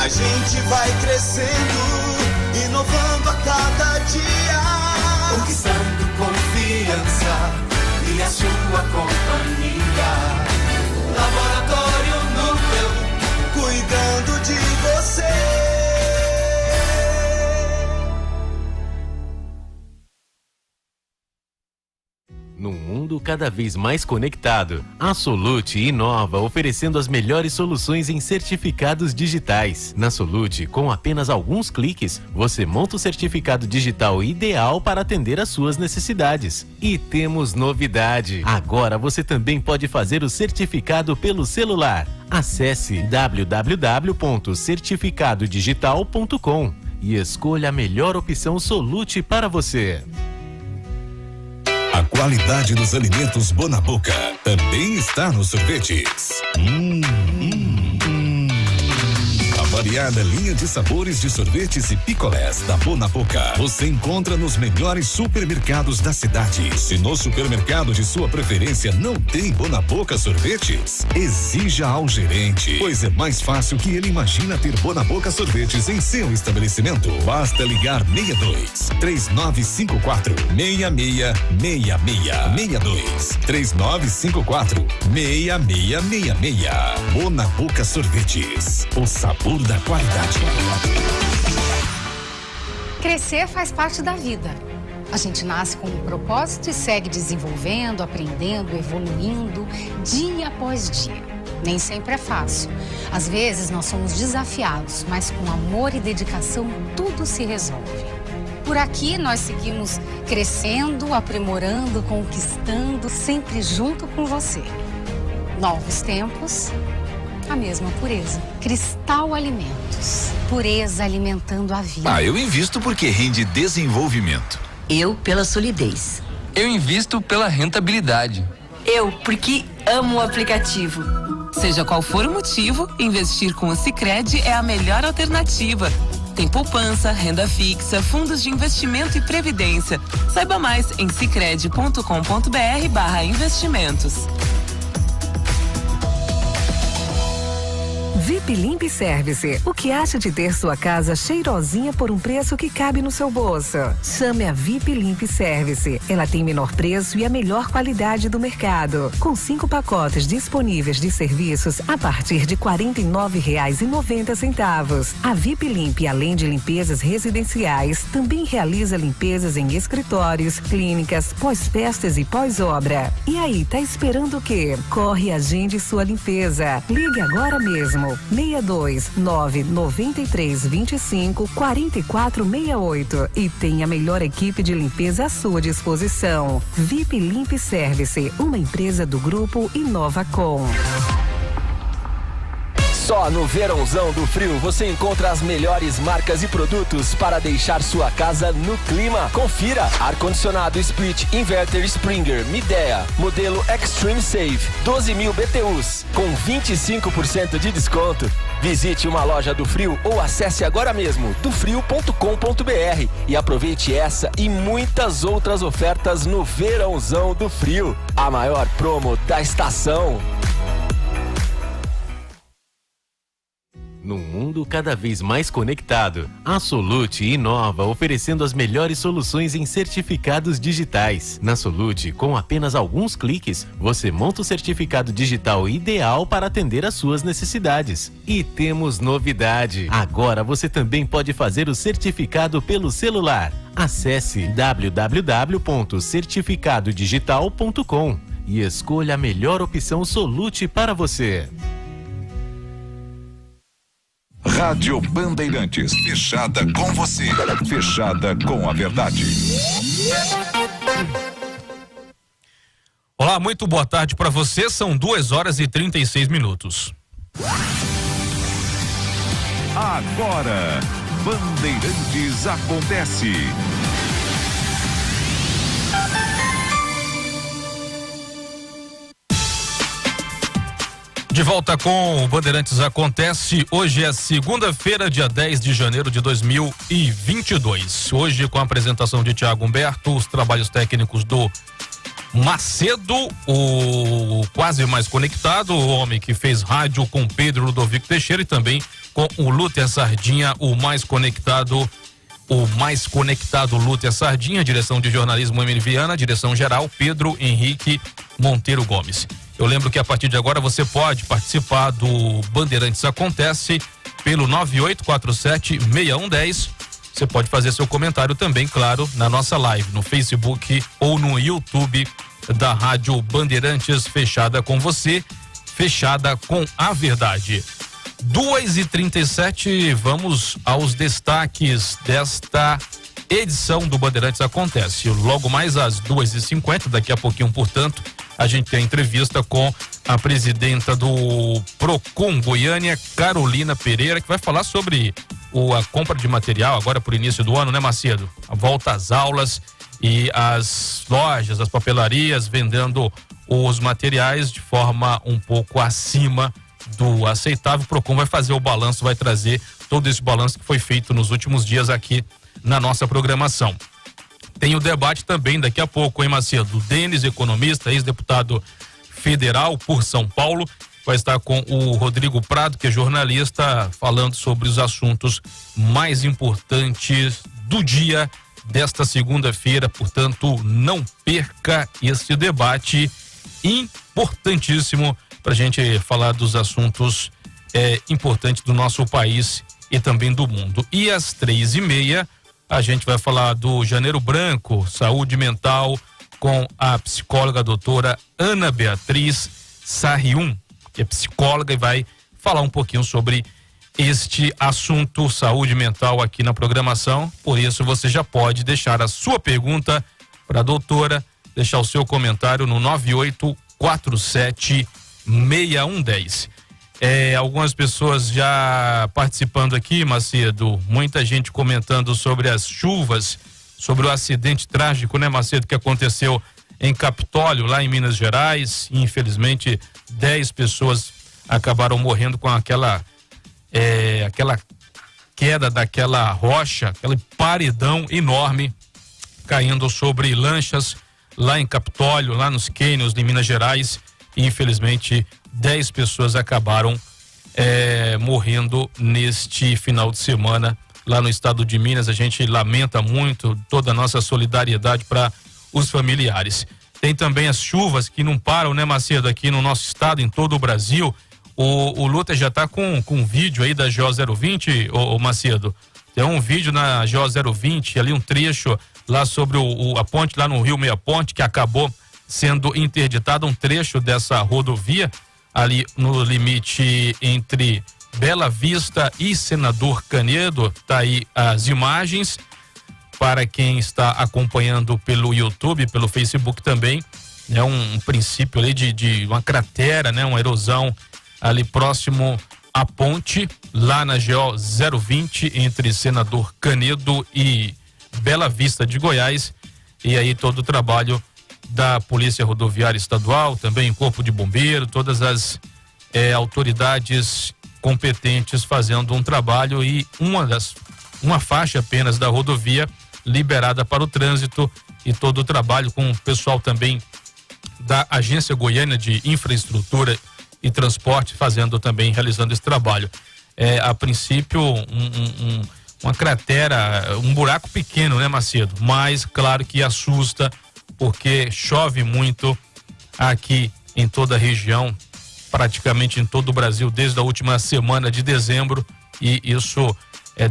A gente vai crescendo, inovando a cada dia, conquistando confiança e a sua companhia. Laboratório Núcleo, cuidando de você. Num mundo cada vez mais conectado, a Solute inova oferecendo as melhores soluções em certificados digitais. Na Solute, com apenas alguns cliques, você monta o certificado digital ideal para atender às suas necessidades. E temos novidade! Agora você também pode fazer o certificado pelo celular. Acesse www.certificadodigital.com e escolha a melhor opção Solute para você. A qualidade dos alimentos Bonaboca também está nos sorvetes. A variada linha de sabores de sorvetes e picolés da Bonaboca você encontra nos melhores supermercados da cidade. Se no supermercado de sua preferência não tem Bonaboca sorvetes, exija ao gerente, pois é mais fácil que ele imagina ter Bonaboca sorvetes em seu estabelecimento. Basta ligar 62 3954 6666 3954 6666. Bonaboca sorvetes, o sabor da qualidade. Crescer faz parte da vida. A gente nasce com um propósito e segue desenvolvendo, aprendendo, evoluindo, dia após dia. Nem sempre é fácil. Às vezes nós somos desafiados, mas com amor e dedicação tudo se resolve. Por aqui nós seguimos crescendo, aprimorando, conquistando, sempre junto com você. Novos tempos, a mesma pureza. Cristal Alimentos. Pureza alimentando a vida. Eu invisto porque rende desenvolvimento. Eu pela solidez. Eu invisto pela rentabilidade. Eu porque amo o aplicativo. Seja qual for o motivo, investir com o Sicredi é a melhor alternativa. Tem poupança, renda fixa, fundos de investimento e previdência. Saiba mais em sicredi.com.br/investimentos. VIP Limp Service. O que acha de ter sua casa cheirosinha por um preço que cabe no seu bolso? Chame a VIP Limp Service. Ela tem menor preço e a melhor qualidade do mercado. Com 5 pacotes disponíveis de serviços a partir de R$ 49,90. A VIP Limp, além de limpezas residenciais, também realiza limpezas em escritórios, clínicas, pós-festas e pós-obra. E aí, tá esperando o quê? Corre e agende sua limpeza. Ligue agora mesmo. 62 993 25 4468 e tem a melhor equipe de limpeza à sua disposição. VIP Limp Service, uma empresa do grupo Inovacom. Só no Verãozão do Frio você encontra as melhores marcas e produtos para deixar sua casa no clima. Confira: ar-condicionado Split Inverter Springer Midea, modelo Extreme Safe, 12.000 BTUs, com 25% de desconto. Visite uma loja do Frio ou acesse agora mesmo dofrio.com.br e aproveite essa e muitas outras ofertas no Verãozão do Frio, a maior promo da estação. Num mundo cada vez mais conectado, a Solute inova oferecendo as melhores soluções em certificados digitais. Na Solute, com apenas alguns cliques, você monta o certificado digital ideal para atender às suas necessidades. E temos novidade! Agora você também pode fazer o certificado pelo celular. Acesse www.certificadodigital.com e escolha a melhor opção Solute para você. Rádio Bandeirantes, fechada com você, fechada com a verdade. Olá, muito boa tarde para você, são 2h36. Agora, Bandeirantes acontece. De volta com o Bandeirantes Acontece. Hoje é segunda-feira, dia 10 de janeiro de 2022. Hoje, com a apresentação de Tiago Humberto, os trabalhos técnicos do Macedo, o quase mais conectado, o homem que fez rádio com Pedro Ludovico Teixeira, e também com o Lúter Sardinha, o mais conectado Lúter Sardinha, direção de jornalismo Emílio Viana, direção geral Pedro Henrique Monteiro Gomes. Eu lembro que a partir de agora você pode participar do Bandeirantes Acontece pelo 9847-6110. Você pode fazer seu comentário também, claro, na nossa live, no Facebook ou no YouTube da Rádio Bandeirantes, fechada com você, fechada com a verdade. 2h37, vamos aos destaques desta edição do Bandeirantes Acontece. Logo mais às 2h50, daqui a pouquinho, portanto, a gente tem a entrevista com a presidenta do Procon Goiânia, Carolina Pereira, que vai falar sobre a compra de material agora por início do ano, né, Macedo? A volta às aulas e as lojas, as papelarias vendendo os materiais de forma um pouco acima do aceitável. O Procon vai fazer o balanço, vai trazer todo esse balanço que foi feito nos últimos dias aqui na nossa programação. Tem o debate também daqui a pouco, hein, Macedo? O Denis, economista, ex-deputado federal por São Paulo, vai estar com o Rodrigo Prado, que é jornalista, falando sobre os assuntos mais importantes do dia desta segunda-feira. Portanto, não perca esse debate importantíssimo para a gente falar dos assuntos importantes do nosso país e também do mundo. E às 3h30 a gente vai falar do Janeiro Branco, saúde mental, com a psicóloga doutora Ana Beatriz Sarrium, que é psicóloga, e vai falar um pouquinho sobre este assunto, saúde mental, aqui na programação. Por isso você já pode deixar a sua pergunta para a doutora, deixar o seu comentário no 9847-6110. Algumas pessoas já participando aqui, Macedo, muita gente comentando sobre as chuvas, sobre o acidente trágico, né, Macedo, que aconteceu em Capitólio, lá em Minas Gerais. Infelizmente, 10 pessoas acabaram morrendo com aquela queda daquela rocha, aquele paredão enorme caindo sobre lanchas lá em Capitólio, lá nos cânions de Minas Gerais. E, infelizmente, 10 pessoas acabaram morrendo neste final de semana lá no estado de Minas. A gente lamenta muito, toda a nossa solidariedade para os familiares. Tem também as chuvas que não param, né, Macedo, aqui no nosso estado, em todo o Brasil. O Lúter já está com um vídeo aí da GO020, o Macedo. Tem um vídeo na GO020, ali um trecho lá sobre a ponte lá no Rio Meia Ponte, que acabou sendo interditado, um trecho dessa rodovia ali no limite entre Bela Vista e Senador Canedo. Tá aí as imagens para quem está acompanhando pelo YouTube, pelo Facebook também. É um princípio ali de uma cratera, né? Uma erosão ali próximo à ponte, lá na GO020, entre Senador Canedo e Bela Vista de Goiás. E aí todo o trabalho da Polícia Rodoviária Estadual, também Corpo de Bombeiro, todas as autoridades competentes fazendo um trabalho, e uma faixa apenas da rodovia liberada para o trânsito, e todo o trabalho com o pessoal também da Agência Goiana de Infraestrutura e Transporte realizando esse trabalho. A princípio uma cratera, um buraco pequeno, né, Macedo? Mas claro que assusta, porque chove muito aqui em toda a região, praticamente em todo o Brasil, desde a última semana de dezembro, e isso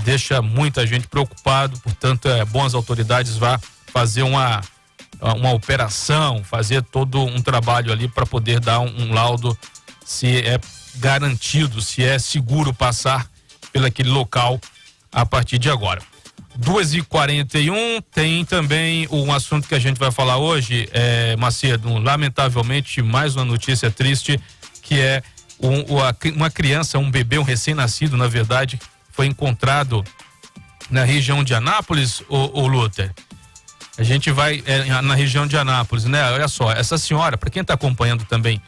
deixa muita gente preocupado. Portanto, é bom as autoridades vá fazer uma operação, fazer todo um trabalho ali para poder dar um laudo se é garantido, se é seguro passar pelaquele local a partir de agora. 2h41, tem também um assunto que a gente vai falar hoje, Macedo, lamentavelmente mais uma notícia triste, que é uma criança, um bebê, um recém-nascido, na verdade, foi encontrado na região de Anápolis, o Lúter. A gente vai na região de Anápolis, né? Olha só, essa senhora, para quem está acompanhando também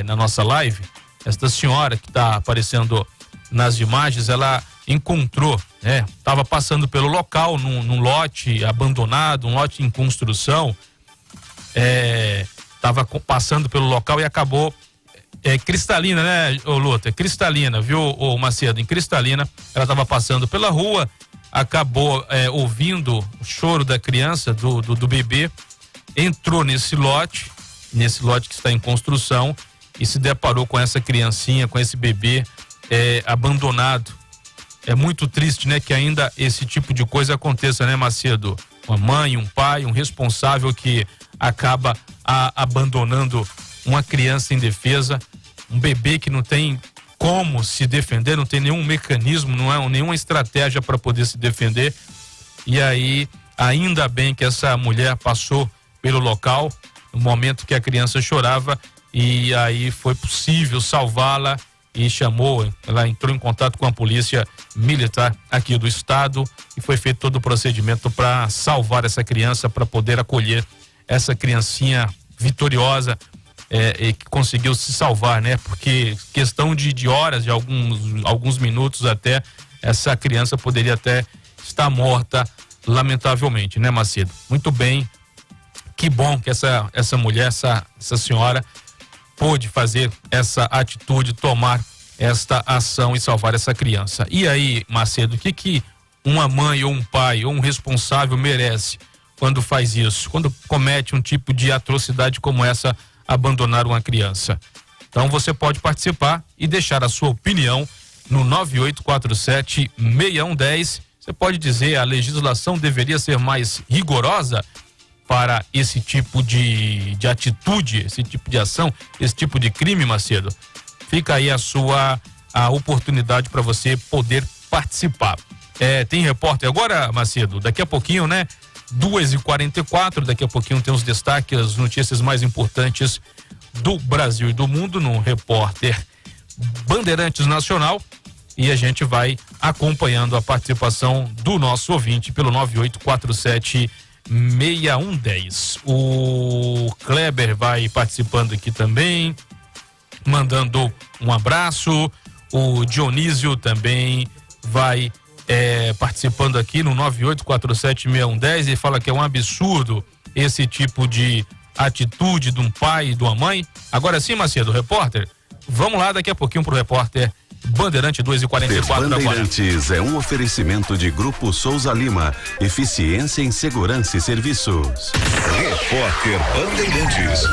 na nossa live, esta senhora que está aparecendo nas imagens, ela encontrou, estava passando pelo local, num lote abandonado, um lote em construção, estava passando pelo local e acabou Cristalina, né, Luta? Cristalina, viu, Macedo? Em Cristalina, ela estava passando pela rua, acabou ouvindo o choro da criança, do bebê, entrou nesse lote que está em construção e se deparou com essa criancinha, com esse bebê abandonado. É muito triste, né, que ainda esse tipo de coisa aconteça, né, Macedo? Uma mãe, um pai, um responsável que acaba abandonando uma criança indefesa, um bebê que não tem como se defender, não tem nenhum mecanismo, nenhuma estratégia para poder se defender. E aí, ainda bem que essa mulher passou pelo local no momento que a criança chorava e aí foi possível salvá-la e ela entrou em contato com a polícia militar aqui do estado e foi feito todo o procedimento para salvar essa criança, para poder acolher essa criancinha vitoriosa e que conseguiu se salvar, né? Porque questão de horas, de alguns minutos até, essa criança poderia até estar morta, lamentavelmente, né, Macedo? Muito bem, que bom que essa mulher, essa senhora pôde fazer essa atitude, tomar esta ação e salvar essa criança. E aí, Macedo, o que uma mãe ou um pai ou um responsável merece quando faz isso? Quando comete um tipo de atrocidade como essa, abandonar uma criança? Então você pode participar e deixar a sua opinião no 9847-6110. Você pode dizer a legislação deveria ser mais rigorosa para esse tipo de atitude, esse tipo de ação, esse tipo de crime, Macedo? Fica aí a oportunidade para você poder participar. Tem repórter agora, Macedo? Daqui a pouquinho, né? 2h44, daqui a pouquinho tem os destaques, as notícias mais importantes do Brasil e do mundo no repórter Bandeirantes Nacional, e a gente acompanhando a participação do nosso ouvinte pelo 9847-6110. O Kleber vai participando aqui também, mandando um abraço. O Dionísio também vai participando aqui no 9847-6110 e fala que é um absurdo esse tipo de atitude de um pai e de uma mãe. Agora sim, Macedo, repórter, vamos lá daqui a pouquinho pro repórter Bandeirante 2h44 da Bandeirantes é um oferecimento de Grupo Souza Lima, eficiência em segurança e serviços. Repórter Bandeirantes.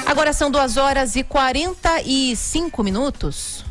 Agora são 2h45.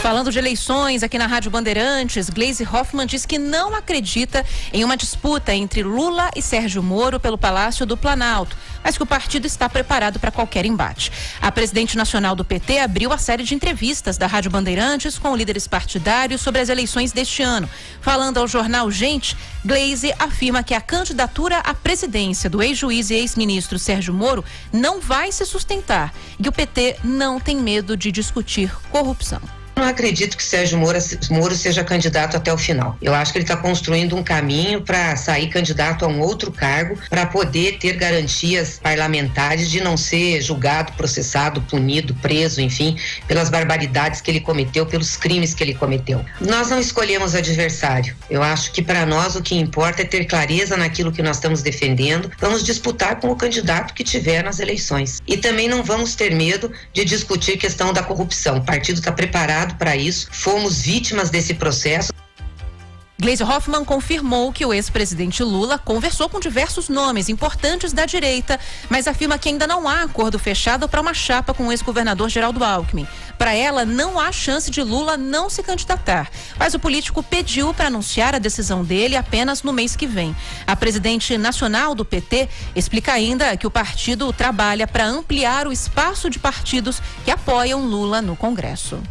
Falando de eleições aqui na Rádio Bandeirantes, Gleisi Hoffmann diz que não acredita em uma disputa entre Lula e Sérgio Moro pelo Palácio do Planalto, mas que o partido está preparado para qualquer embate. A presidente nacional do PT abriu a série de entrevistas da Rádio Bandeirantes com líderes partidários sobre as eleições deste ano. Falando ao jornal Gente, Gleisi afirma que a candidatura à presidência do ex-juiz e ex-ministro Sérgio Moro não vai se sustentar e o PT não tem medo de discutir corrupção. Não acredito que Sérgio Moro seja candidato até o final. Eu acho que ele está construindo um caminho para sair candidato a um outro cargo, para poder ter garantias parlamentares de não ser julgado, processado, punido, preso, enfim, pelas barbaridades que ele cometeu, pelos crimes que ele cometeu. Nós não escolhemos adversário. Eu acho que para nós o que importa é ter clareza naquilo que nós estamos defendendo. Vamos disputar com o candidato que tiver nas eleições. E também não vamos ter medo de discutir questão da corrupção. O partido está preparado para isso, fomos vítimas desse processo. Gleisi Hoffmann confirmou que o ex-presidente Lula conversou com diversos nomes importantes da direita, mas afirma que ainda não há acordo fechado para uma chapa com o ex-governador Geraldo Alckmin. Para ela, não há chance de Lula não se candidatar, mas o político pediu para anunciar a decisão dele apenas no mês que vem. A presidente nacional do PT explica ainda que o partido trabalha para ampliar o espaço de partidos que apoiam Lula no Congresso.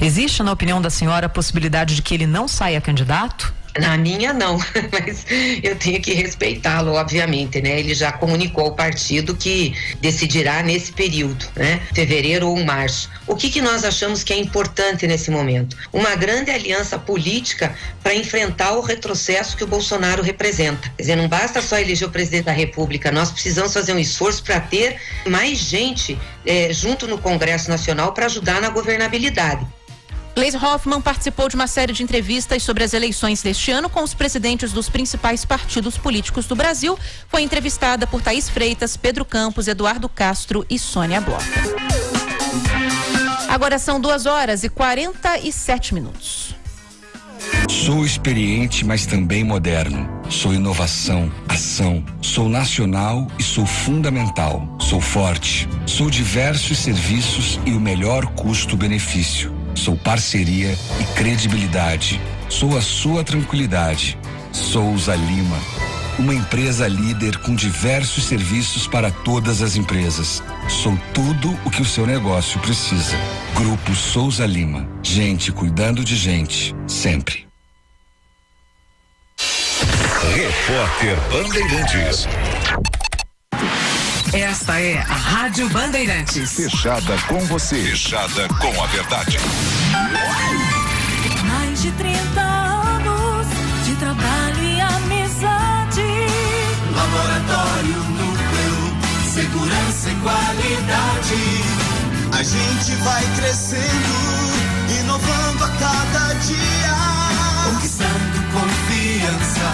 Existe, na opinião da senhora, a possibilidade de que ele não saia candidato? Na minha, não, mas eu tenho que respeitá-lo, obviamente, né? Ele já comunicou ao partido que decidirá nesse período, né? Fevereiro ou março. O que nós achamos que é importante nesse momento? Uma grande aliança política para enfrentar o retrocesso que o Bolsonaro representa. Quer dizer, não basta só eleger o presidente da República, nós precisamos fazer um esforço para ter mais gente junto no Congresso Nacional para ajudar na governabilidade. Gleisi Hoffmann participou de uma série de entrevistas sobre as eleições deste ano com os presidentes dos principais partidos políticos do Brasil. Foi entrevistada por Thaís Freitas, Pedro Campos, Eduardo Castro e Sônia Bloch. Agora são 2h47. Sou experiente, mas também moderno. Sou inovação, ação. Sou nacional e sou fundamental. Sou forte. Sou diversos serviços e o melhor custo-benefício. Sou parceria e credibilidade. Sou a sua tranquilidade. Souza Lima. Uma empresa líder com diversos serviços para todas as empresas. Sou tudo o que o seu negócio precisa. Grupo Souza Lima. Gente cuidando de gente, sempre. Repórter Bandeirantes. Esta é a Rádio Bandeirantes. Fechada com você. Fechada com a verdade. Mais de 30 anos de trabalho e amizade. Laboratório Núcleo, segurança e qualidade. A gente vai crescendo, inovando a cada dia. Conquistando confiança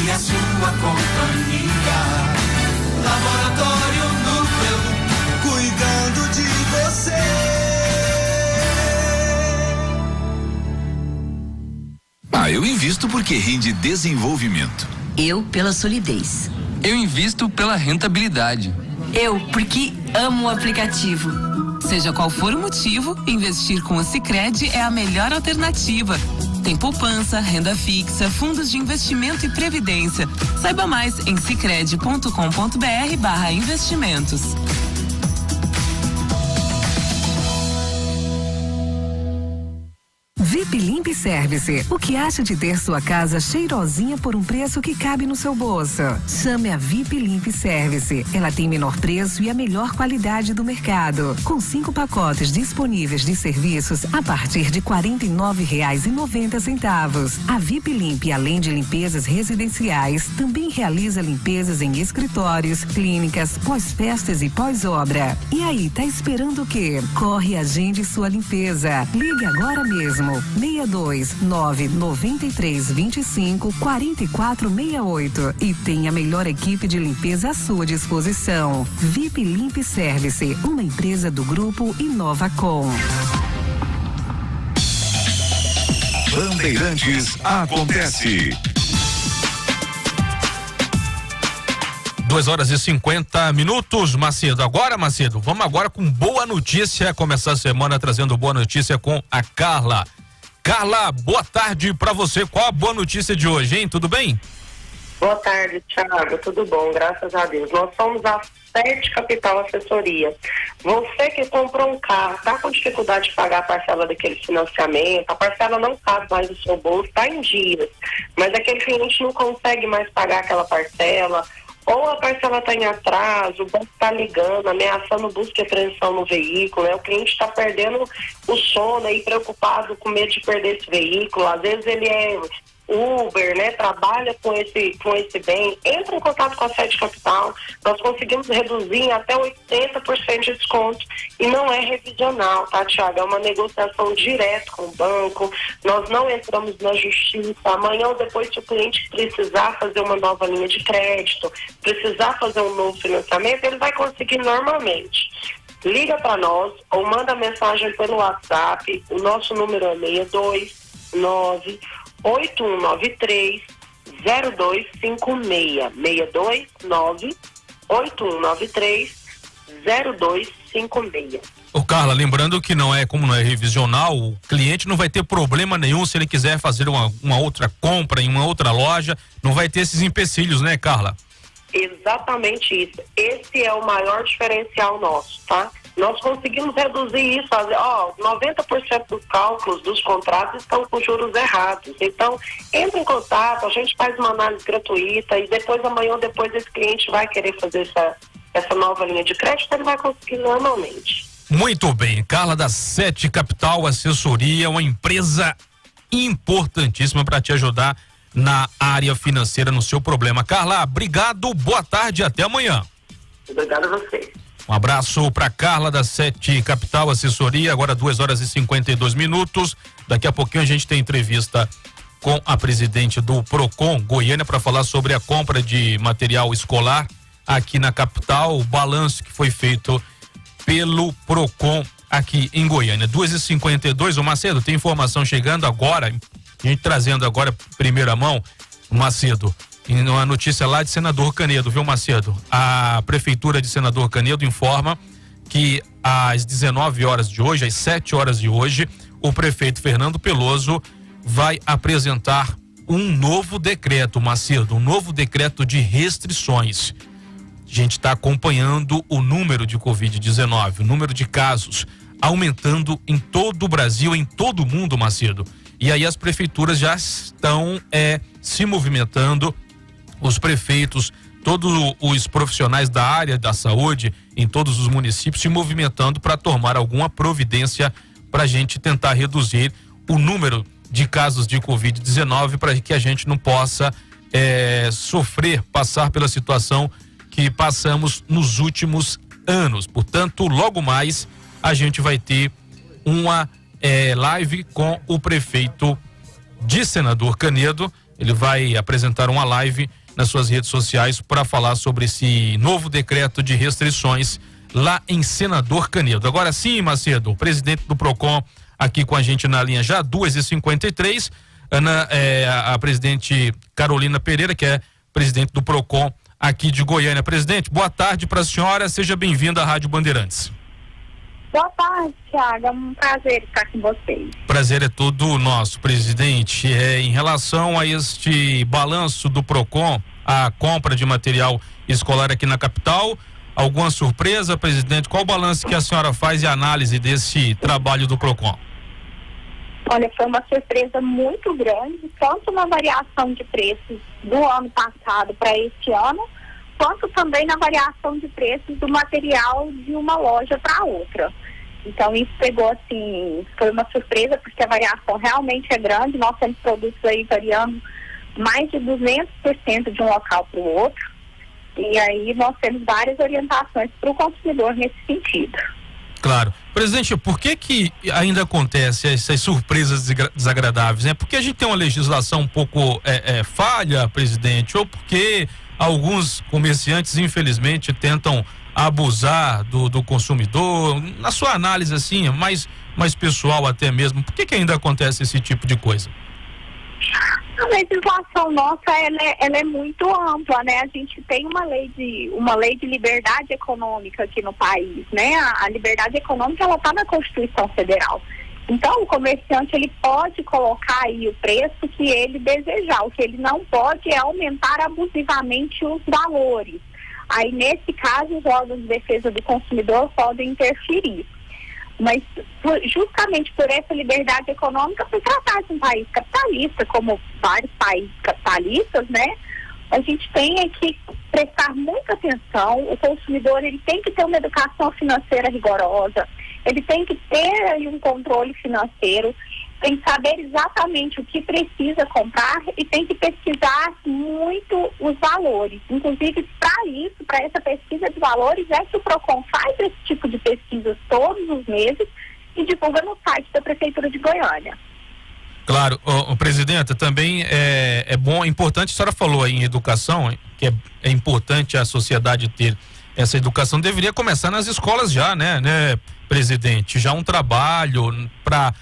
e a sua companhia. Laboratório Núcleo, cuidando de você. Eu invisto porque rende desenvolvimento. Eu pela solidez. Eu invisto pela rentabilidade. Eu porque amo o aplicativo. Seja qual for o motivo, investir com o Sicredi é a melhor alternativa. Tem poupança, renda fixa, fundos de investimento e previdência. Saiba mais em sicredi.com.br/investimentos. VIP Limpe Service. O que acha de ter sua casa cheirosinha por um preço que cabe no seu bolso? Chame a VIP Limpe Service. Ela tem menor preço e a melhor qualidade do mercado. Com 5 pacotes disponíveis de serviços a partir de R$ 49,90. A VIP Limpe, além de limpezas residenciais, também realiza limpezas em escritórios, clínicas, pós-festas e pós-obra. E aí, tá esperando o quê? Corre e agende sua limpeza. Ligue agora mesmo. 62993254468 e tem a melhor equipe de limpeza à sua disposição. VIP Limpe Service, uma empresa do grupo Inovacom. Bandeirantes acontece. 2h50, Macedo. Agora, Macedo, vamos agora com boa notícia, começar a semana trazendo boa notícia com a Carla. Carla, boa tarde pra você. Qual a boa notícia de hoje, hein? Tudo bem? Boa tarde, Thiago. Tudo bom, graças a Deus. Nós somos a Sete Capital Assessoria. Você que comprou um carro, tá com dificuldade de pagar a parcela daquele financiamento, a parcela não cabe mais no seu bolso, tá em dias, mas aquele cliente não consegue mais pagar aquela parcela, ou a parcela está em atraso, o banco está ligando, ameaçando busca e apreensão no veículo, né? O cliente está perdendo o sono aí, preocupado, com medo de perder esse veículo. Às vezes ele é Uber, né? Trabalha com esse bem. Entra em contato com a Sete Capital. Nós conseguimos reduzir em até 80% de desconto. E não é revisional, tá, Thiago? É uma negociação direta com o banco. Nós não entramos na justiça. Amanhã ou depois, se o cliente precisar fazer uma nova linha de crédito, precisar fazer um novo financiamento, ele vai conseguir normalmente. Liga para nós ou manda mensagem pelo WhatsApp. O nosso número é 629-8193-0256. 629-8193-0256. Ô Carla, lembrando que como não é revisional, o cliente não vai ter problema nenhum se ele quiser fazer uma outra compra em uma outra loja, não vai ter esses empecilhos, né, Carla? Exatamente isso. Esse é o maior diferencial nosso, tá? Nós conseguimos reduzir isso, 90% dos cálculos dos contratos estão com juros errados. Então, entre em contato, a gente faz uma análise gratuita e depois, amanhã ou depois, esse cliente vai querer fazer essa nova linha de crédito, ele vai conseguir normalmente. Muito bem, Carla da Sete Capital Assessoria, uma empresa importantíssima para te ajudar na área financeira, no seu problema. Carla, obrigado, boa tarde, até amanhã. Obrigado a você. Um abraço para Carla da 7 Capital Assessoria, agora 2h52. Daqui a pouquinho a gente tem entrevista com a presidente do Procon Goiânia para falar sobre a compra de material escolar aqui na capital, o balanço que foi feito pelo Procon aqui em Goiânia. 2h52, o Macedo, tem informação chegando agora, a gente trazendo agora primeira mão, Macedo, uma notícia lá de Senador Canedo, viu, Macedo? A Prefeitura de Senador Canedo informa que às 19 horas de hoje, às 7 horas de hoje, o prefeito Fernando Peloso vai apresentar um novo decreto, Macedo, um novo decreto de restrições. A gente está acompanhando o número de Covid-19, o número de casos aumentando em todo o Brasil, em todo o mundo, Macedo. E aí as prefeituras já estão se movimentando, os prefeitos, todos os profissionais da área da saúde em todos os municípios se movimentando para tomar alguma providência para a gente tentar reduzir o número de casos de Covid-19 para que a gente não possa passar pela situação que passamos nos últimos anos. Portanto, logo mais a gente vai ter uma live com o prefeito de Senador Canedo. Ele vai apresentar uma live nas suas redes sociais para falar sobre esse novo decreto de restrições lá em Senador Canedo. Agora sim, Macedo, o presidente do Procon aqui com a gente na linha já, 2h53, a presidente Carolina Pereira, que é presidente do Procon aqui de Goiânia. Presidente, boa tarde para a senhora, seja bem-vinda à Rádio Bandeirantes. Boa tarde, Thiago, é um prazer estar com vocês. Prazer é todo nosso, presidente. Em relação a este balanço do Procon, a compra de material escolar aqui na capital, alguma surpresa, presidente? Qual o balanço que a senhora faz e análise desse trabalho do Procon? Olha, foi uma surpresa muito grande, tanto na variação de preços do ano passado para este ano, quanto também na variação de preços do material de uma loja para outra. Então isso pegou assim, foi uma surpresa porque a variação realmente é grande, nós temos produtos aí variando mais de 200% de um local para o outro, e aí nós temos várias orientações para o consumidor nesse sentido. Claro. Presidente, por que ainda acontece essas surpresas desagradáveis, né? Porque a gente tem uma legislação um pouco falha, presidente, ou porque alguns comerciantes, infelizmente, tentam abusar do consumidor? Na sua análise, assim, mais pessoal até mesmo, por que ainda acontece esse tipo de coisa? A legislação nossa, ela é muito ampla, né? A gente tem uma lei de liberdade econômica aqui no país, né? A liberdade econômica, ela está na Constituição Federal. Então, o comerciante, ele pode colocar aí o preço que ele desejar. O que ele não pode é aumentar abusivamente os valores. Aí, nesse caso, os órgãos de defesa do consumidor podem interferir. Mas, justamente por essa liberdade econômica, por tratar de um país capitalista, como vários países capitalistas, né? A gente tem que prestar muita atenção. O consumidor, ele tem que ter uma educação financeira rigorosa, ele tem que ter aí um controle financeiro, tem que saber exatamente o que precisa comprar e tem que pesquisar muito os valores. Inclusive, para isso, para essa pesquisa de valores, é que o Procon faz esse tipo de pesquisas todos os meses e divulga no site da Prefeitura de Goiânia. Claro, presidenta, também é importante, a senhora falou aí em educação, que é importante a sociedade ter essa educação, deveria começar nas escolas já, né, presidente? Já um trabalho para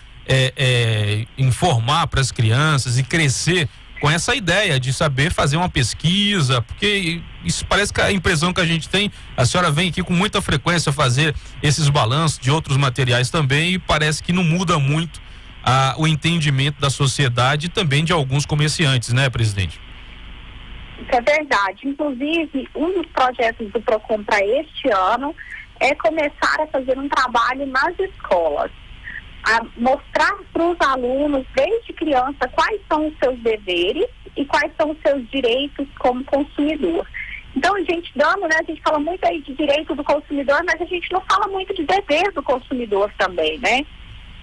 informar para as crianças e crescer com essa ideia de saber fazer uma pesquisa, porque isso parece que a impressão que a gente tem, a senhora vem aqui com muita frequência fazer esses balanços de outros materiais também e parece que não muda muito o entendimento da sociedade e também de alguns comerciantes, né, presidente? Isso é verdade. Inclusive, um dos projetos do Procon para este ano é começar a fazer um trabalho nas escolas, a mostrar para os alunos, desde criança, quais são os seus deveres e quais são os seus direitos como consumidor. Então, a gente fala muito aí de direito do consumidor, mas a gente não fala muito de dever do consumidor também, né?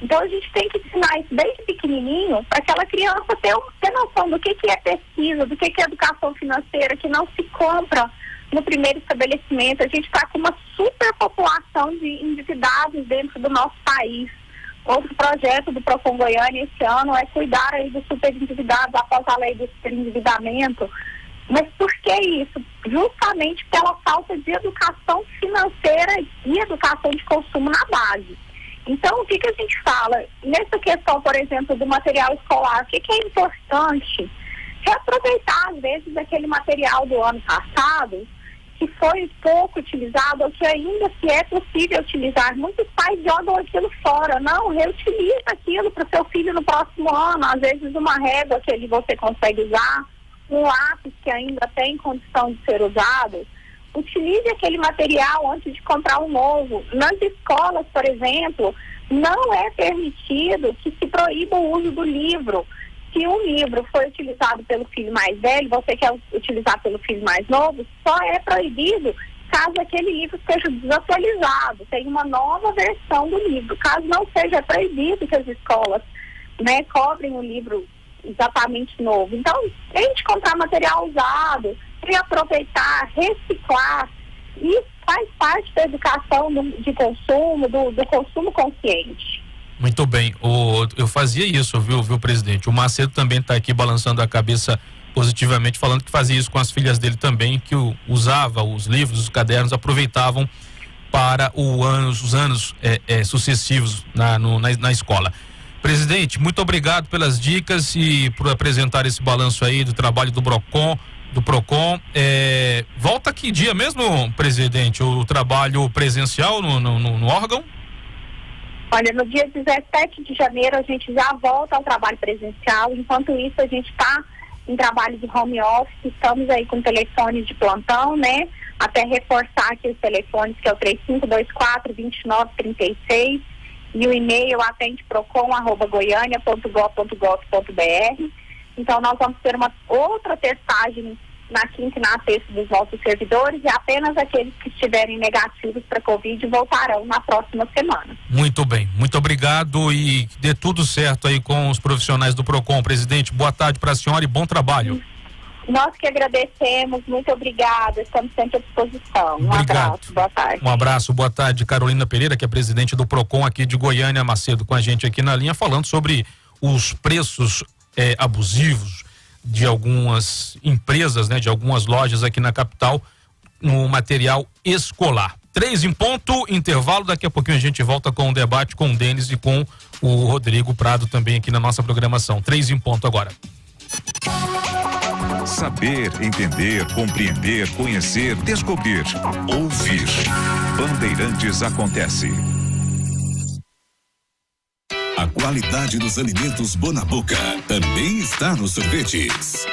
Então, a gente tem que ensinar isso desde pequenininho para aquela criança ter noção do que é pesquisa, do que é educação financeira, que não se compra no primeiro estabelecimento. A gente está com uma superpopulação de endividados dentro do nosso país. Outro projeto do PROCON Goiânia esse ano é cuidar aí dos superendividados após a lei do superendividamento. Mas por que isso? Justamente pela falta de educação financeira e educação de consumo na base. Então, o que a gente fala? Nessa questão, por exemplo, do material escolar, o que é importante? Reaproveitar, às vezes, aquele material do ano passado que foi pouco utilizado ou que ainda se é possível utilizar. Muitos pais jogam aquilo fora. Não, reutiliza aquilo para o seu filho no próximo ano. Às vezes uma régua que você consegue usar, um lápis que ainda tem condição de ser usado. Utilize aquele material antes de comprar um novo. Nas escolas, por exemplo, não é permitido que se proíba o uso do livro. Se um livro foi utilizado pelo filho mais velho, você quer utilizar pelo filho mais novo, só é proibido caso aquele livro seja desatualizado, tenha uma nova versão do livro. Caso não seja, é proibido que as escolas, né, cobrem o livro exatamente novo. Então, tente comprar material usado, reaproveitar, reciclar. Isso faz parte da educação de consumo, do consumo consciente. Muito bem, eu fazia isso, viu, presidente? O Macedo também está aqui balançando a cabeça positivamente, falando que fazia isso com as filhas dele também, que usava os livros, os cadernos, aproveitavam para os anos sucessivos na escola. Presidente, muito obrigado pelas dicas e por apresentar esse balanço aí do trabalho do PROCON. Volta que dia mesmo, presidente, o trabalho presencial no órgão? Olha, no dia 17 de janeiro a gente já volta ao trabalho presencial. Enquanto isso, a gente está em trabalho de home office, estamos aí com telefones de plantão, né? Até reforçar aqui os telefones, que é o 3524-2936 e o e-mail atendeprocon@goiania.gov.br. Então, nós vamos ter uma outra testagem na quinta e na sexta dos nossos servidores, e apenas aqueles que estiverem negativos para Covid voltarão na próxima semana. Muito bem, muito obrigado e dê tudo certo aí com os profissionais do PROCON. Presidente, boa tarde para a senhora e bom trabalho. Nós que agradecemos, muito obrigada, estamos sempre à disposição. Um abraço, boa tarde. Um abraço, boa tarde. Carolina Pereira, que é presidente do PROCON aqui de Goiânia. Macedo com a gente aqui na linha, falando sobre os preços abusivos de algumas empresas, né, de algumas lojas aqui na capital, no material escolar. 3 em ponto, intervalo, daqui a pouquinho a gente volta com o debate com o Denis e com o Rodrigo Prado também aqui na nossa programação. 3 em ponto agora. Saber, entender, compreender, conhecer, descobrir, ouvir. Bandeirantes acontece. A qualidade dos alimentos Bonaboca também está nos sorvetes.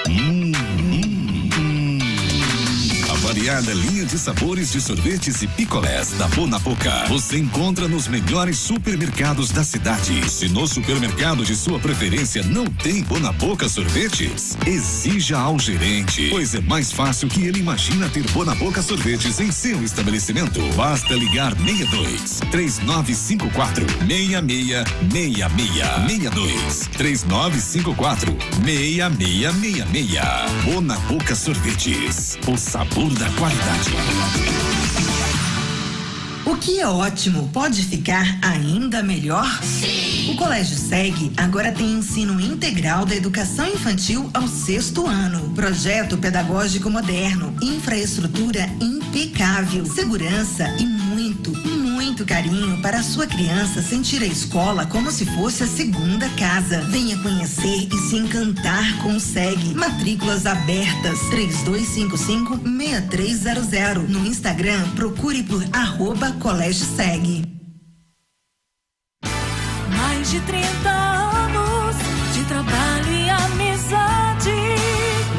A variada linha de sabores de sorvetes e picolés da Bonaboca você encontra nos melhores supermercados da cidade. Se no supermercado de sua preferência não tem Bonaboca sorvetes, exija ao gerente, pois é mais fácil que ele imagina ter Bonaboca sorvetes em seu estabelecimento. Basta ligar 62 3954 6666 3954 6666. Bonaboca sorvetes, o sabor da qualidade. O que é ótimo pode ficar ainda melhor? Sim. O Colégio SEG agora tem ensino integral da educação infantil ao 6º ano. Projeto pedagógico moderno, infraestrutura impecável, segurança e muito carinho para a sua criança sentir a escola como se fosse a segunda casa. Venha conhecer e se encantar com o SEG. Matrículas abertas 3255-6300. No Instagram, procure por @Colégio SEG. Mais de 30 anos de trabalho e amizade.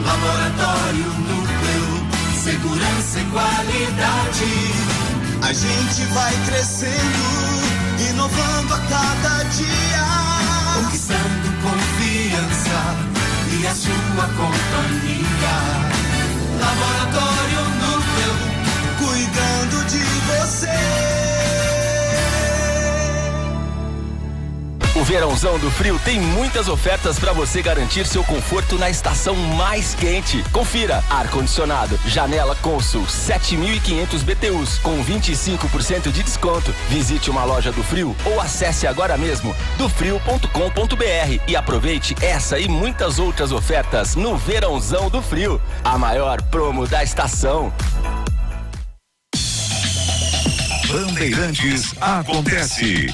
Laboratório Núcleo, segurança e qualidade. A gente vai crescendo, inovando a cada dia, conquistando confiança e a sua companhia. Laboratório Núcleo, cuidando de você. O Verãozão do Frio tem muitas ofertas para você garantir seu conforto na estação mais quente. Confira: ar-condicionado Janela Consul 7.500 BTUs com 25% de desconto. Visite uma loja do Frio ou acesse agora mesmo dofrio.com.br e aproveite essa e muitas outras ofertas no Verãozão do Frio, a maior promo da estação. Bandeirantes acontece.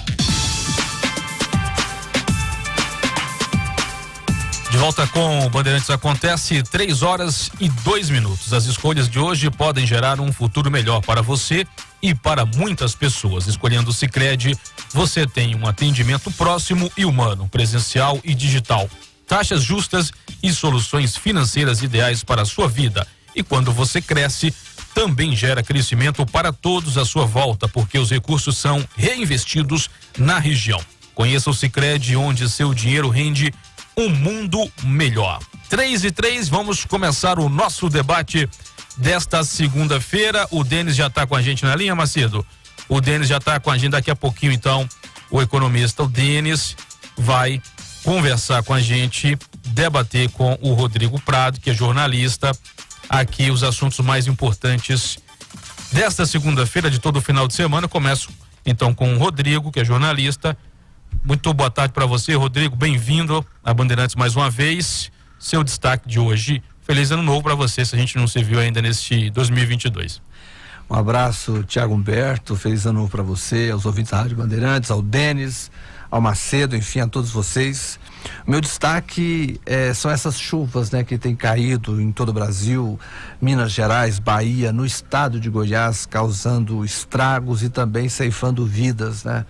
De volta com o Bandeirantes Acontece, 3h02. As escolhas de hoje podem gerar um futuro melhor para você e para muitas pessoas. Escolhendo o Sicredi, você tem um atendimento próximo e humano, presencial e digital. Taxas justas e soluções financeiras ideais para a sua vida. E quando você cresce, também gera crescimento para todos à sua volta, porque os recursos são reinvestidos na região. Conheça o Sicredi, onde seu dinheiro rende um mundo melhor. 3h03, vamos começar o nosso debate desta segunda-feira. O Denis já está com a gente na linha, Macedo? O Denis já está com a gente daqui a pouquinho, então, o economista, o Denis, vai conversar com a gente, debater com o Rodrigo Prado, que é jornalista, aqui os assuntos mais importantes desta segunda-feira, de todo o final de semana. Eu começo, então, com o Rodrigo, que é jornalista. Muito boa tarde para você, Rodrigo. Bem-vindo a Bandeirantes mais uma vez. Seu destaque de hoje. Feliz ano novo para você, se a gente não se viu ainda neste 2022. Um abraço, Tiago Humberto. Feliz ano novo para você, aos ouvintes da Rádio Bandeirantes, ao Denis, ao Macedo, enfim, a todos vocês. Meu destaque são essas chuvas, né, que têm caído em todo o Brasil, Minas Gerais, Bahia, no estado de Goiás, causando estragos e também ceifando vidas, né?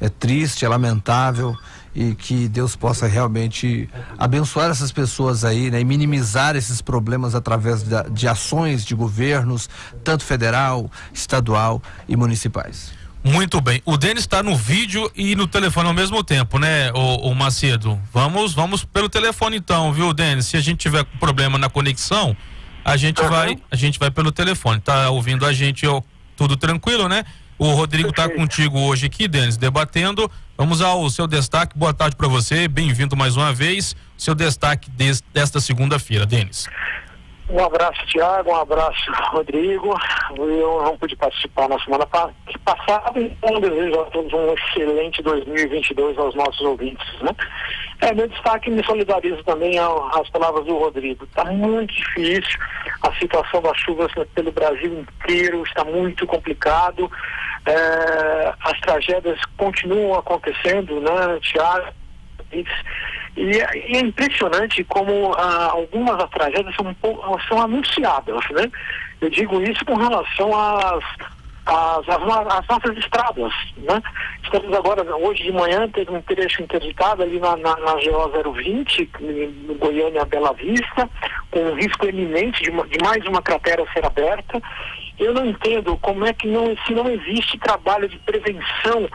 É triste, é lamentável, e que Deus possa realmente abençoar essas pessoas aí, né, e minimizar esses problemas através de ações de governos, tanto federal, estadual e municipais. Muito bem. O Denis está no vídeo e no telefone ao mesmo tempo, né, o Macedo? Vamos pelo telefone então, viu, Denis? Se a gente tiver problema na conexão, a gente vai pelo telefone. Tá ouvindo a gente, tudo tranquilo, né? O Rodrigo está contigo hoje aqui, Denis, debatendo. Vamos ao seu destaque. Boa tarde para você, bem-vindo mais uma vez. Seu destaque desta segunda-feira, Denis. Um abraço, Tiago, um abraço, Rodrigo. Eu não pude participar na semana passada, então desejo a todos um excelente 2022 aos nossos ouvintes, né? Meu destaque, me solidarizo também às palavras do Rodrigo. Está muito difícil, a situação das chuvas pelo Brasil inteiro está muito complicado, as tragédias continuam acontecendo, né, Tiago? E é impressionante como algumas das tragédias são anunciadas, né? Eu digo isso com relação às nossas estradas, né? Estamos agora, hoje de manhã, teve um trecho interditado ali na GO 020, no Goiânia Bela Vista, com um risco eminente de mais uma cratera a ser aberta. Eu não entendo como é que se não existe trabalho de prevenção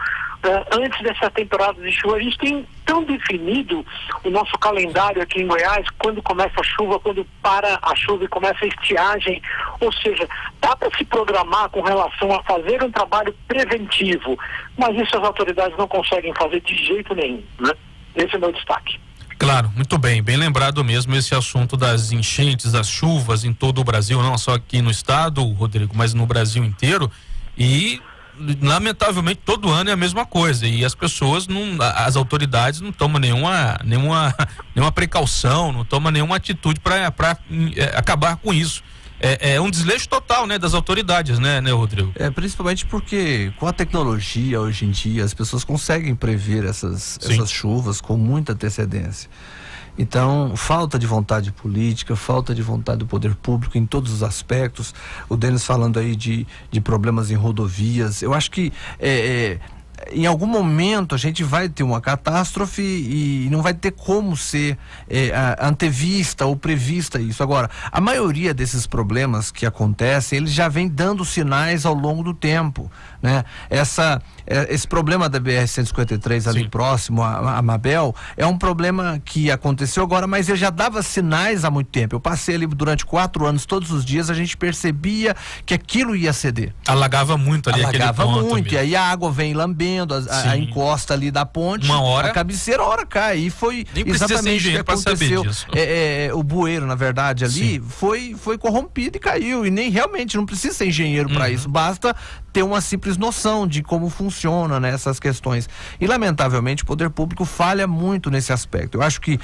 antes dessa temporada de chuva. A gente tem tão definido o nosso calendário aqui em Goiás, quando começa a chuva, quando para a chuva e começa a estiagem, ou seja, dá para se programar com relação a fazer um trabalho preventivo, mas isso as autoridades não conseguem fazer de jeito nenhum, né? Esse é o meu destaque. Claro, muito bem, bem lembrado mesmo esse assunto das enchentes, das chuvas em todo o Brasil, não só aqui no estado, Rodrigo, mas no Brasil inteiro, e lamentavelmente todo ano é a mesma coisa, e as pessoas as autoridades não tomam nenhuma precaução, não tomam nenhuma atitude para acabar com isso. É um desleixo total, né, das autoridades, né, Rodrigo? Principalmente porque com a tecnologia hoje em dia as pessoas conseguem prever essas chuvas com muita antecedência. Então, falta de vontade política, falta de vontade do poder público em todos os aspectos. O Denis falando aí de problemas em rodovias. Eu acho que em algum momento a gente vai ter uma catástrofe e não vai ter como ser antevista ou prevista isso. Agora, a maioria desses problemas que acontecem, eles já vem dando sinais ao longo do tempo, né? Esse problema da BR-153 ali próximo a Mabel é um problema que aconteceu agora, mas ele já dava sinais há muito tempo. Eu passei ali durante 4 anos, todos os dias a gente percebia que aquilo ia ceder. Alagava muito ali aquele ponto. Alagava muito, e aí a água vem lambendo movendo a encosta ali da ponte, uma hora, a cabeceira, a hora cai. E foi nem exatamente o que aconteceu. O bueiro, na verdade, ali foi corrompido e caiu. E nem realmente não precisa ser engenheiro para isso, basta ter uma simples noção de como funciona, né, essas questões. E lamentavelmente o poder público falha muito nesse aspecto. Eu acho que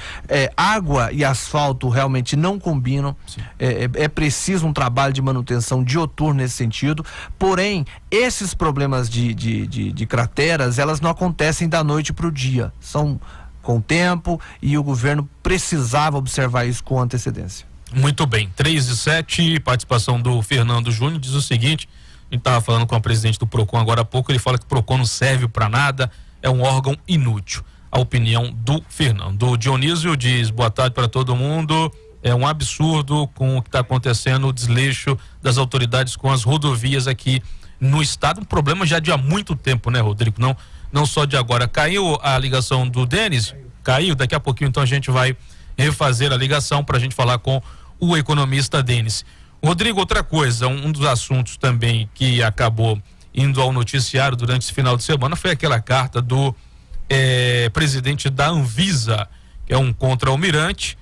água e asfalto realmente não combinam. É preciso um trabalho de manutenção dioturno nesse sentido. Porém, esses problemas de crateras, elas não acontecem da noite para o dia. São com o tempo, e o governo precisava observar isso com antecedência. Muito bem. 3:07, participação do Fernando Júnior, diz o seguinte: a gente estava falando com a presidente do PROCON agora há pouco, ele fala que o PROCON não serve para nada, é um órgão inútil. A opinião do Fernando. O Dionísio diz: boa tarde para todo mundo. É um absurdo com o que está acontecendo, o desleixo das autoridades com as rodovias aqui no estado. Um problema já de há muito tempo, né, Rodrigo? Não só de agora. Caiu a ligação do Denis? Caiu. Daqui a pouquinho, então, a gente vai refazer a ligação para a gente falar com o economista Denis. Rodrigo, outra coisa, um dos assuntos também que acabou indo ao noticiário durante esse final de semana foi aquela carta do presidente da Anvisa, que é um contra-almirante,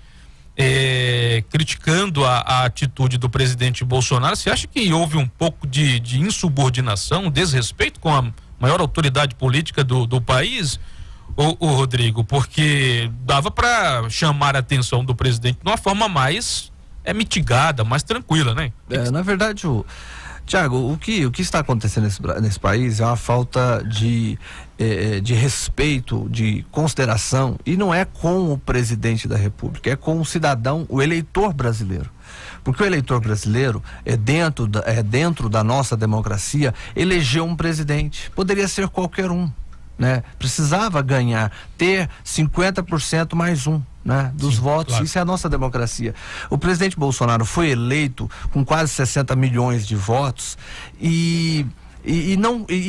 criticando a atitude do presidente Bolsonaro. Você acha que houve um pouco de insubordinação, desrespeito com a maior autoridade política do país, o Rodrigo? Porque dava para chamar a atenção do presidente de uma forma mais mitigada, mais tranquila, né? Na verdade, Tiago, o que está acontecendo nesse país é uma falta de respeito, de consideração, e não é com o presidente da República, é com o cidadão, o eleitor brasileiro. Porque o eleitor brasileiro dentro da nossa democracia, elegeu um presidente. Poderia ser qualquer um, né? Precisava ter 50% mais um, né, dos votos. Claro. Isso é a nossa democracia. O presidente Bolsonaro foi eleito com quase 60 milhões de votos e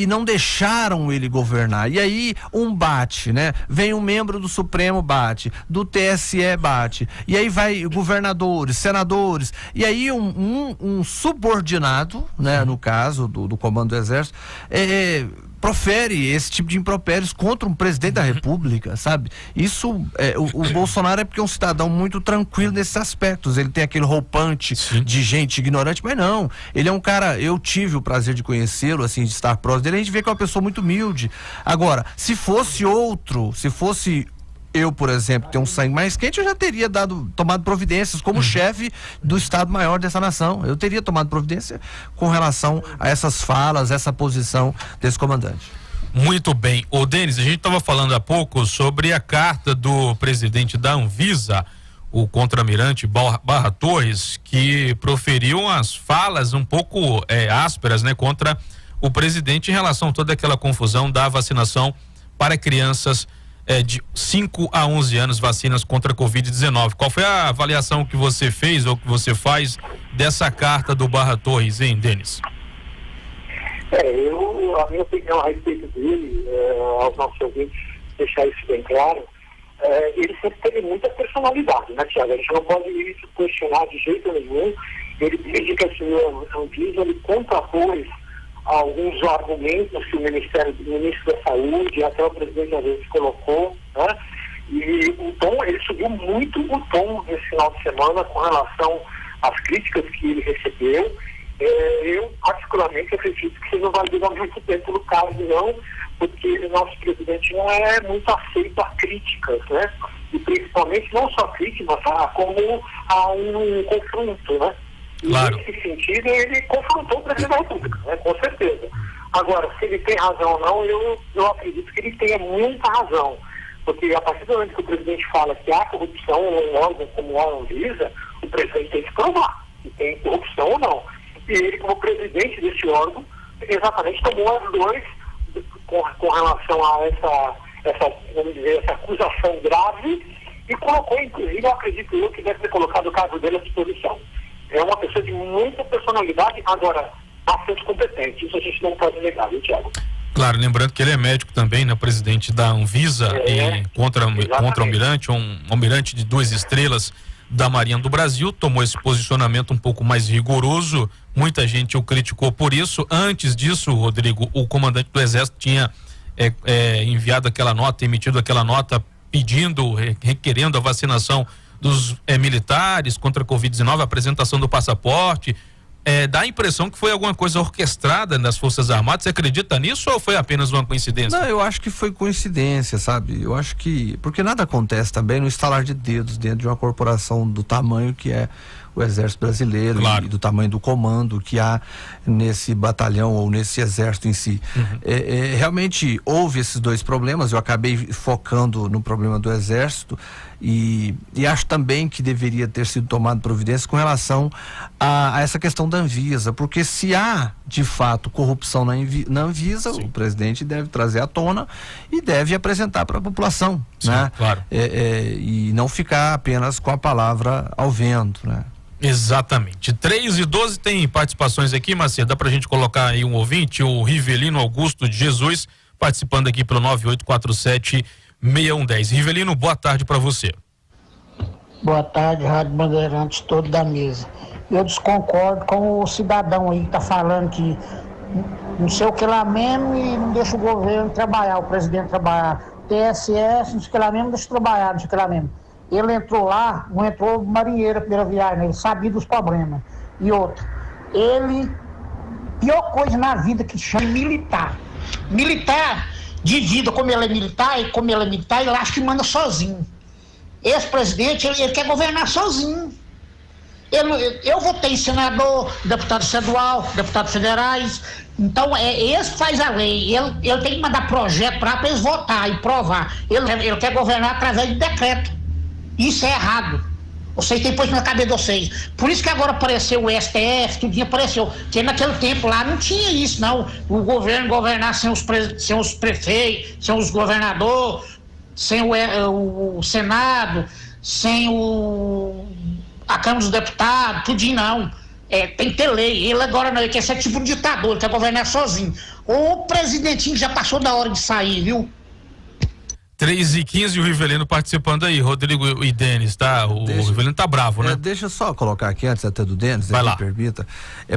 não deixaram ele governar. E aí bate, né? Vem um membro do Supremo, bate, do TSE, bate, e aí vai governadores, senadores, e aí um subordinado, né, no caso do Comando do Exército, profere esse tipo de impropérios contra um presidente da República, sabe? Isso, o Bolsonaro é porque é um cidadão muito tranquilo nesses aspectos. Ele tem aquele roupante de gente ignorante, mas não. Ele é um cara, eu tive o prazer de conhecê-lo, assim, de estar próximo dele. A gente vê que é uma pessoa muito humilde. Agora, se fosse eu, por exemplo, ter um sangue mais quente, eu já teria tomado providências como chefe do Estado-Maior dessa nação. Eu teria tomado providência com relação a essas falas, essa posição desse comandante. Muito bem. Ô, Denis, a gente estava falando há pouco sobre a carta do presidente da Anvisa, o contra-almirante Barra Torres, que proferiu umas falas um pouco ásperas, né, contra o presidente em relação a toda aquela confusão da vacinação para crianças de 5 a 11 anos, vacinas contra a Covid-19. Qual foi a avaliação que você fez ou que você faz dessa carta do Barra Torres, hein, Denis? A minha opinião a respeito dele, aos nossos ouvintes, deixar isso bem claro, ele sempre teve muita personalidade, né, Tiago? A gente não pode isso questionar de jeito nenhum. Ele desde que assumiu a Anvisa, ele contrapôs alguns argumentos que o ministro da Saúde, até o presidente às vezes colocou, né? E o tom, ele subiu muito o tom nesse final de semana com relação às críticas que ele recebeu. Eu, particularmente, acredito que não vai durar muito tempo no caso, não, porque o nosso presidente não é muito aceito a críticas, né? E principalmente não só críticas, como a um confronto, né? Claro. E nesse sentido, ele confrontou o presidente da República, né? Com certeza. Agora, se ele tem razão ou não, eu acredito que ele tenha muita razão. Porque a partir do momento que o presidente fala que há corrupção em um órgão como a Anvisa, o presidente tem que provar se tem corrupção ou não. E ele, como presidente desse órgão, exatamente tomou as dores com relação a essa acusação grave e colocou, inclusive, eu acredito que deve ter colocado o caso dele à disposição. É uma pessoa de muita personalidade, agora bastante competente. Isso a gente não pode negar, viu, Tiago? Claro, lembrando que ele é médico também, né? Presidente da Anvisa e contra-almirante, um almirante de 2 estrelas da Marinha do Brasil, tomou esse posicionamento um pouco mais rigoroso. Muita gente o criticou por isso. Antes disso, Rodrigo, o comandante do Exército tinha enviado aquela nota, emitido aquela nota pedindo, requerendo a vacinação dos militares contra a Covid-19, a apresentação do passaporte. Dá a impressão que foi alguma coisa orquestrada nas Forças Armadas. Você acredita nisso ou foi apenas uma coincidência? Não, eu acho que foi coincidência, sabe? Eu acho que... Porque nada acontece também no estalar de dedos dentro de uma corporação do tamanho que é o Exército Brasileiro, claro, e do tamanho do comando que há nesse batalhão ou nesse exército em si. Realmente houve esses dois problemas. Eu acabei focando no problema do Exército e acho também que deveria ter sido tomado providência com relação a essa questão da Anvisa, porque se há de fato corrupção na Anvisa, sim, o presidente deve trazer à tona e deve apresentar para a população, sim, né? Claro. E não ficar apenas com a palavra ao vento, né? Exatamente. 3:12, tem participações aqui, Macedo, dá pra gente colocar aí um ouvinte, o Rivelino Augusto de Jesus, participando aqui pelo 9847-6110. Rivelino, boa tarde para você. Boa tarde, Rádio Bandeirantes, todo da mesa. Eu desconcordo com o cidadão aí que tá falando que não sei o que lá mesmo e não deixa o governo trabalhar, o presidente trabalhar. TSS, não sei o que lá mesmo, deixa trabalhar, não sei o que lá mesmo. Ele entrou lá, não entrou marinheiro a primeira viagem, ele sabia dos problemas. E outro, pior coisa na vida que chama militar. Militar, de vida, como ele é militar, ele acha que manda sozinho. Esse presidente, ele quer governar sozinho. Eu votei em senador, deputado estadual, deputados federais. Então, esse faz a lei. Ele tem que mandar projeto para eles votar e provar. Ele quer governar através de decreto. Isso é errado. Vocês têm posto na cabeça de vocês. Por isso que agora apareceu o STF, tudinho apareceu. Porque naquele tempo lá não tinha isso, não. O governo governar sem os prefeitos, sem os governadores, sem o Senado, sem a Câmara dos Deputados, tudinho não. Tem que ter lei. Ele agora não, ele quer ser tipo um ditador, ele quer governar sozinho. O presidentinho já passou da hora de sair, viu? 3:15, o Rivelino participando aí, Rodrigo e Denis, tá? O Rivelino tá bravo, né? Deixa eu só colocar aqui, antes até do Denis, vai lá. Me permita.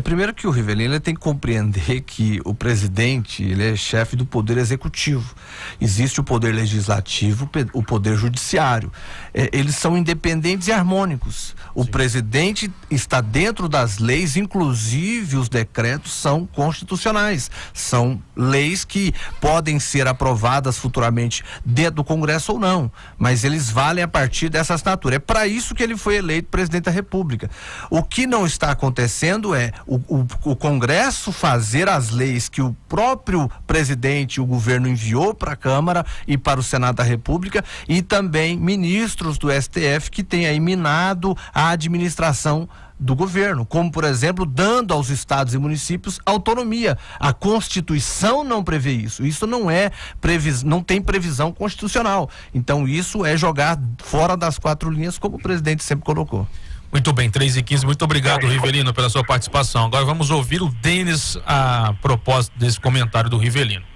Primeiro que o Rivelino ele tem que compreender que o presidente, ele é chefe do poder executivo. Existe o poder legislativo, o poder judiciário. Eles são independentes e harmônicos. O Sim. presidente está dentro das leis, inclusive os decretos são constitucionais. São leis que podem ser aprovadas futuramente dentro do Congresso ou não, mas eles valem a partir dessa assinatura. É para isso que ele foi eleito presidente da República. O que não está acontecendo é o Congresso fazer as leis que o próprio presidente e o governo enviou para a Câmara e para o Senado da República, e também ministros do STF que têm aí minado a administração do governo, como por exemplo dando aos estados e municípios autonomia. A Constituição não prevê isso. Isso não tem previsão constitucional. Então isso é jogar fora das quatro linhas, como o presidente sempre colocou. Muito bem, 3:15, muito obrigado, Rivelino, pela sua participação. Agora vamos ouvir o Denis a propósito desse comentário do Rivelino.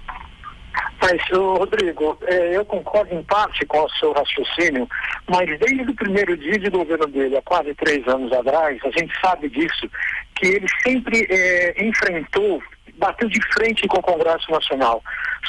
Mas, Rodrigo, eu concordo em parte com o seu raciocínio, mas desde o primeiro dia de governo dele, há quase 3 anos atrás, a gente sabe disso, que ele sempre bateu de frente com o Congresso Nacional.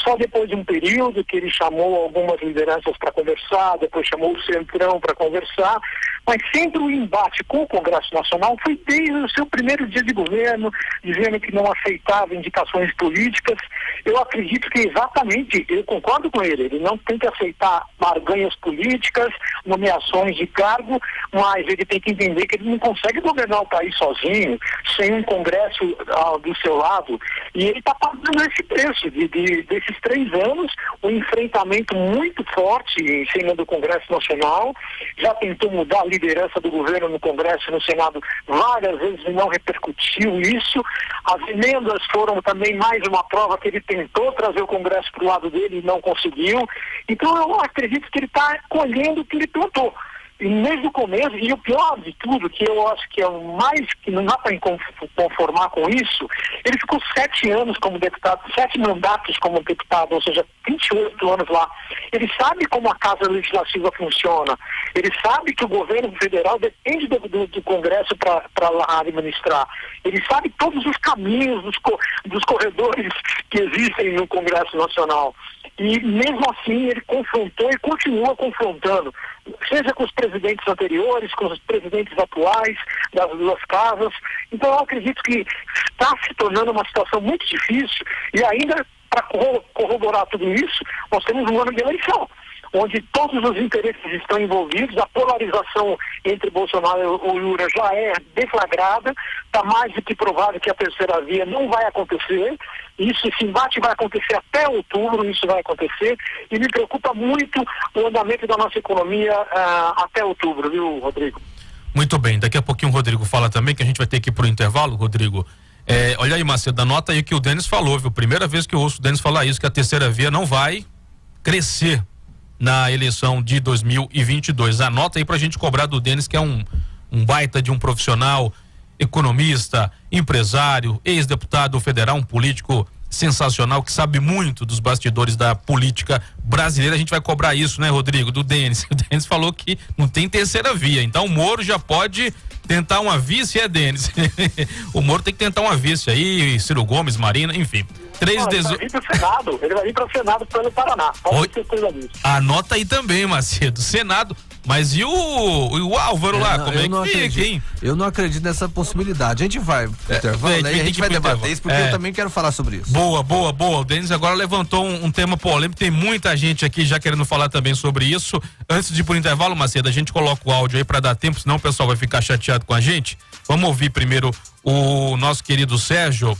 Só depois de um período que ele chamou algumas lideranças para conversar, depois chamou o Centrão para conversar, mas sempre o embate com o Congresso Nacional foi desde o seu primeiro dia de governo, dizendo que não aceitava indicações políticas. Eu acredito que exatamente, eu concordo com ele não tem que aceitar barganhas políticas, nomeações de cargo, mas ele tem que entender que ele não consegue governar o país sozinho, sem um Congresso do seu lado, e ele está pagando esse preço desses 3 anos, um enfrentamento muito forte em cima do Congresso Nacional. Já tentou mudar a liderança do governo no Congresso e no Senado várias vezes e não repercutiu isso. As emendas foram também mais uma prova que ele tentou trazer o Congresso para o lado dele e não conseguiu. Então eu acredito que ele está colhendo o que ele plantou. E desde o começo, e o pior de tudo, que eu acho que é o mais, que não dá para conformar com isso, ele ficou 7 anos como deputado, 7 mandatos como deputado, ou seja, 28 anos lá. Ele sabe como a Casa Legislativa funciona, ele sabe que o governo federal depende do Congresso para lá administrar, ele sabe todos os caminhos dos corredores que existem no Congresso Nacional. E mesmo assim ele confrontou e continua confrontando, seja com os presidentes anteriores, com os presidentes atuais das duas casas. Então eu acredito que está se tornando uma situação muito difícil, e ainda para corroborar tudo isso, nós temos um ano de eleição, onde todos os interesses estão envolvidos, a polarização entre Bolsonaro e Lula já é deflagrada, está mais do que provável que a terceira via não vai acontecer. Esse embate vai acontecer até outubro, isso vai acontecer, e me preocupa muito o andamento da nossa economia até outubro, viu, Rodrigo? Muito bem, daqui a pouquinho o Rodrigo fala também, que a gente vai ter que ir pro intervalo, Rodrigo. Olha aí, Macedo, anota aí o que o Denis falou, viu? Primeira vez que eu ouço o Denis falar isso, que a terceira via não vai crescer na eleição de 2022. Anota aí pra gente cobrar do Denis, que é um baita de um profissional, economista, empresário, ex-deputado federal, um político sensacional que sabe muito dos bastidores da política brasileira. A gente vai cobrar isso, né, Rodrigo, do Denis. O Denis falou que não tem terceira via, então o Moro já pode tentar uma vice, Denis? O Moro tem que tentar uma vice aí, Ciro Gomes, Marina, enfim. Ele vai vir pro Senado, ele vai vir pro Senado pelo Paraná. Pode ter certeza disso. Anota aí também, Macedo, Senado. Mas e o Álvaro lá, como é que fica, hein? Eu não acredito nessa possibilidade. A gente vai pro intervalo, né? A gente vai debater isso, porque eu também quero falar sobre isso. Boa. O Denis agora levantou um tema polêmico, tem muita gente aqui já querendo falar também sobre isso. Antes de ir pro intervalo, Macedo, a gente coloca o áudio aí pra dar tempo, senão o pessoal vai ficar chateado com a gente. Vamos ouvir primeiro o nosso querido Sérgio,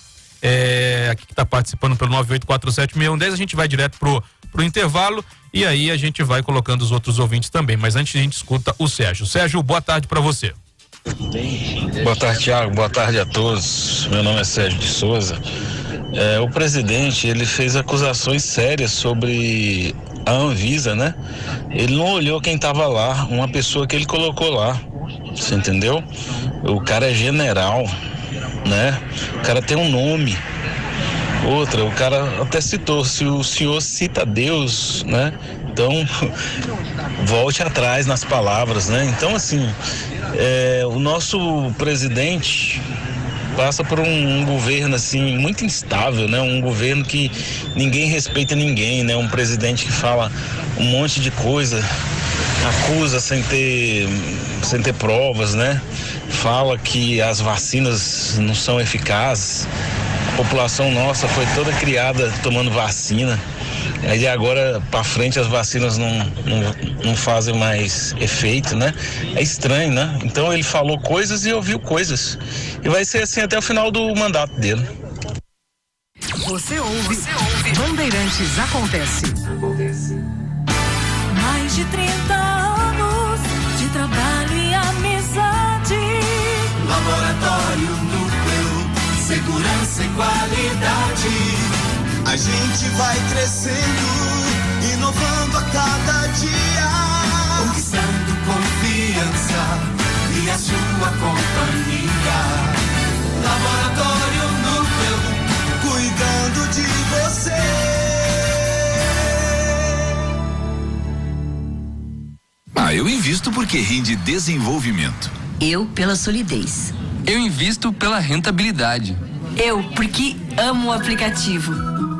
aqui que tá participando pelo 98476110, a gente vai direto pro intervalo e aí a gente vai colocando os outros ouvintes também, mas antes a gente escuta o Sérgio. Sérgio, boa tarde para você. Boa tarde, Thiago, boa tarde a todos. Meu nome é Sérgio de Souza. O presidente, ele fez acusações sérias sobre a Anvisa, né? Ele não olhou quem tava lá, uma pessoa que ele colocou lá, você entendeu? O cara é general, né? O cara tem um nome. Outra, o cara até citou, se o senhor cita Deus, né? Então, volte atrás nas palavras, né? Então, assim, o nosso presidente passa por um governo, assim, muito instável, né? Um governo que ninguém respeita ninguém, né? Um presidente que fala um monte de coisa, acusa sem ter provas, né? Fala que as vacinas não são eficazes. A população nossa foi toda criada tomando vacina. Aí agora para frente as vacinas não fazem mais efeito, né? É estranho, né? Então ele falou coisas e ouviu coisas. E vai ser assim até o final do mandato dele. Você ouve. Bandeirantes acontece. Mais de 30 anos de trabalho e amizade. Laboratório Núcleo, segurança e qualidade. A gente vai crescendo, inovando a cada dia, conquistando confiança e a sua companhia. Laboratório Núcleo, cuidando de você. Eu invisto porque rende desenvolvimento. Eu pela solidez. Eu invisto pela rentabilidade. Eu porque amo o aplicativo.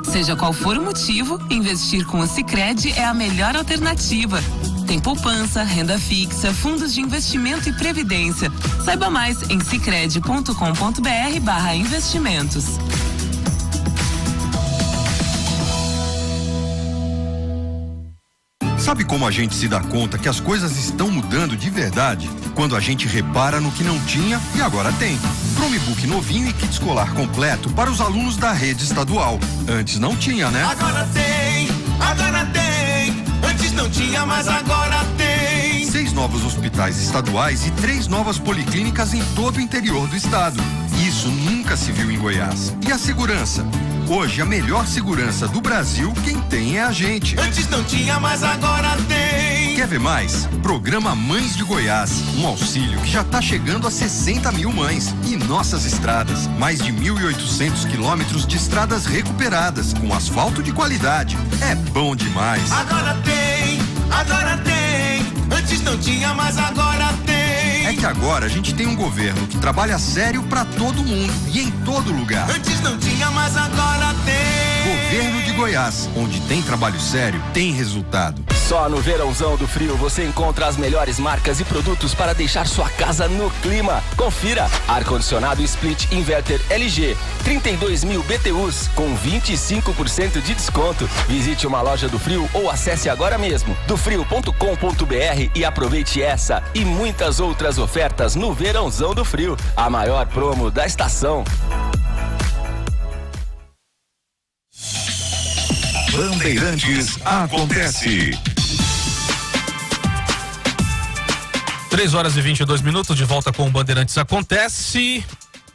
Seja qual for o motivo, investir com o Sicredi é a melhor alternativa. Tem poupança, renda fixa, fundos de investimento e previdência. Saiba mais em sicredi.com.br/investimentos. Sabe como a gente se dá conta que as coisas estão mudando de verdade? Quando a gente repara no que não tinha e agora tem. Chromebook novinho e kit escolar completo para os alunos da rede estadual. Antes não tinha, né? Agora tem, agora tem. Antes não tinha, mas agora tem. 6 novos hospitais estaduais e 3 novas policlínicas em todo o interior do estado. Isso nunca se viu em Goiás. E a segurança? Hoje, a melhor segurança do Brasil, quem tem é a gente. Antes não tinha, mas agora tem. Quer ver mais? Programa Mães de Goiás. Um auxílio que já está chegando a 60 mil mães. E nossas estradas. Mais de 1.800 quilômetros de estradas recuperadas, com asfalto de qualidade. É bom demais. Agora tem, agora tem. Antes não tinha, mas agora tem. É que agora a gente tem um governo que trabalha sério pra todo mundo e em todo lugar. Antes não tinha, mas agora tem. Governo de Goiás, onde tem trabalho sério, tem resultado. Só no Verãozão do Frio você encontra as melhores marcas e produtos para deixar sua casa no clima. Confira: ar-condicionado Split Inverter LG, 32.000 BTUs com 25% de desconto. Visite uma loja do Frio ou acesse agora mesmo dofrio.com.br e aproveite essa e muitas outras ofertas no Verãozão do Frio, a maior promo da estação. Bandeirantes acontece. 3h22, de volta com o Bandeirantes Acontece.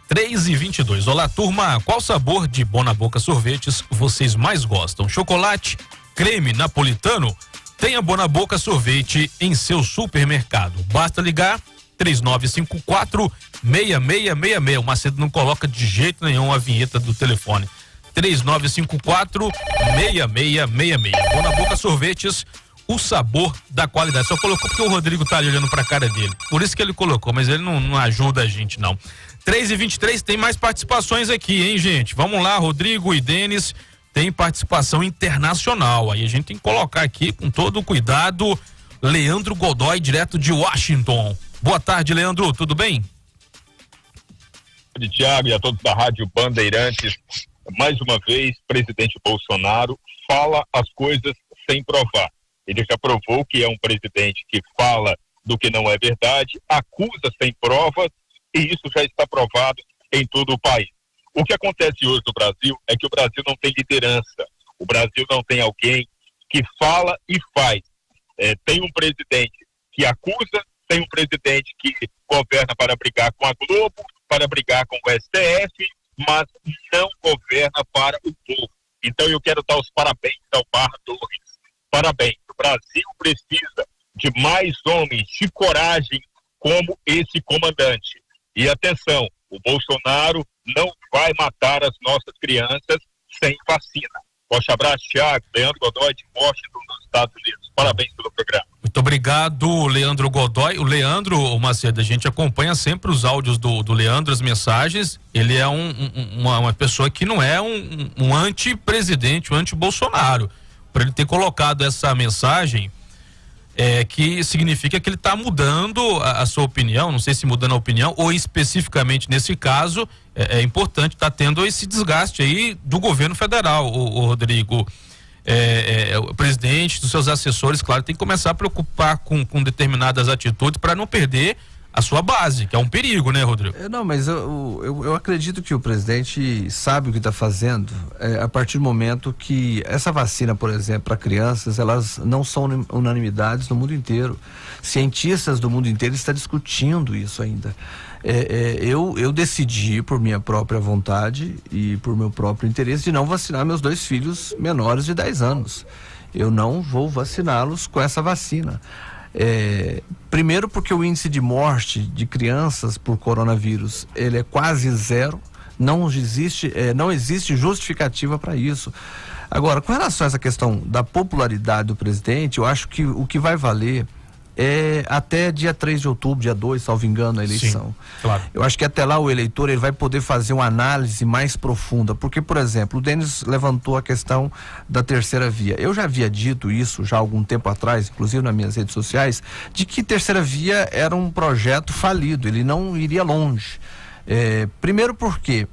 3h22. Olá, turma. Qual sabor de Bom na Boca Sorvetes vocês mais gostam? Chocolate, creme, napolitano? Tenha Bom na Boca Sorvete em seu supermercado. Basta ligar 3954-6666. O Macedo não coloca de jeito nenhum a vinheta do telefone. 3954-6666. Bom na Boca Sorvetes, o sabor da qualidade. Só colocou porque o Rodrigo tá ali olhando pra cara dele. Por isso que ele colocou, mas ele não ajuda a gente, não. 3h23, tem mais participações aqui, hein, gente? Vamos lá, Rodrigo e Denis, tem participação internacional. Aí a gente tem que colocar aqui com todo o cuidado. Leandro Godoy, direto de Washington. Boa tarde, Leandro, tudo bem? De Thiago e a todos da Rádio Bandeirantes. Mais uma vez, presidente Bolsonaro fala as coisas sem provar. Ele já provou que é um presidente que fala do que não é verdade, acusa sem provas, e isso já está provado em todo o país. O que acontece hoje no Brasil é que o Brasil não tem liderança. O Brasil não tem alguém que fala e faz. Tem um presidente que acusa, tem um presidente que governa para brigar com a Globo, para brigar com o STF, mas não governa para o povo. Então eu quero dar os parabéns ao Barra Torres. Parabéns. O Brasil precisa de mais homens de coragem como esse comandante. E atenção, o Bolsonaro não vai matar as nossas crianças sem vacina. Forte abraço, Thiago, Leandro Godoy de Washington, nos Estados Unidos. Parabéns pelo programa. Muito obrigado, Leandro Godoy. O Leandro, Macedo, a gente acompanha sempre os áudios do Leandro, as mensagens. Ele é uma pessoa que não é um anti-presidente, um anti-Bolsonaro. Para ele ter colocado essa mensagem, que significa que ele está mudando a sua opinião, não sei se mudando a opinião, ou especificamente nesse caso, é importante, está tendo esse desgaste aí do governo federal, o Rodrigo. O presidente, dos seus assessores, claro, tem que começar a preocupar com determinadas atitudes para não perder a sua base, que é um perigo, né, Rodrigo? Não, mas eu acredito que o presidente sabe o que está fazendo a partir do momento que essa vacina, por exemplo, para crianças, elas não são unanimidades no mundo inteiro. Cientistas do mundo inteiro estão discutindo isso ainda. Eu decidi por minha própria vontade e por meu próprio interesse de não vacinar meus 2 filhos menores de 10 anos. Eu não vou vaciná-los com essa vacina. Primeiro porque o índice de morte de crianças por coronavírus ele é quase zero, não existe justificativa para isso. Agora, com relação a essa questão da popularidade do presidente, eu acho que o que vai valer é até dia 3 de outubro, dia 2, salvo engano, a eleição. Sim, claro. Eu acho que até lá o eleitor ele vai poder fazer uma análise mais profunda, porque, por exemplo, o Denis levantou a questão da terceira via. Eu já havia dito isso já há algum tempo atrás, inclusive nas minhas redes sociais, de que terceira via era um projeto falido, ele não iria longe. Primeiro porque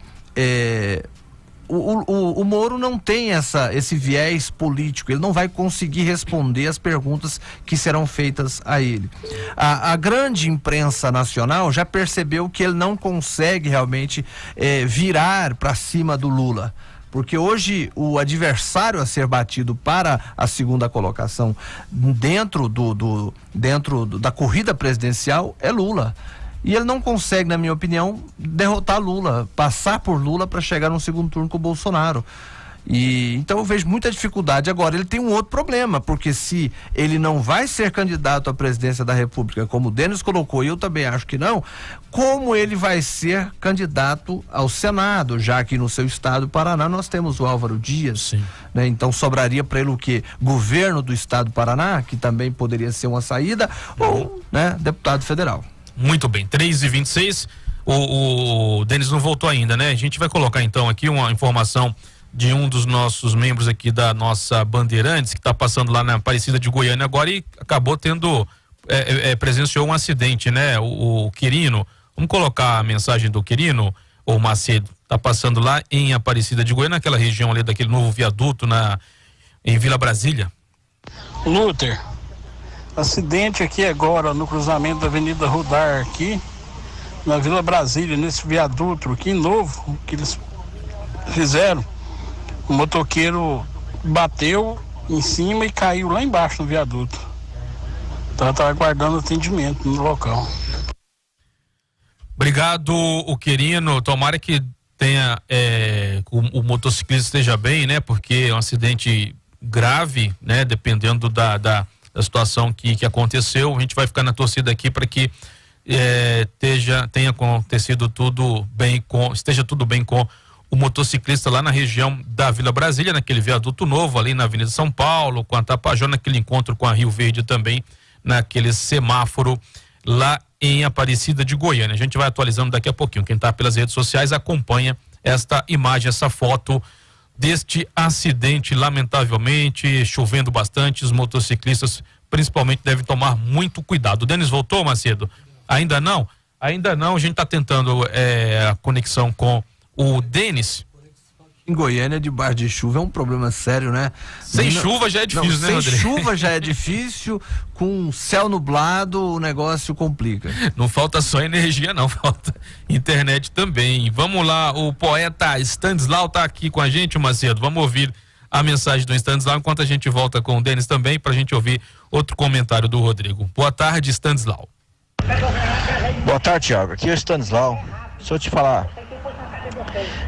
o Moro não tem esse viés político, ele não vai conseguir responder as perguntas que serão feitas a ele. A grande imprensa nacional já percebeu que ele não consegue realmente virar para cima do Lula, porque hoje o adversário a ser batido para a segunda colocação dentro da corrida presidencial é Lula. E ele não consegue, na minha opinião, derrotar Lula, passar por Lula para chegar no segundo turno com o Bolsonaro. Então eu vejo muita dificuldade. Agora, ele tem um outro problema, porque se ele não vai ser candidato à presidência da República, como o Denis colocou, e eu também acho que não, como ele vai ser candidato ao Senado, já que no seu estado, Paraná, nós temos o Álvaro Dias, né? Então sobraria para ele o quê? Governo do estado do Paraná, que também poderia ser uma saída, ou, né, deputado federal. Muito bem, 3h26, o Denis não voltou ainda, né? A gente vai colocar então aqui uma informação de um dos nossos membros aqui da nossa Bandeirantes, que está passando lá na Aparecida de Goiânia agora e acabou tendo, presenciou um acidente, né? O Quirino, vamos colocar a mensagem do Quirino, ou Macedo, está passando lá em Aparecida de Goiânia, naquela região ali daquele novo viaduto em Vila Brasília. Luther, acidente aqui agora no cruzamento da Avenida Rudar aqui, na Vila Brasília, nesse viaduto aqui novo que eles fizeram. O motoqueiro bateu em cima e caiu lá embaixo no viaduto. Então tá aguardando atendimento no local. Obrigado, o Quirino. Tomara que tenha o motociclista esteja bem, né? Porque é um acidente grave, né? Dependendo da situação que aconteceu. A gente vai ficar na torcida aqui para que tenha acontecido esteja tudo bem com o motociclista lá na região da Vila Brasília, naquele viaduto novo ali na Avenida São Paulo, com a Tapajós, naquele encontro com a Rio Verde também, naquele semáforo lá em Aparecida de Goiânia. A gente vai atualizando daqui a pouquinho. Quem está pelas redes sociais acompanha esta imagem, essa foto deste acidente, lamentavelmente, chovendo bastante, os motociclistas principalmente devem tomar muito cuidado. O Denis voltou, Macedo? Ainda não? Ainda não, a gente está tentando a conexão com o Denis. Em Goiânia, debaixo de chuva é um problema sério, né? Sem chuva já é difícil, né, André? Sem chuva já é difícil, com céu nublado o negócio complica. Não falta só energia, não, falta internet também. Vamos lá, o poeta Stanislau tá aqui com a gente, Macedo. Vamos ouvir a mensagem do Stanislau enquanto a gente volta com o Denis também, pra gente ouvir outro comentário do Rodrigo. Boa tarde, Stanislau. Boa tarde, Thiago. Aqui é o Stanislau. Deixa eu te falar.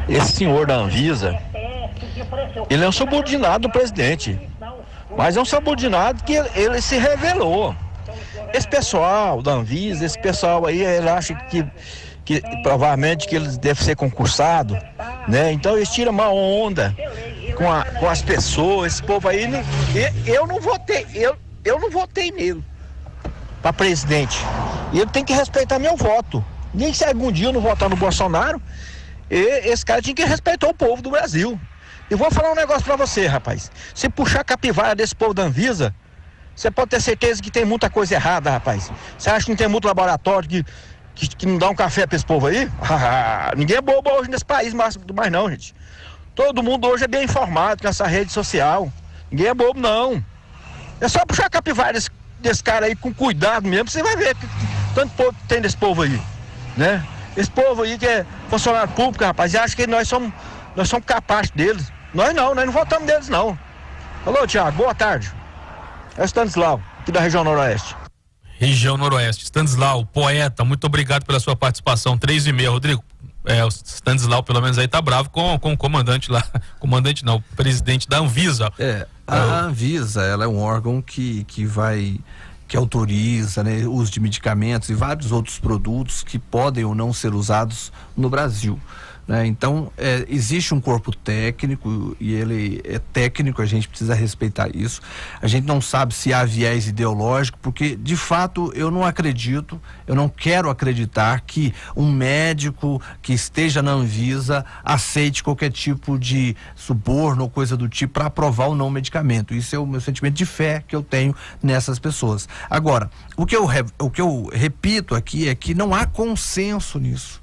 Esse senhor da Anvisa, ele é um subordinado do presidente, mas é um subordinado que ele se revelou. Esse pessoal da Anvisa, esse pessoal aí, ele acha que provavelmente que eles devem ser concursados, né? Então eles tiram uma onda com as pessoas, esse povo aí, eu não votei nele para presidente, e ele tem que respeitar meu voto. Nem se algum dia eu não votar no Bolsonaro, esse cara tinha que respeitar o povo do Brasil. E vou falar um negócio pra você, rapaz. Se puxar a capivara desse povo da Anvisa, você pode ter certeza que tem muita coisa errada, rapaz. Você acha que não tem muito laboratório que não dá um café pra esse povo aí? Ninguém é bobo hoje nesse país, mais não, gente. Todo mundo hoje é bem informado com essa rede social. Ninguém é bobo, não. É só puxar a capivara desse cara aí com cuidado mesmo, você vai ver tanto povo que tem desse povo aí, né? Esse povo aí que é funcionário público, rapaz, e acha que nós somos capazes deles. Nós não votamos deles, não. Alô, Thiago, boa tarde. É o Stanislau, aqui da região Noroeste. Região Noroeste. Stanislau, poeta, muito obrigado pela sua participação. 3h30, Rodrigo. O Stanislau, pelo menos aí, tá bravo com o comandante lá. Comandante não, o presidente da Anvisa. A Anvisa, ela é um órgão que autoriza, né, o uso de medicamentos e vários outros produtos que podem ou não ser usados no Brasil, né? Então, existe um corpo técnico e ele é técnico, a gente precisa respeitar isso. A gente não sabe se há viés ideológico, porque de fato eu não quero acreditar que um médico que esteja na Anvisa aceite qualquer tipo de suborno ou coisa do tipo para aprovar ou não o medicamento. Isso é o meu sentimento de fé que eu tenho nessas pessoas. Agora, o que eu repito aqui é que não há consenso nisso.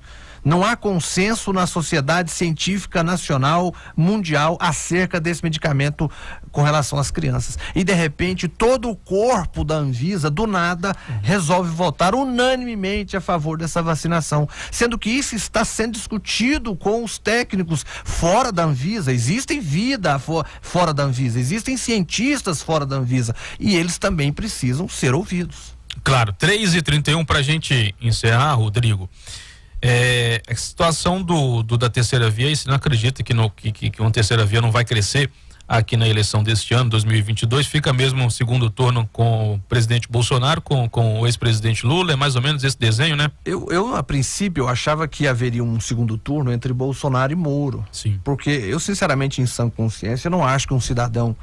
Não há consenso na sociedade científica nacional, mundial, acerca desse medicamento com relação às crianças. E, de repente, todo o corpo da Anvisa, do nada, resolve votar unanimemente a favor dessa vacinação. Sendo que isso está sendo discutido com os técnicos fora da Anvisa. Existem vida fora da Anvisa, existem cientistas fora da Anvisa. E eles também precisam ser ouvidos. Claro, 3h31 para a gente encerrar, Rodrigo. A situação da terceira via, você não acredita que uma terceira via não vai crescer aqui na eleição deste ano, 2022, fica mesmo um segundo turno com o presidente Bolsonaro, com o ex-presidente Lula, é mais ou menos esse desenho, né? Eu a princípio, eu achava que haveria um segundo turno entre Bolsonaro e Moro. Sim. Porque eu, sinceramente, em sã consciência, eu não acho que um cidadão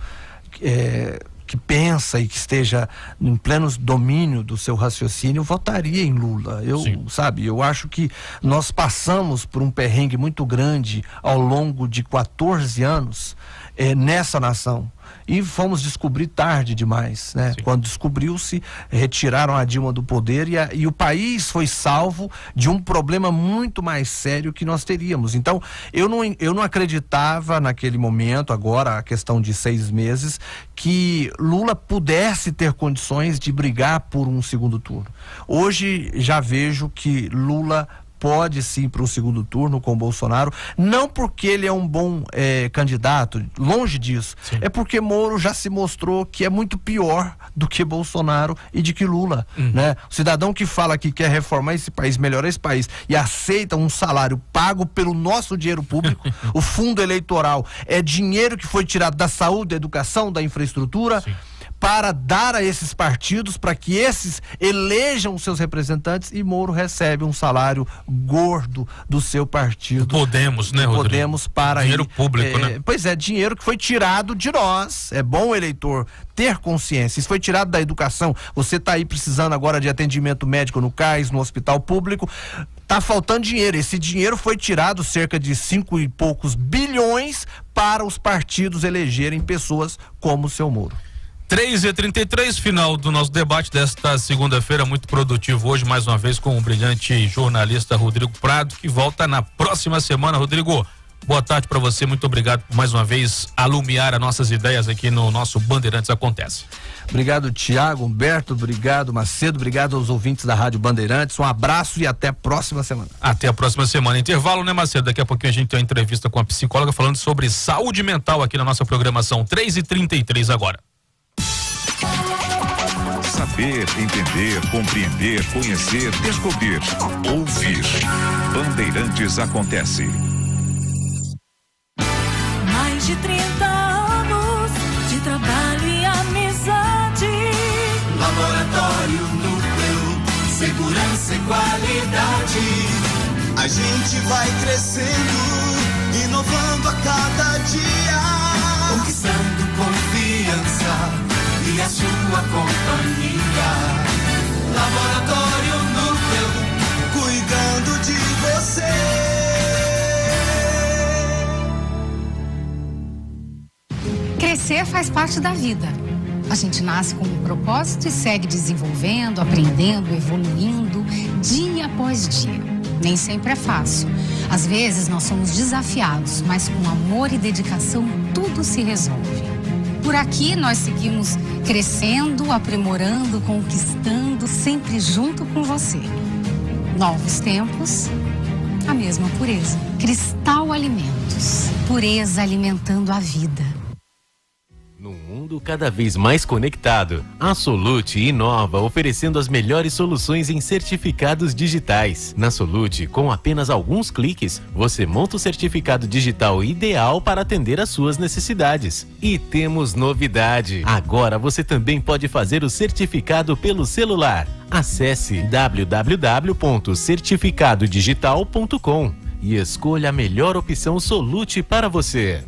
que pensa e que esteja em pleno domínio do seu raciocínio votaria em Lula. Eu acho que nós passamos por um perrengue muito grande ao longo de 14 anos nessa nação. E fomos descobrir tarde demais, né? Quando descobriu-se, retiraram a Dilma do poder e o país foi salvo de um problema muito mais sério que nós teríamos. Então, eu não acreditava naquele momento, agora a questão de 6 meses, que Lula pudesse ter condições de brigar por um segundo turno. Hoje já vejo que Lula pode sim para o segundo turno com Bolsonaro, não porque ele é um bom candidato, longe disso, é porque Moro já se mostrou que é muito pior do que Bolsonaro e de que Lula, né? O cidadão que fala que quer reformar esse país, melhorar esse país e aceita um salário pago pelo nosso dinheiro público, o fundo eleitoral é dinheiro que foi tirado da saúde, da educação, da infraestrutura, para dar a esses partidos, para que esses elejam os seus representantes, e Moro recebe um salário gordo do seu partido. Podemos, né, Rodrigo? Podemos para dinheiro público, né? Pois é, dinheiro que foi tirado de nós. É bom o eleitor ter consciência. Isso foi tirado da educação. Você está aí precisando agora de atendimento médico no CAIS, no hospital público. Tá faltando dinheiro. Esse dinheiro foi tirado, cerca de 5 e poucos bilhões, para os partidos elegerem pessoas como o seu Moro. 3h33, final do nosso debate desta segunda-feira, muito produtivo hoje, mais uma vez com o brilhante jornalista Rodrigo Prado, que volta na próxima semana. Rodrigo, boa tarde para você, muito obrigado por mais uma vez alumiar as nossas ideias aqui no nosso Bandeirantes Acontece. Obrigado, Tiago, Humberto, obrigado, Macedo, obrigado aos ouvintes da Rádio Bandeirantes, um abraço e até a próxima semana. Até a próxima semana. Intervalo, né, Macedo? Daqui a pouquinho a gente tem uma entrevista com a psicóloga falando sobre saúde mental aqui na nossa programação. 3h33 agora. Saber, entender, compreender, conhecer, descobrir, ouvir. Bandeirantes Acontece. Mais de 30 anos de trabalho e amizade. Laboratório Núcleo, segurança e qualidade. A gente vai crescendo, inovando a cada dia, conquistando confiança e a sua companhia. Laboratório Núcleo, cuidando de você. Crescer faz parte da vida. A gente nasce com um propósito e segue desenvolvendo, aprendendo, evoluindo, dia após dia. Nem sempre é fácil. Às vezes nós somos desafiados, mas com amor e dedicação tudo se resolve. Por aqui nós seguimos crescendo, aprimorando, conquistando, sempre junto com você. Novos tempos, a mesma pureza. Cristal Alimentos, pureza alimentando a vida. Num mundo cada vez mais conectado, a Solute inova oferecendo as melhores soluções em certificados digitais. Na Solute, com apenas alguns cliques, você monta o certificado digital ideal para atender às suas necessidades. E temos novidade! Agora você também pode fazer o certificado pelo celular. Acesse www.certificadodigital.com e escolha a melhor opção Solute para você.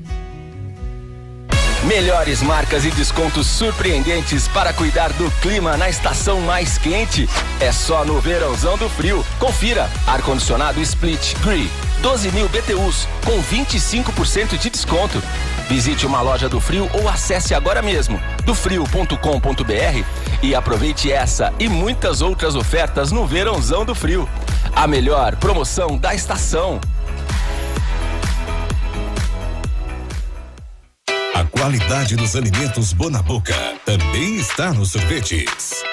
Melhores marcas e descontos surpreendentes para cuidar do clima na estação mais quente. É só no Verãozão do Frio. Confira. Ar-condicionado Split Gree, 12.000 BTUs, com 25% de desconto. Visite uma loja do Frio ou acesse agora mesmo, dofrio.com.br, e aproveite essa e muitas outras ofertas no Verãozão do Frio. A melhor promoção da estação. A qualidade dos alimentos Bonaboca também está nos sorvetes.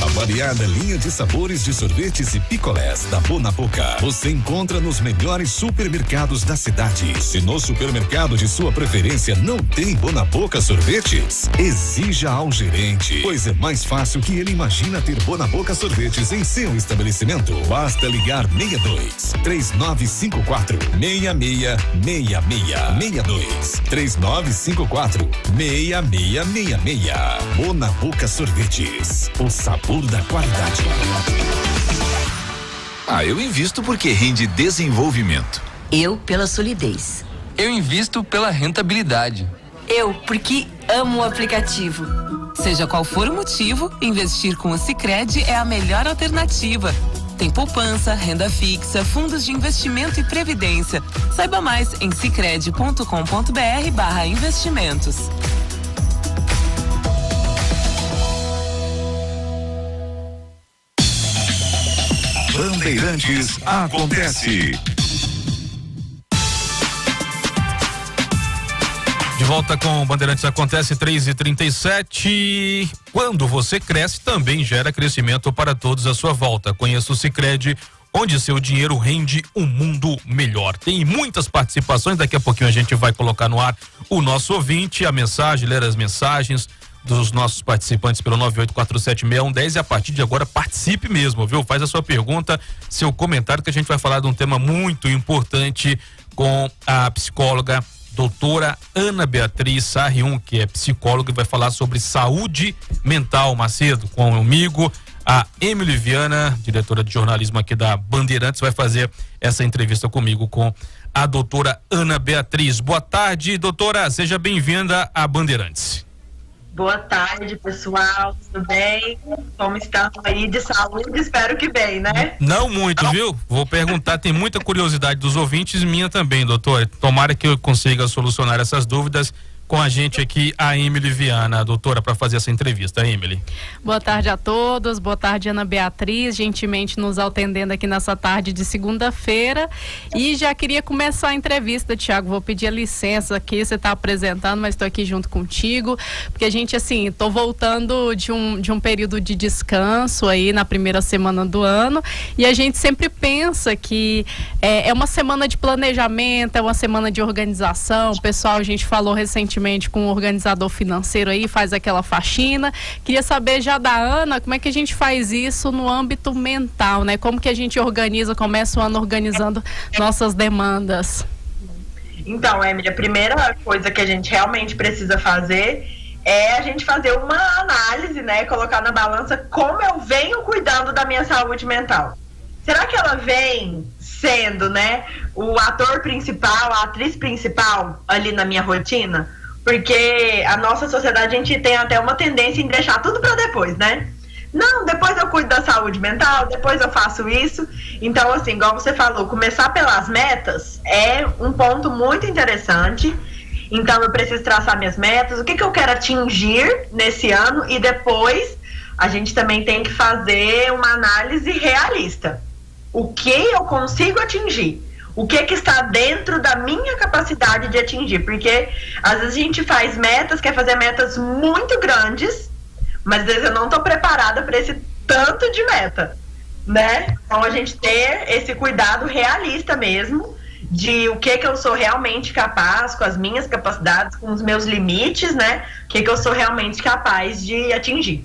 A variada linha de sabores de sorvetes e picolés da Bonaboca você encontra nos melhores supermercados da cidade. Se no supermercado de sua preferência não tem Bonaboca Sorvetes, exija ao gerente, pois é mais fácil que ele imagina ter Bonaboca Sorvetes em seu estabelecimento. Basta ligar 62 3954 6666 3954 6666. Bonaboca Sorvetes, o sabor da qualidade. Eu invisto porque rende desenvolvimento. Eu pela solidez. Eu invisto pela rentabilidade. Eu, porque amo o aplicativo. Seja qual for o motivo, investir com o Sicredi é a melhor alternativa. Tem poupança, renda fixa, fundos de investimento e previdência. Saiba mais em sicredi.com.br/investimentos. Bandeirantes acontece. De volta com Bandeirantes Acontece, 3h37. Quando você cresce, também gera crescimento para todos à sua volta. Conheça o Sicredi, onde seu dinheiro rende um mundo melhor. Tem muitas participações, daqui a pouquinho a gente vai colocar no ar o nosso ouvinte, a mensagem, ler as mensagens dos nossos participantes pelo 98476110 e a partir de agora participe mesmo, viu? Faz a sua pergunta, seu comentário, que a gente vai falar de um tema muito importante com a psicóloga doutora Ana Beatriz Sarrium, que é psicóloga e vai falar sobre saúde mental. Macedo, comigo, a Emily Viana, diretora de jornalismo aqui da Bandeirantes, vai fazer essa entrevista comigo com a doutora Ana Beatriz. Boa tarde, doutora, seja bem-vinda à Bandeirantes. Boa tarde, pessoal, tudo bem? Como estão aí de saúde? Espero que bem, né? Não muito, viu? Vou perguntar, tem muita curiosidade dos ouvintes, minha também, doutora. Tomara que eu consiga solucionar essas dúvidas. Com a gente aqui a Emily Viana, doutora, para fazer essa entrevista. Emily. Boa tarde a todos, boa tarde Ana Beatriz, gentilmente nos atendendo aqui nessa tarde de segunda-feira. E já queria começar a entrevista, Tiago, vou pedir a licença aqui, você está apresentando, mas estou aqui junto contigo, porque a gente, assim, estou voltando de um período de descanso aí na primeira semana do ano, e a gente sempre pensa que é uma semana de planejamento, é uma semana de organização. O pessoal, a gente falou recentemente com um organizador financeiro aí, faz aquela faxina. Queria saber já da Ana, como é que a gente faz isso no âmbito mental, né? Como que a gente organiza, começa o ano organizando nossas demandas? Então, Emily, a primeira coisa que a gente realmente precisa fazer é a gente fazer uma análise, né? Colocar na balança como eu venho cuidando da minha saúde mental. Será que ela vem sendo, né, o ator principal, a atriz principal ali na minha rotina? Porque a nossa sociedade, a gente tem até uma tendência em deixar tudo para depois, né? Não, depois eu cuido da saúde mental, depois eu faço isso. Então, assim, igual você falou, começar pelas metas é um ponto muito interessante. Então, eu preciso traçar minhas metas, o que eu quero atingir nesse ano, e depois a gente também tem que fazer uma análise realista. O que eu consigo atingir? O que está dentro da minha capacidade de atingir? Porque às vezes a gente faz metas, quer fazer metas muito grandes, mas às vezes eu não estou preparada para esse tanto de meta, né? Então a gente ter esse cuidado realista mesmo, de o que eu sou realmente capaz, com as minhas capacidades, com os meus limites, né? O que eu sou realmente capaz de atingir.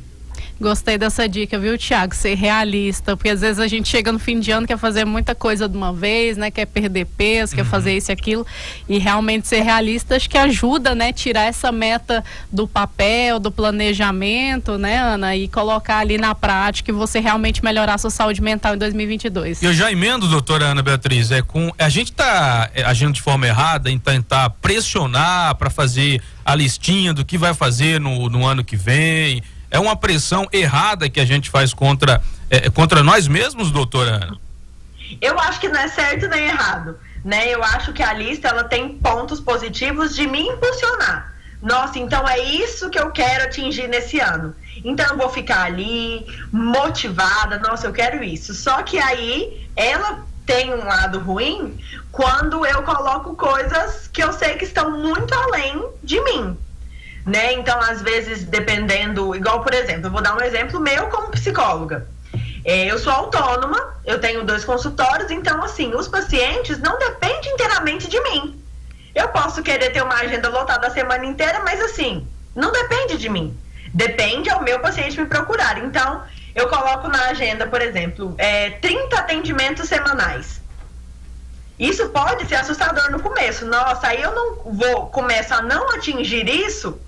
Gostei dessa dica, viu, Tiago? Ser realista, porque às vezes a gente chega no fim de ano, quer fazer muita coisa de uma vez, né? Quer perder peso, quer fazer isso e aquilo, e realmente ser realista, acho que ajuda, né? Tirar essa meta do papel, do planejamento, né, Ana? E colocar ali na prática e você realmente melhorar a sua saúde mental em 2022. Eu já emendo, doutora Ana Beatriz, a gente está agindo de forma errada em tentar pressionar para fazer a listinha do que vai fazer no ano que vem. É uma pressão errada que a gente faz contra nós mesmos, doutora Ana? Eu acho que não é certo nem errado, né? Eu acho que a lista, ela tem pontos positivos de me impulsionar. Nossa, então é isso que eu quero atingir nesse ano. Então eu vou ficar ali, motivada, nossa, eu quero isso. Só que aí, ela tem um lado ruim quando eu coloco coisas que eu sei que estão muito além de mim. Né? Então, às vezes, dependendo, igual, por exemplo, eu vou dar um exemplo meu como psicóloga. Eu sou autônoma, eu tenho 2 consultórios, então, assim, os pacientes não dependem inteiramente de mim. Eu posso querer ter uma agenda lotada a semana inteira, mas, assim, não depende de mim. Depende ao meu paciente me procurar. Então, eu coloco na agenda, por exemplo, 30 atendimentos semanais. Isso pode ser assustador no começo. Nossa, aí eu não vou, começo a não atingir isso.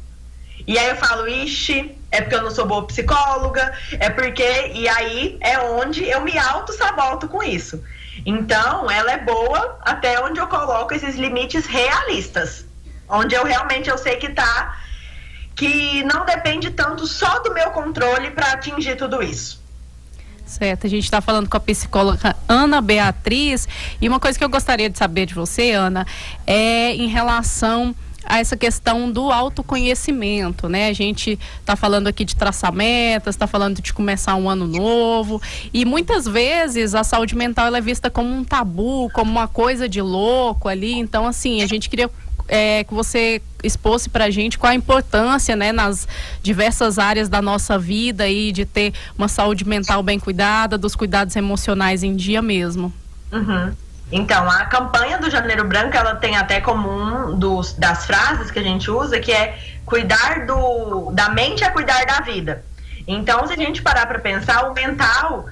E aí eu falo, ixi, é porque eu não sou boa psicóloga, é porque... E aí é onde eu me auto-saboto com isso. Então, ela é boa até onde eu coloco esses limites realistas. Onde eu realmente sei que não depende tanto só do meu controle para atingir tudo isso. Certo, a gente está falando com a psicóloga Ana Beatriz, e uma coisa que eu gostaria de saber de você, Ana, é em relação a essa questão do autoconhecimento, né? A gente está falando aqui de traçar metas, está falando de começar um ano novo, e muitas vezes a saúde mental ela é vista como um tabu, como uma coisa de louco ali. Então, assim, a gente queria que você expôsse pra gente qual a importância, né, nas diversas áreas da nossa vida aí, de ter uma saúde mental bem cuidada, dos cuidados emocionais em dia mesmo. Uhum. Então, a campanha do Janeiro Branco, ela tem até como das frases que a gente usa, que é cuidar da mente é cuidar da vida. Então, se a gente parar para pensar, o mental,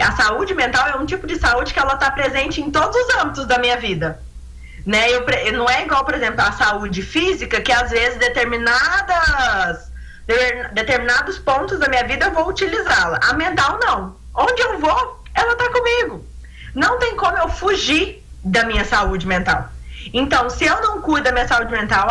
a saúde mental é um tipo de saúde que ela está presente em todos os âmbitos da minha vida. Né? Não é igual, por exemplo, a saúde física, que às vezes determinados pontos da minha vida eu vou utilizá-la. A mental não. Onde eu vou, ela está comigo. Não tem como eu fugir da minha saúde mental. Então, se eu não cuido da minha saúde mental,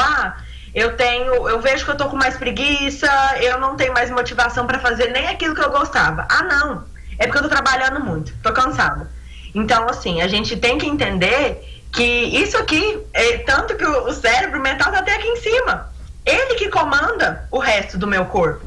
eu vejo que eu tô com mais preguiça, eu não tenho mais motivação para fazer nem aquilo que eu gostava. Não. É porque eu tô trabalhando muito, tô cansada. Então, assim, a gente tem que entender que isso aqui, tanto que o cérebro mental tá até aqui em cima. Ele que comanda o resto do meu corpo.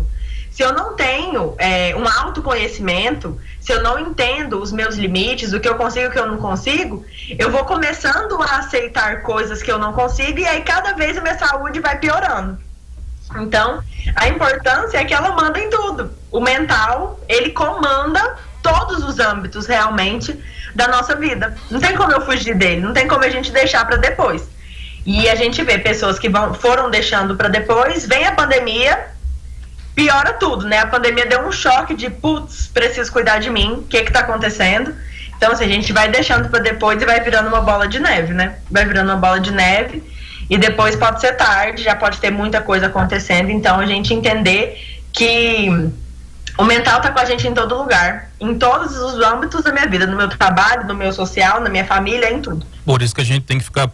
Se eu não tenho um autoconhecimento, se eu não entendo os meus limites, o que eu consigo e o que eu não consigo, eu vou começando a aceitar coisas que eu não consigo, e aí cada vez a minha saúde vai piorando. Então, a importância é que ela manda em tudo. O mental, ele comanda todos os âmbitos realmente da nossa vida. Não tem como eu fugir dele, não tem como a gente deixar para depois. E a gente vê pessoas que foram deixando para depois, vem a pandemia, piora tudo, né? A pandemia deu um choque de, preciso cuidar de mim, o que tá acontecendo? Então, assim, a gente vai deixando para depois e vai virando uma bola de neve, né? Vai virando uma bola de neve e depois pode ser tarde, já pode ter muita coisa acontecendo. Então, a gente entender que o mental tá com a gente em todo lugar, em todos os âmbitos da minha vida, no meu trabalho, no meu social, na minha família, em tudo. Por isso que a gente tem que ficar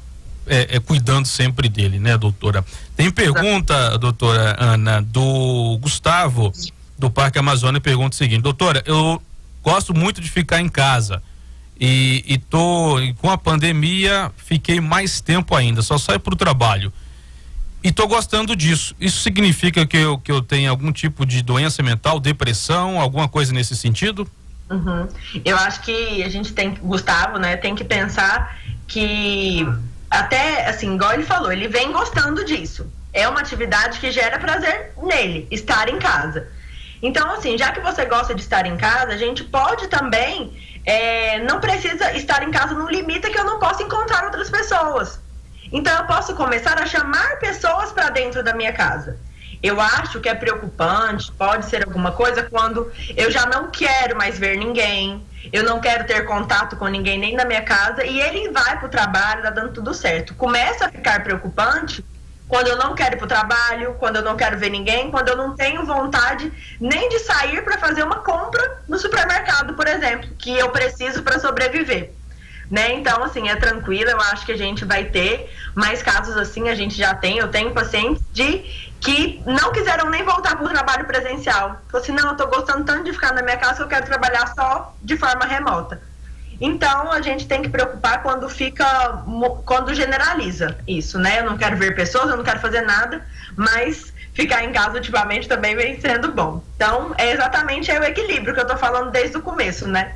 cuidando sempre dele, né, doutora? Tem pergunta, doutora Ana, do Gustavo, do Parque Amazônia, pergunta o seguinte: doutora, eu gosto muito de ficar em casa e com a pandemia fiquei mais tempo ainda, só saio pro trabalho. E tô gostando disso. Isso significa que eu tenho algum tipo de doença mental, depressão, alguma coisa nesse sentido? Uhum. Eu acho que a gente Gustavo, né, tem que pensar que até, assim, igual ele falou, ele vem gostando disso. É uma atividade que gera prazer nele, estar em casa. Então, assim, já que você gosta de estar em casa, a gente pode também, não precisa estar em casa no limite que eu não posso encontrar outras pessoas. Então, eu posso começar a chamar pessoas para dentro da minha casa. Eu acho que é preocupante, pode ser alguma coisa, quando eu já não quero mais ver ninguém, eu não quero ter contato com ninguém nem na minha casa, e ele vai pro trabalho, tá dando tudo certo. Começa a ficar preocupante quando eu não quero ir pro trabalho, quando eu não quero ver ninguém, quando eu não tenho vontade nem de sair para fazer uma compra no supermercado, por exemplo, que eu preciso para sobreviver. Né? Então, assim, é tranquilo, eu acho que a gente vai ter mais casos assim, a gente já tem, eu tenho pacientes que não quiseram nem voltar para o trabalho presencial. Falei assim, não, eu tô gostando tanto de ficar na minha casa que eu quero trabalhar só de forma remota. Então, a gente tem que preocupar quando generaliza isso, né? Eu não quero ver pessoas, eu não quero fazer nada, mas ficar em casa ultimamente também vem sendo bom. Então, é exatamente o equilíbrio que eu tô falando desde o começo, né?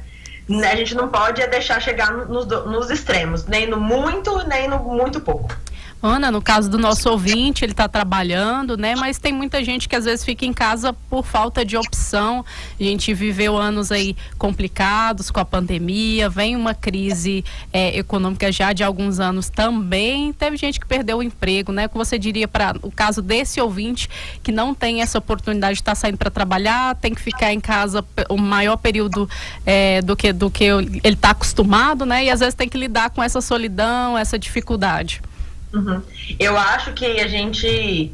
A gente não pode deixar chegar nos extremos, nem no muito, nem no muito pouco. Ana, no caso do nosso ouvinte, ele está trabalhando, né? Mas tem muita gente que às vezes fica em casa por falta de opção. A gente viveu anos aí complicados com a pandemia, vem uma crise econômica já de alguns anos também. Teve gente que perdeu o emprego, né? O que você diria para o caso desse ouvinte que não tem essa oportunidade de estar saindo para trabalhar, tem que ficar em casa o maior período do que ele está acostumado, né? E às vezes tem que lidar com essa solidão, essa dificuldade. Eu acho que a gente,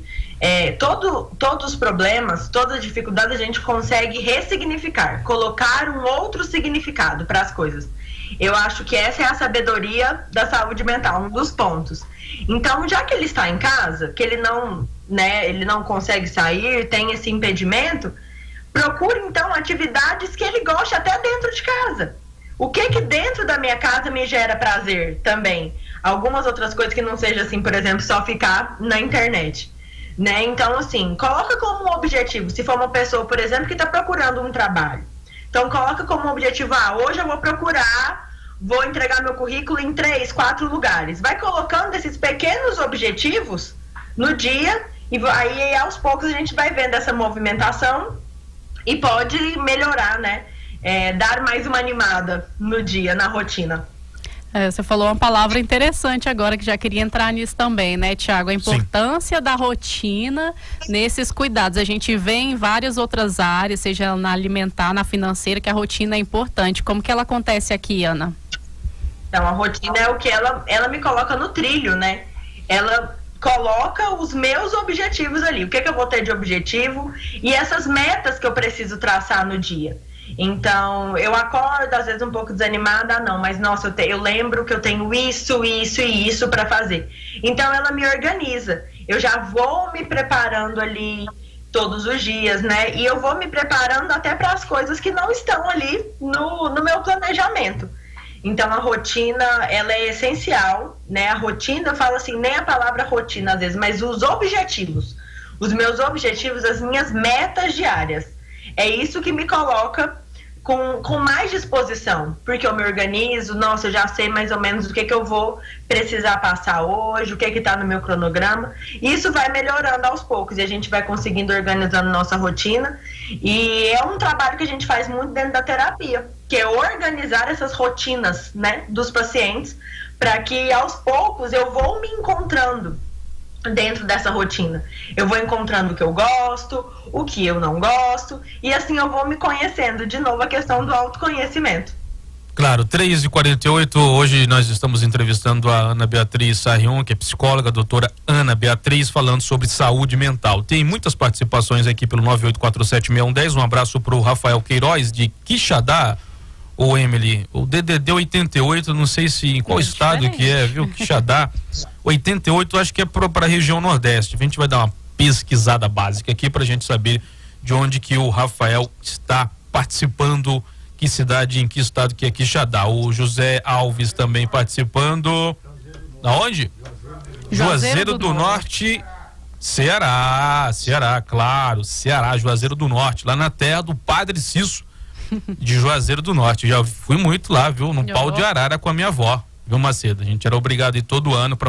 todos os problemas, toda dificuldade a gente consegue ressignificar, colocar um outro significado para as coisas. Eu acho que essa é a sabedoria da saúde mental, um dos pontos. Então, já que ele está em casa, que ele não consegue sair, tem esse impedimento, procure então atividades que ele goste até dentro de casa. O que dentro da minha casa me gera prazer também? Algumas outras coisas que não seja assim, por exemplo, só ficar na internet, né? Então, assim, coloca como um objetivo, se for uma pessoa, por exemplo, que está procurando um trabalho. Então, coloca como objetivo, hoje eu vou entregar meu currículo em 3, 4 lugares. Vai colocando esses pequenos objetivos no dia e aí, aos poucos, a gente vai vendo essa movimentação e pode melhorar, né? Dar mais uma animada no dia, na rotina. Você falou uma palavra interessante agora, que já queria entrar nisso também, né, Tiago? A importância da rotina nesses cuidados. A gente vê em várias outras áreas, seja na alimentar, na financeira, que a rotina é importante. Como que ela acontece aqui, Ana? Então, a rotina é o que ela me coloca no trilho, né? Ela coloca os meus objetivos ali. O que eu vou ter de objetivo e essas metas que eu preciso traçar no dia. Então, eu acordo, às vezes um pouco desanimada, mas nossa, eu lembro que eu tenho isso e isso para fazer. Então, ela me organiza. Eu já vou me preparando ali todos os dias, né? E eu vou me preparando até para as coisas que não estão ali no meu planejamento. Então, a rotina, ela é essencial, né? A rotina, eu falo assim, nem a palavra rotina às vezes, mas os objetivos. Os meus objetivos, as minhas metas diárias. É isso que me coloca com mais disposição, porque eu me organizo, eu já sei mais ou menos o que eu vou precisar passar hoje, o que está no meu cronograma. Isso vai melhorando aos poucos e a gente vai conseguindo organizando nossa rotina. E é um trabalho que a gente faz muito dentro da terapia, que é organizar essas rotinas, né, dos pacientes, para que aos poucos eu vou me encontrando dentro dessa rotina. Eu vou encontrando o que eu gosto, o que eu não gosto, e assim eu vou me conhecendo. De novo, a questão do autoconhecimento. Claro, 3h48, hoje nós estamos entrevistando a Ana Beatriz Sarrion, que é psicóloga, a doutora Ana Beatriz, falando sobre saúde mental. Tem muitas participações aqui pelo 98476110, um abraço pro Rafael Queiroz, de Quixadá, ou Emily, o DDD 88, não sei se em qual estado que é, viu? Quixadá 88, acho que é para a região Nordeste. A gente vai dar uma pesquisada básica aqui pra gente saber de onde que o Rafael está participando, que cidade, em que estado que é Quixadá. O José Alves também participando. Aonde? Juazeiro do Norte, Ceará, claro, Ceará, Juazeiro do Norte, lá na terra do Padre Cisso de Juazeiro do Norte. Já fui muito lá, viu? No pau de arara com a minha avó, viu, Macedo? A gente era obrigado a ir todo ano para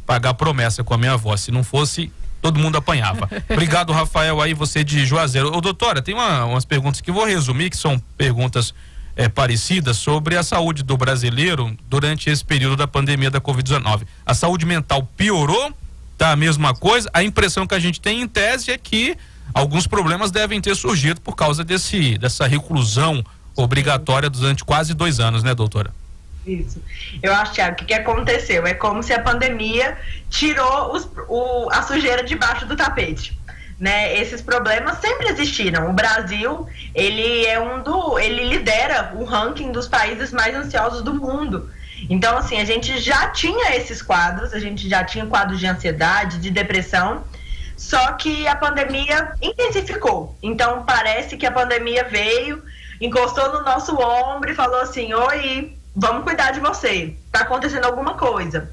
pagar promessa com a minha avó. Se não fosse, todo mundo apanhava. Obrigado, Rafael, aí você de Juazeiro. Ô, doutora, tem umas perguntas que vou resumir, que são perguntas parecidas sobre a saúde do brasileiro durante esse período da pandemia da Covid-19. A saúde mental piorou? Tá a mesma coisa? A impressão que a gente tem em tese é que alguns problemas devem ter surgido por causa dessa reclusão obrigatória durante quase 2 anos, né, doutora? Isso. Eu acho, Thiago, que aconteceu? É como se a pandemia tirou a sujeira debaixo do tapete, né? Esses problemas sempre existiram. O Brasil, ele lidera o ranking dos países mais ansiosos do mundo. Então, assim, a gente já tinha esses quadros, a gente já tinha quadros de ansiedade, de depressão, só que a pandemia intensificou. Então, parece que a pandemia veio, encostou no nosso ombro e falou assim: oi, vamos cuidar de você, tá acontecendo alguma coisa.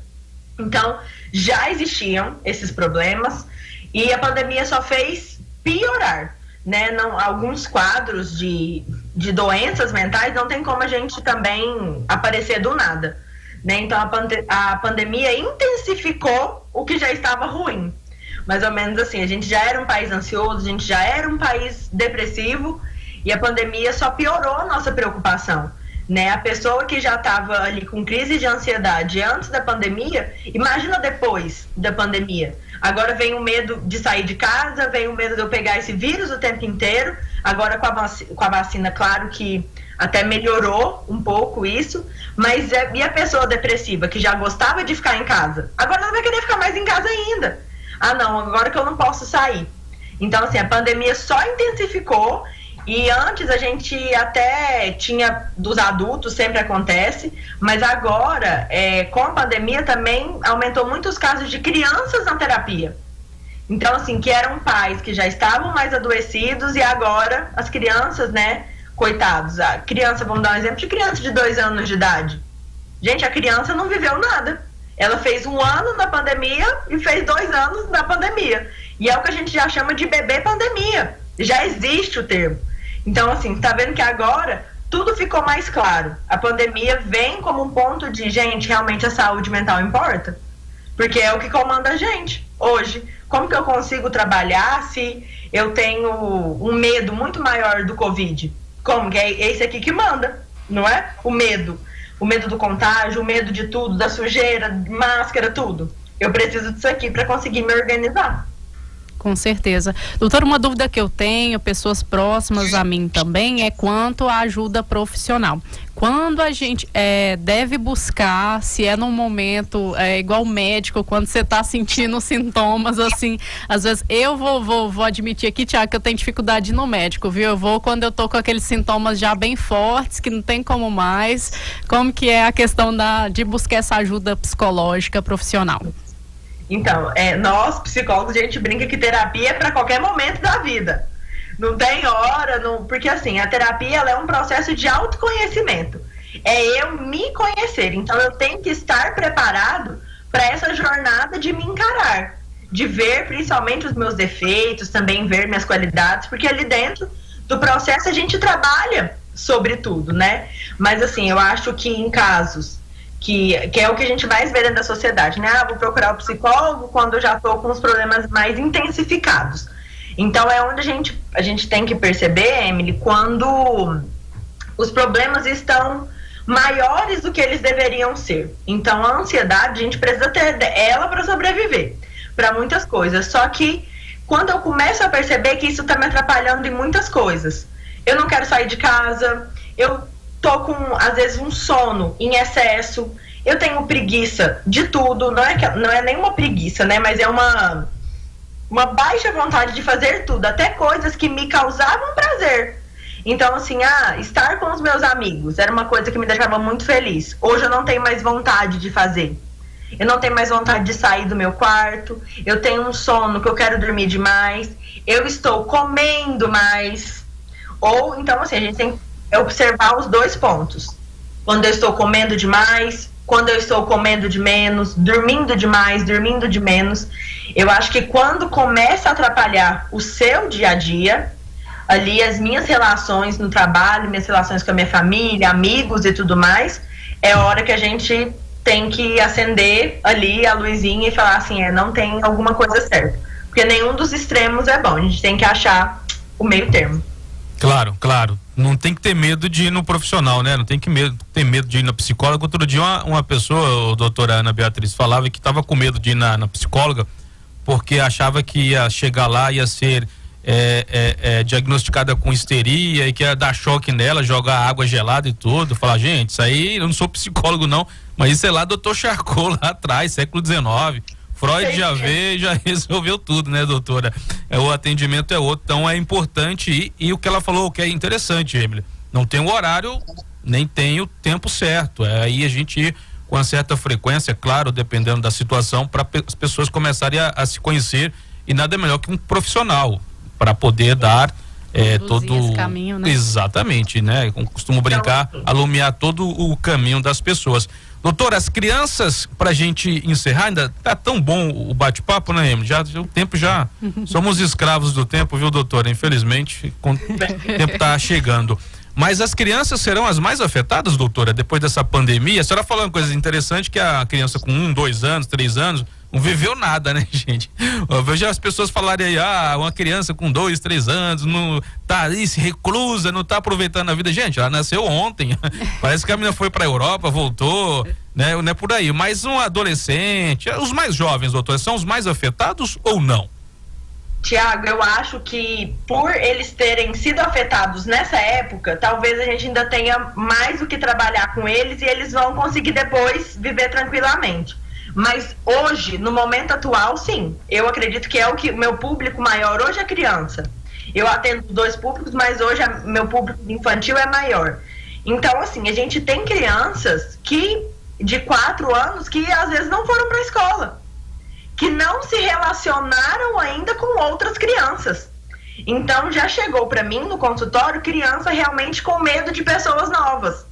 Então, já existiam esses problemas e a pandemia só fez piorar, né? Alguns quadros de doenças mentais não tem como a gente também aparecer do nada, né? Então, a pandemia intensificou o que já estava ruim. Mais ou menos assim, a gente já era um país ansioso, a gente já era um país depressivo e a pandemia só piorou a nossa preocupação, né? A pessoa que já estava ali com crise de ansiedade antes da pandemia, imagina depois da pandemia. Agora vem o medo de sair de casa, vem o medo de eu pegar esse vírus o tempo inteiro. Agora com a vacina, claro que até melhorou um pouco isso, mas e a pessoa depressiva que já gostava de ficar em casa? Agora ela vai querer ficar mais em casa ainda. Ah, não, agora que eu não posso sair. Então, assim, a pandemia só intensificou. E antes a gente até tinha dos adultos, sempre acontece, mas agora, com a pandemia também aumentou muito os casos de crianças na terapia. Então, assim, que eram pais que já estavam mais adoecidos e agora as crianças, né, coitados. A criança, vamos dar um exemplo de criança de 2 anos de idade. Gente, a criança não viveu nada. Ela fez 1 ano na pandemia e fez 2 anos na pandemia. E é o que a gente já chama de bebê pandemia. Já existe o termo. Então, assim, tá vendo que agora tudo ficou mais claro. A pandemia vem como um ponto de, gente, realmente a saúde mental importa? Porque é o que comanda a gente hoje. Como que eu consigo trabalhar se eu tenho um medo muito maior do Covid? Como? Que é esse aqui que manda, não é? O medo. O medo do contágio, o medo de tudo, da sujeira, máscara, tudo. Eu preciso disso aqui para conseguir me organizar. Com certeza. Doutor, uma dúvida que eu tenho, pessoas próximas a mim também, é quanto à ajuda profissional. Quando a gente deve buscar, se é num momento igual médico, quando você está sentindo sintomas, assim, às vezes eu vou admitir aqui, Tiago, que eu tenho dificuldade no médico, viu? Eu vou quando eu tô com aqueles sintomas já bem fortes, que não tem como mais. Como que é a questão de buscar essa ajuda psicológica profissional? Então, nós, psicólogos, a gente brinca que terapia é para qualquer momento da vida. Não tem hora, porque assim, a terapia ela é um processo de autoconhecimento. É eu me conhecer. Então, eu tenho que estar preparado para essa jornada de me encarar. De ver principalmente os meus defeitos, também ver minhas qualidades, porque ali dentro do processo a gente trabalha sobre tudo, né? Mas assim, eu acho que em casos que é o que a gente mais vê dentro da sociedade, né? Vou procurar o psicólogo quando eu já estou com os problemas mais intensificados. Então é onde a gente tem que perceber, Emily, quando os problemas estão maiores do que eles deveriam ser. Então a ansiedade, a gente precisa ter ela para sobreviver, para muitas coisas. Só que quando eu começo a perceber que isso está me atrapalhando em muitas coisas, eu não quero sair de casa, eu tô com, às vezes, um sono em excesso, eu tenho preguiça de tudo, não é nenhuma preguiça, né, mas é uma baixa vontade de fazer tudo, até coisas que me causavam prazer. Então, assim, estar com os meus amigos era uma coisa que me deixava muito feliz. Hoje eu não tenho mais vontade de fazer. Eu não tenho mais vontade de sair do meu quarto, eu tenho um sono que eu quero dormir demais, eu estou comendo mais. Ou, então, assim, a gente tem que observar os 2 pontos. Quando eu estou comendo demais, quando eu estou comendo de menos, dormindo demais, dormindo de menos. Eu acho que quando começa a atrapalhar o seu dia a dia, ali as minhas relações no trabalho, minhas relações com a minha família, amigos e tudo mais, é hora que a gente tem que acender ali a luzinha e falar assim, não tem alguma coisa certa. Porque nenhum dos extremos é bom, a gente tem que achar o meio termo. Claro, claro. Não tem que ter medo de ir no profissional, né? Não tem que ter medo de ir na psicóloga. Outro dia uma pessoa, a doutora Ana Beatriz, falava que estava com medo de ir na psicóloga porque achava que ia chegar lá, ia ser diagnosticada com histeria e que ia dar choque nela, jogar água gelada e tudo. Falar, gente, isso aí, eu não sou psicólogo não, mas isso é lá doutor Charcot lá atrás, século XIX. Freud já veio, já resolveu tudo, né, doutora? O atendimento é outro, então é importante ir, e o que ela falou que é interessante, Emily, não tem o horário, nem tem o tempo certo, aí a gente ir com uma certa frequência, claro, dependendo da situação, para as pessoas começarem a se conhecer, e nada melhor que um profissional para poder dar todo esse caminho, né? Exatamente, né? Eu costumo brincar, alumiar todo o caminho das pessoas. Doutora, as crianças, pra gente encerrar, ainda tá tão bom o bate-papo, né, Emily? O tempo já, somos escravos do tempo, viu, doutora? Infelizmente, o tempo tá chegando. Mas as crianças serão as mais afetadas, doutora, depois dessa pandemia? A senhora falou uma coisa interessante, que a criança com 1, 2 anos, 3 anos, não viveu nada, né, gente? Eu vejo as pessoas falarem aí, uma criança com 2, 3 anos, não tá aí, se reclusa, não tá aproveitando a vida. Gente, ela nasceu ontem, parece que a menina foi pra Europa, voltou, né? Não é por aí, mas um adolescente, os mais jovens, doutor, são os mais afetados ou não? Tiago, eu acho que por eles terem sido afetados nessa época, talvez a gente ainda tenha mais o que trabalhar com eles e eles vão conseguir depois viver tranquilamente. Mas hoje, no momento atual, sim, eu acredito que é o meu público maior hoje é criança. Eu atendo 2 públicos, mas hoje meu público infantil é maior. Então, assim, a gente tem crianças de 4 anos que às vezes não foram para a escola, que não se relacionaram ainda com outras crianças. Então, já chegou para mim no consultório criança realmente com medo de pessoas novas.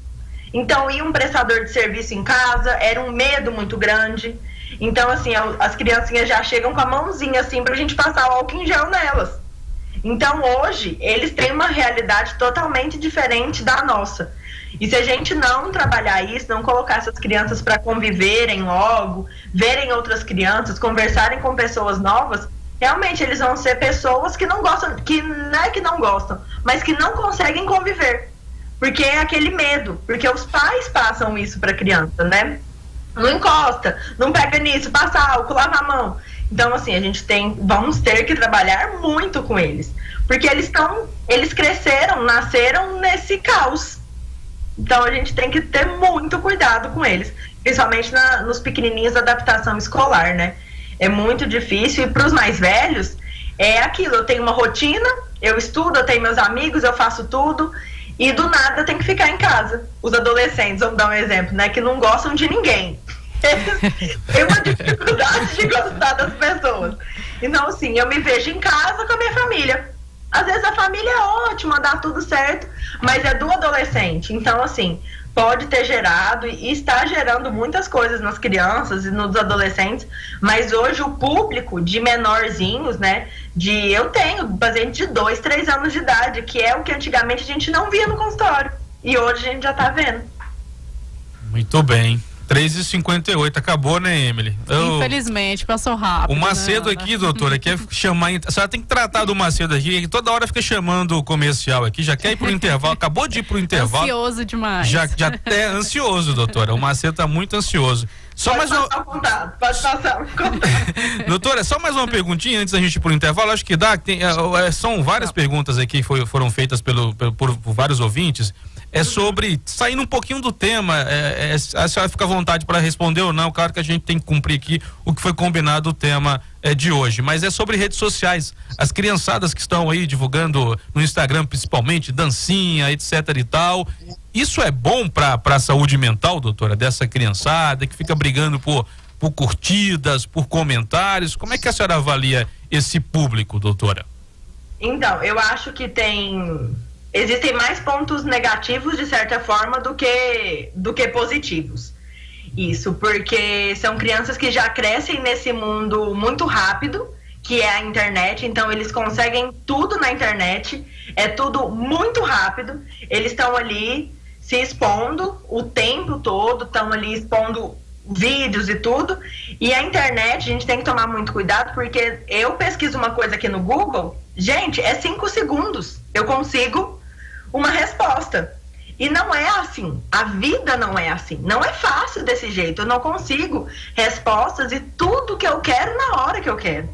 Então, ia um prestador de serviço em casa, era um medo muito grande. Então, assim, as criancinhas já chegam com a mãozinha, assim, pra gente passar o álcool em gel nelas. Então, hoje, eles têm uma realidade totalmente diferente da nossa. E se a gente não trabalhar isso, não colocar essas crianças para conviverem logo, verem outras crianças, conversarem com pessoas novas, realmente eles vão ser pessoas que não gostam, que não é que não gostam, mas que não conseguem conviver. Porque é aquele medo, porque os pais passam isso para a criança, né? Não encosta, não pega nisso, passa álcool, lava a mão. Então, assim, vamos ter que trabalhar muito com eles, porque eles cresceram, nasceram nesse caos. Então, a gente tem que ter muito cuidado com eles, principalmente nos pequenininhos da adaptação escolar, né? É muito difícil, e para os mais velhos, é aquilo, eu tenho uma rotina, eu estudo, eu tenho meus amigos, eu faço tudo, e do nada tem que ficar em casa. Os adolescentes, vamos dar um exemplo, né? Que não gostam de ninguém. Eles têm uma dificuldade de gostar das pessoas. Então, assim, eu me vejo em casa com a minha família. Às vezes a família é ótima, dá tudo certo, mas é do adolescente. Então, assim, pode ter gerado e está gerando muitas coisas nas crianças e nos adolescentes, mas hoje o público de menorzinhos, né, eu tenho paciente de 2, 3 anos de idade, que é o que antigamente a gente não via no consultório, e hoje a gente já tá vendo. Muito bem. 3h58, acabou, né, Emily? Infelizmente, passou rápido. O Macedo aqui, doutora, quer chamar. A senhora tem que tratar do Macedo aqui, que toda hora fica chamando o comercial aqui, já quer ir pro intervalo, acabou de ir pro intervalo. Ansioso demais. Já é ansioso, doutora. O Macedo tá muito ansioso. Pode passar. Doutora, só mais uma perguntinha antes da gente ir pro intervalo. Acho que dá. São várias perguntas aqui que foram feitas por vários ouvintes. É sobre, saindo um pouquinho do tema, a senhora fica à vontade para responder ou não, claro que a gente tem que cumprir aqui o que foi combinado o tema de hoje, mas é sobre redes sociais, as criançadas que estão aí divulgando no Instagram principalmente, dancinha, etc e tal, isso é bom para a saúde mental, doutora, dessa criançada que fica brigando por curtidas, por comentários, como é que a senhora avalia esse público, doutora? Então, eu acho que existem mais pontos negativos, de certa forma, do que positivos. Isso, porque são crianças que já crescem nesse mundo muito rápido, que é a internet, então eles conseguem tudo na internet, é tudo muito rápido, eles estão ali se expondo o tempo todo, estão ali expondo vídeos e tudo, e a internet, a gente tem que tomar muito cuidado, porque eu pesquiso uma coisa aqui no Google, gente, é 5 segundos, eu consigo uma resposta. E não é assim. A vida não é assim. Não é fácil desse jeito. Eu não consigo respostas e tudo que eu quero na hora que eu quero.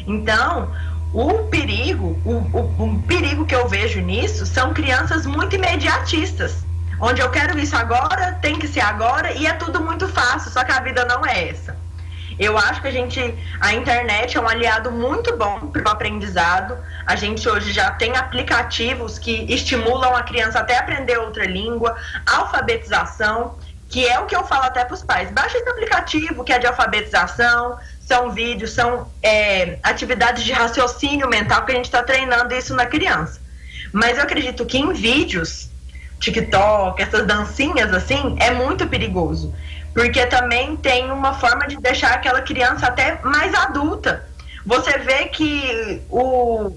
Então, o perigo que eu vejo nisso são crianças muito imediatistas. Onde eu quero isso agora, tem que ser agora e é tudo muito fácil. Só que a vida não é essa. Eu acho que a internet é um aliado muito bom para o aprendizado. A gente hoje já tem aplicativos que estimulam a criança até aprender outra língua, alfabetização, que é o que eu falo até para os pais. Baixa esse aplicativo que é de alfabetização, são vídeos, são atividades de raciocínio mental que a gente está treinando isso na criança. Mas eu acredito que em vídeos, TikTok, essas dancinhas assim, é muito perigoso. Porque também tem uma forma de deixar aquela criança até mais adulta. Você vê que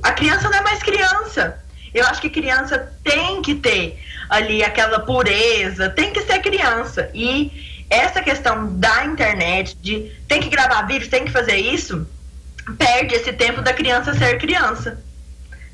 a criança não é mais criança. Eu acho que criança tem que ter ali aquela pureza, tem que ser criança. E essa questão da internet, de tem que gravar vídeo, tem que fazer isso, perde esse tempo da criança ser criança,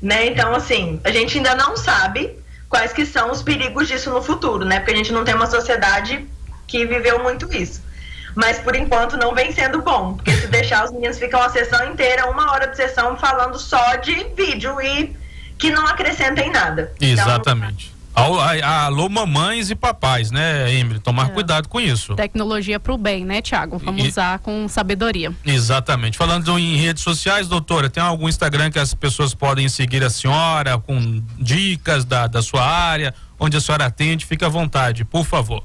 né? Então, assim, a gente ainda não sabe quais que são os perigos disso no futuro, né? Porque a gente não tem uma sociedade que viveu muito isso. Mas, por enquanto, não vem sendo bom, porque se deixar, os meninos ficam a sessão inteira, 1 hora de sessão, falando só de vídeo e que não acrescenta em nada. Exatamente. Então, alô, mamães e papais, né, Emily? Tomar cuidado com isso. Tecnologia para o bem, né, Thiago? Vamos usar com sabedoria. Exatamente. Falando em redes sociais, doutora, tem algum Instagram que as pessoas podem seguir a senhora com dicas da sua área, onde a senhora atende? Fique à vontade, por favor.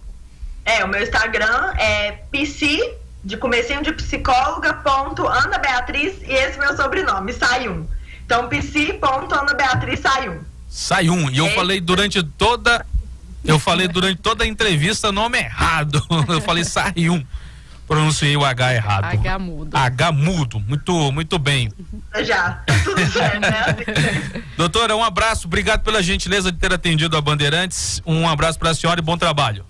O meu Instagram é psi, de comecinho de psicóloga, .Ana Beatriz, e esse meu sobrenome, Sayum. Então, psi.Ana Beatriz Sayum. Sayum. E eu falei durante toda a entrevista o nome errado. Eu falei Sayum. Pronunciei o H errado. H mudo. H mudo. Muito bem. Já, tudo certo, né? Doutora, um abraço. Obrigado pela gentileza de ter atendido a Bandeirantes. Um abraço para a senhora e bom trabalho.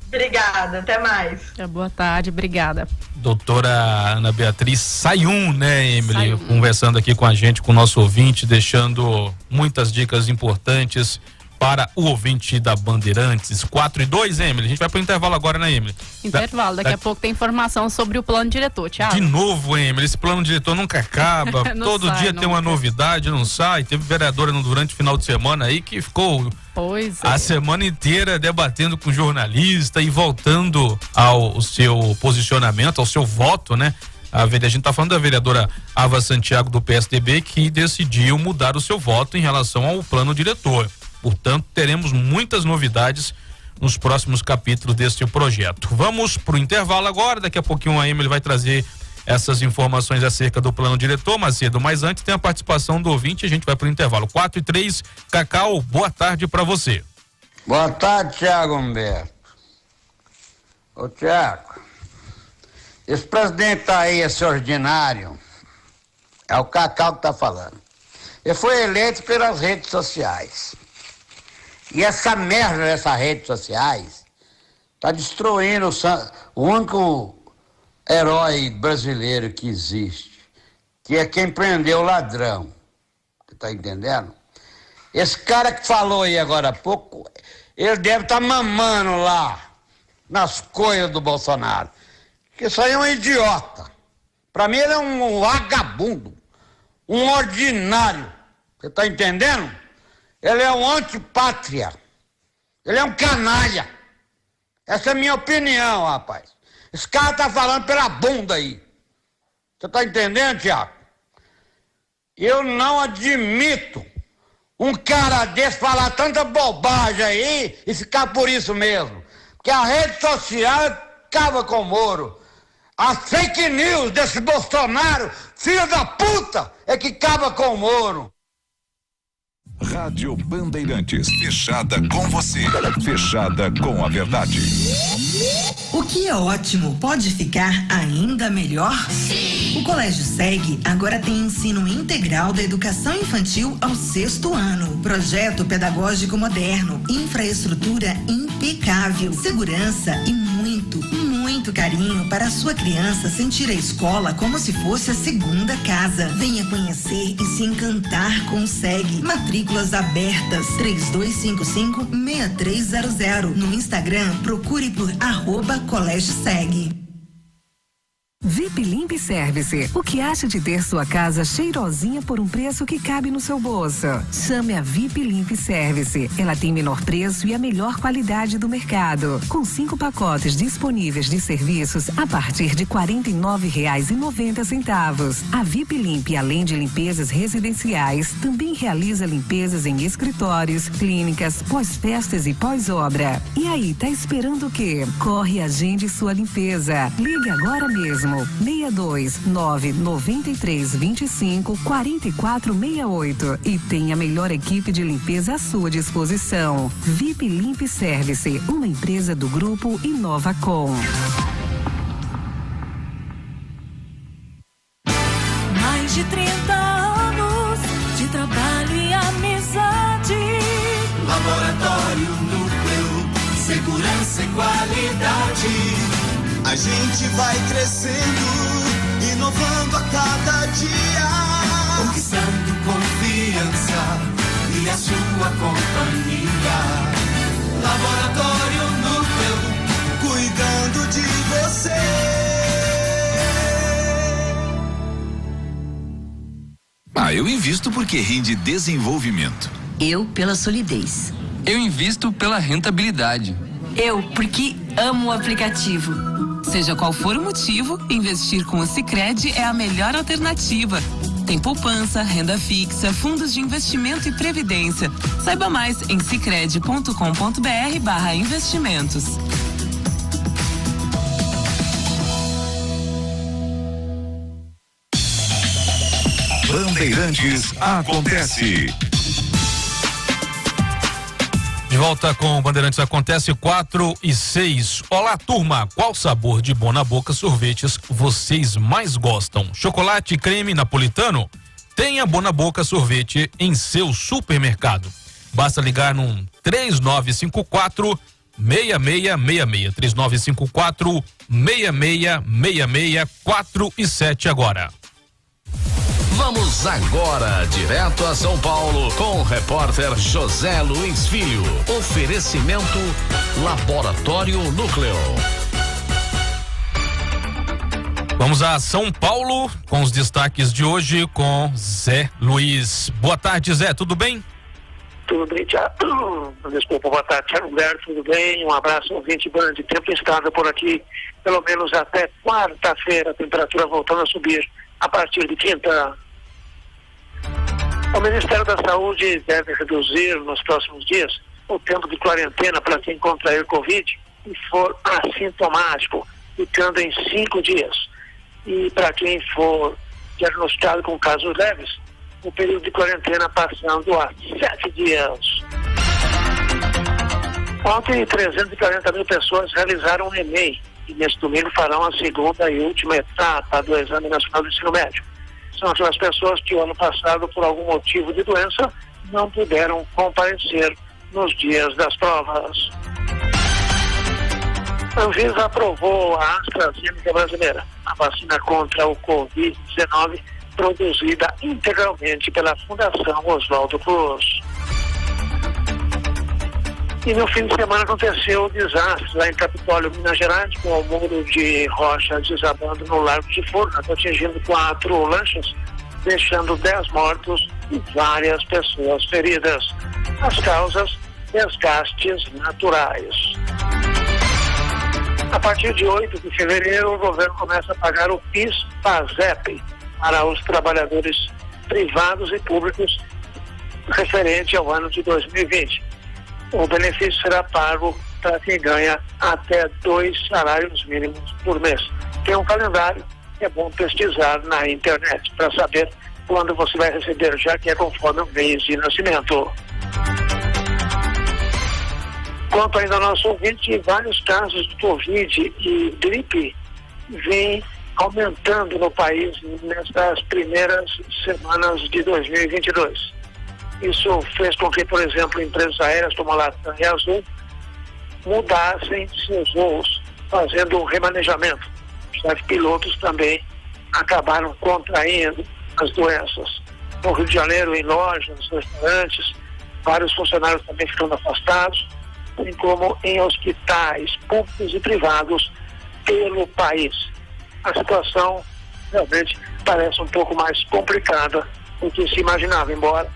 Obrigada, até mais. Boa tarde, obrigada. Doutora Ana Beatriz Sayum, né, Emily? Sayum. Conversando aqui com a gente, com o nosso ouvinte, deixando muitas dicas importantes para o ouvinte da Bandeirantes. 4:02, Emily. A gente vai pro intervalo agora, né, Emily? Intervalo, daqui a pouco tem informação sobre o plano diretor, Thiago. De novo, Emily, esse plano diretor nunca acaba. Todo dia tem uma novidade, não sai. Teve vereadora durante o final de semana aí que ficou a semana inteira debatendo com jornalista e voltando ao seu posicionamento, ao seu voto, né? A gente está falando da vereadora Ava Santiago do PSDB, que decidiu mudar o seu voto em relação ao plano diretor. Portanto, teremos muitas novidades nos próximos capítulos deste projeto. Vamos para o intervalo agora. Daqui a pouquinho a Emily vai trazer essas informações acerca do plano diretor, Macedo. Mas antes tem a participação do ouvinte e a gente vai para o intervalo. 4:03, Cacau, boa tarde para você. Boa tarde, Thiago Humberto. Ô, Thiago, esse presidente aí, esse ordinário, é o Cacau que tá falando. Ele foi eleito pelas redes sociais. E essa merda dessas redes sociais tá destruindo o único herói brasileiro que existe, que é quem prendeu o ladrão. Você tá entendendo? Esse cara que falou aí agora há pouco, ele deve estar mamando lá nas coisas do Bolsonaro. Porque isso aí é um idiota. Pra mim ele é um vagabundo, um ordinário. Você tá entendendo? Ele é um antipátria. Ele é um canalha. Essa é a minha opinião, rapaz. Esse cara tá falando pela bunda aí. Você tá entendendo, Thiago? Eu não admito um cara desse falar tanta bobagem aí e ficar por isso mesmo. Porque a rede social acaba com o Moro. As fake news desse Bolsonaro, filho da puta, é que acaba com o Moro. Rádio Bandeirantes, fechada com você, fechada com a verdade. O que é ótimo pode ficar ainda melhor? Sim. O Colégio SEG agora tem ensino integral da educação infantil ao 6º ano. Projeto pedagógico moderno, infraestrutura impecável, segurança e muito carinho para a sua criança sentir a escola como se fosse a segunda casa. Venha conhecer e se encantar com o SEG. Matrículas abertas. 3255-6300. No Instagram, procure por @Colégio SEG. VIP Limp Service. O que acha de ter sua casa cheirosinha por um preço que cabe no seu bolso? Chame a VIP Limp Service. Ela tem menor preço e a melhor qualidade do mercado. Com 5 pacotes disponíveis de serviços a partir de R$ 49,90. A VIP Limp, além de limpezas residenciais, também realiza limpezas em escritórios, clínicas, pós-festas e pós-obra. E aí, tá esperando o quê? Corre e agende sua limpeza. Ligue agora mesmo. 62993254468 e tem a melhor equipe de limpeza à sua disposição. VIP Limp Service, uma empresa do grupo Inovacom. Mais de 30 anos de trabalho e amizade. Laboratório Núcleo, segurança e qualidade. gente vai crescendo, inovando a cada dia, conquistando confiança e a sua companhia. Laboratório Núcleo, cuidando de você. Eu invisto porque rende desenvolvimento. Eu pela solidez. Eu invisto pela rentabilidade. Eu porque amo o aplicativo. Seja qual for o motivo, investir com o Sicredi é a melhor alternativa. Tem poupança, renda fixa, fundos de investimento e previdência. Saiba mais em sicredi.com.br/investimentos. Bandeirantes acontece. De volta com o Bandeirantes Acontece, 4:06. Olá, turma. Qual sabor de Bom na Boca sorvetes vocês mais gostam? Chocolate, creme, napolitano? Tenha Bom na Boca sorvete em seu supermercado. Basta ligar no 3954 6666. 3954 6666, 4 e 7 agora. Vamos agora direto a São Paulo com o repórter José Luiz Filho. Oferecimento Laboratório Núcleo. Vamos a São Paulo com os destaques de hoje com Zé Luiz. Boa tarde, Zé, tudo bem? Tudo bem, Thiago. Desculpa, boa tarde, Thiago Humberto, tudo bem? Um abraço, ouvinte Band. Tempo estável por aqui, pelo menos até quarta-feira, a temperatura voltando a subir a partir de quinta. O Ministério da Saúde deve reduzir nos próximos dias o tempo de quarentena para quem contrair Covid e for assintomático, ficando em 5 dias. E para quem for diagnosticado com casos leves, o período de quarentena passando a 7 dias. Ontem, 340 mil pessoas realizaram o Enem e neste domingo farão a segunda e última etapa do Exame Nacional do Ensino Médio. São aquelas pessoas que o ano passado, por algum motivo de doença, não puderam comparecer nos dias das provas. A Anvisa aprovou a AstraZeneca brasileira, a vacina contra o Covid-19, produzida integralmente pela Fundação Oswaldo Cruz. E no fim de semana aconteceu o desastre lá em Capitólio, Minas Gerais, com o muro de rocha desabando no Largo de Furnas, atingindo 4 lanchas, deixando 10 mortos e várias pessoas feridas. As causas, desgastes naturais. A partir de 8 de fevereiro, o governo começa a pagar o PIS/PASEP para os trabalhadores privados e públicos referente ao ano de 2020. O benefício será pago para quem ganha até 2 salários mínimos por mês. Tem um calendário, é bom pesquisar na internet para saber quando você vai receber, já que é conforme o mês de nascimento. Quanto ainda ao nosso ouvinte, vários casos de Covid e gripe vêm aumentando no país nestas primeiras semanas de 2022. Isso fez com que, por exemplo, empresas aéreas como a Latam e a Azul mudassem seus voos, fazendo um remanejamento. Os pilotos também acabaram contraindo as doenças. No Rio de Janeiro, em lojas, restaurantes, vários funcionários também ficando afastados, assim como em hospitais públicos e privados pelo país. A situação realmente parece um pouco mais complicada do que se imaginava, embora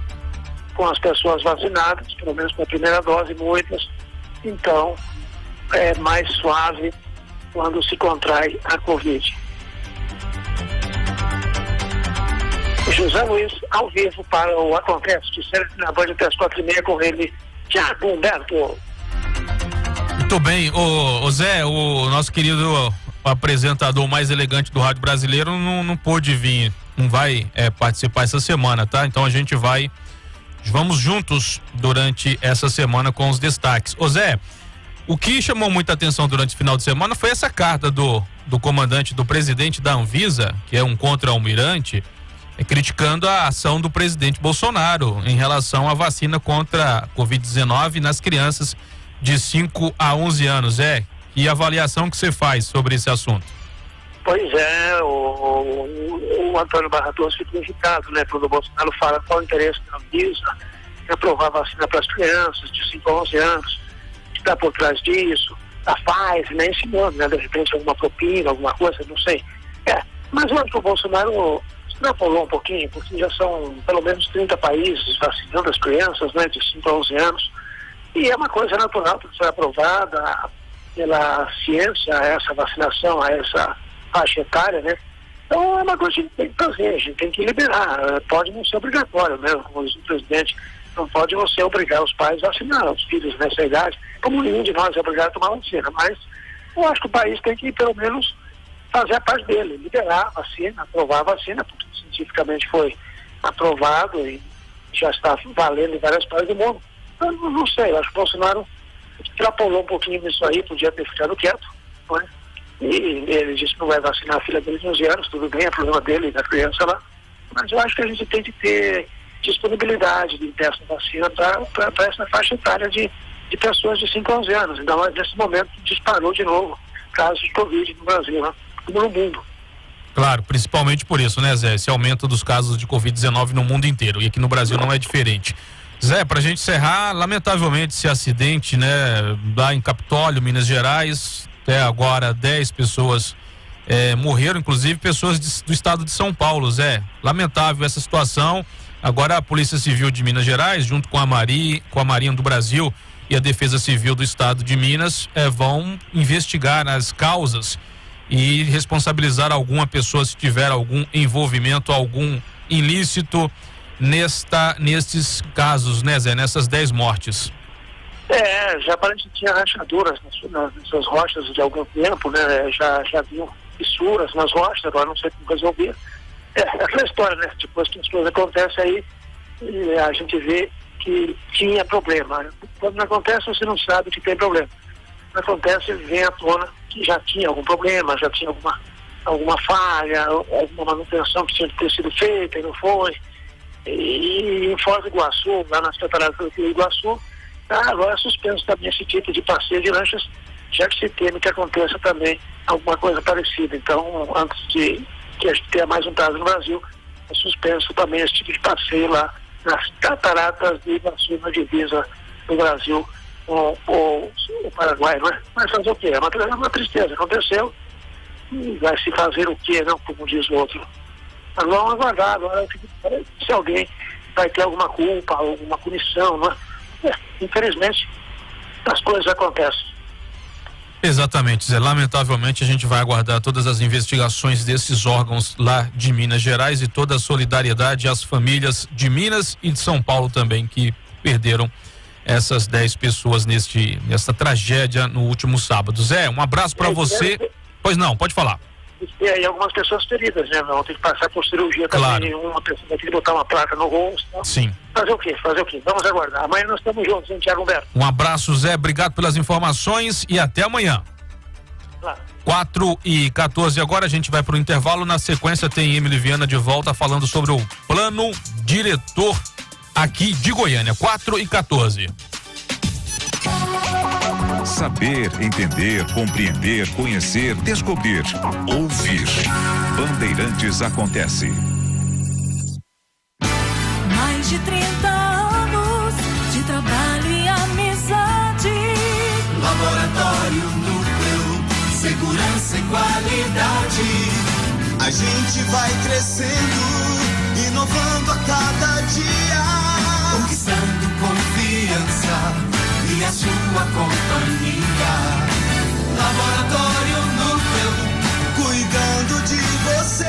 com as pessoas vacinadas, pelo menos com a primeira dose, muitas, então é mais suave quando se contrai a Covid. José Luiz, ao vivo para o Acontece, de sempre na Band até as 4h30 com ele, Thiago Humberto. Muito bem, o Zé, o nosso querido apresentador mais elegante do rádio brasileiro não pôde vir, não vai participar essa semana, tá? Então a gente vamos juntos durante essa semana com os destaques. Ô Zé, o que chamou muita atenção durante o final de semana foi essa carta do comandante, do presidente da Anvisa, que é um contra-almirante, criticando a ação do presidente Bolsonaro em relação à vacina contra a Covid-19 nas crianças de 5 a 11 anos. Que avaliação que você faz sobre esse assunto? Pois é, o Antônio Barra Torres fica irritado, né? Quando o Bolsonaro fala qual o interesse da Anvisa em aprovar vacina para as crianças de 5 a 11 anos, que está por trás disso, a Pfizer, né? Esse nome, né? De repente alguma propina, alguma coisa, não sei. Mas eu acho que o Bolsonaro extrapolou um pouquinho, porque já são pelo menos 30 países vacinando as crianças, né? De 5 a 11 anos. E é uma coisa natural que foi aprovada pela ciência, essa vacinação, a essa faixa etária, né? Então é uma coisa que a gente tem que fazer, a gente tem que liberar. Pode não ser obrigatório, né? Como diz o presidente, não pode você obrigar os pais a vacinar os filhos nessa idade, como nenhum de nós é obrigado a tomar vacina. Mas eu acho que o país tem que, pelo menos, fazer a parte dele, liberar a vacina, aprovar a vacina, porque cientificamente foi aprovado e já está valendo em várias partes do mundo. Eu não sei, eu acho que o Bolsonaro extrapolou um pouquinho nisso aí, podia ter ficado quieto, né? E ele disse que não vai vacinar a filha dele de 11 anos, tudo bem, é problema dele e da criança lá. Mas eu acho que a gente tem que ter disponibilidade de ter essa vacina para essa faixa etária de pessoas de 5 a 11 anos. Ainda mais nesse momento disparou de novo casos de Covid no Brasil, né? Como no mundo. Claro, principalmente por isso, né, Zé? Esse aumento dos casos de Covid-19 no mundo inteiro. E aqui no Brasil não é diferente. Zé, pra gente encerrar, lamentavelmente esse acidente, né, lá em Capitólio, Minas Gerais, até agora 10 pessoas morreram, inclusive pessoas do estado de São Paulo, Zé. Lamentável essa situação. Agora a Polícia Civil de Minas Gerais, junto com a Marinha do Brasil e a Defesa Civil do estado de Minas, vão investigar as causas e responsabilizar alguma pessoa se tiver algum envolvimento, algum ilícito nestes casos, né, Zé? Nessas 10 mortes. Já parece que tinha rachaduras nessas rochas de algum tempo, né? Já viam fissuras nas rochas, agora não sei como resolver. Aquela história, né? Depois que as coisas acontecem aí, a gente vê que tinha problema. Quando não acontece, você não sabe que tem problema. Quando acontece, vem à tona que já tinha algum problema, já tinha alguma falha, alguma manutenção que tinha que ter sido feita e não foi. E em Foz do Iguaçu, lá nas cataratas do Iguaçu, agora é suspenso também esse tipo de passeio de lanchas, já que se teme que aconteça também alguma coisa parecida. Então, antes de que a gente tenha mais um caso no Brasil, é suspenso também esse tipo de passeio lá nas cataratas do Iguaçu, na divisa do Brasil com o Paraguai, não é? Mas fazer o quê? É uma tristeza, aconteceu, e vai se fazer o quê, não? Como diz o outro. Mas vamos aguardar agora se alguém vai ter alguma culpa, alguma punição, não é? Infelizmente, as coisas acontecem. Exatamente, Zé. Lamentavelmente a gente vai aguardar todas as investigações desses órgãos lá de Minas Gerais e toda a solidariedade às famílias de Minas e de São Paulo também que perderam essas 10 pessoas nessa tragédia no último sábado. Zé, um abraço para você. Pois não, pode falar. E aí algumas pessoas feridas, né? Vão ter que passar por cirurgia claro. Também. Uma pessoa vai ter que botar uma placa no rosto. Sim. Fazer o quê? Vamos aguardar. Amanhã nós estamos juntos, hein, Thiago Humberto? Um abraço, Zé. Obrigado pelas informações e até amanhã. Claro. 4h14 agora, a gente vai para o intervalo. Na sequência tem Emily Viana de volta falando sobre o plano diretor aqui de Goiânia. 4h14. Saber, entender, compreender, conhecer, descobrir, ouvir. Bandeirantes acontece. Mais de 30 anos de trabalho e amizade. Laboratório Núcleo, segurança e qualidade. A gente vai crescendo, inovando a cada dia, conquistando confiança e a sua companhia. Laboratório Núcleo, cuidando de você.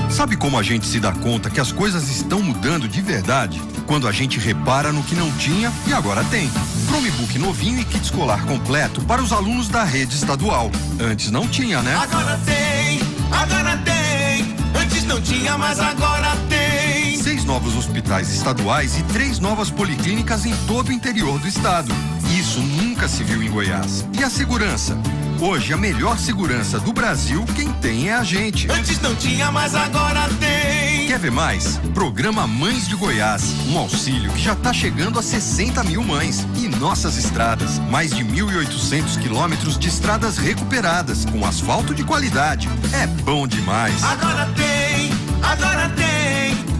Sabe como a gente se dá conta que as coisas estão mudando de verdade? Quando a gente repara no que não tinha e agora tem. Chromebook novinho e kit escolar completo para os alunos da rede estadual. Antes não tinha, né? Agora tem, agora tem. Antes não tinha, mas agora tem. 6 novos hospitais estaduais e 3 novas policlínicas em todo o interior do estado. Isso nunca se viu em Goiás. E a segurança? Hoje, a melhor segurança do Brasil, quem tem é a gente. Antes não tinha, mas agora tem. Quer ver mais? Programa Mães de Goiás, um auxílio que já está chegando a 60 mil mães. E nossas estradas, mais de 1.800 quilômetros de estradas recuperadas, com asfalto de qualidade. É bom demais. Agora tem.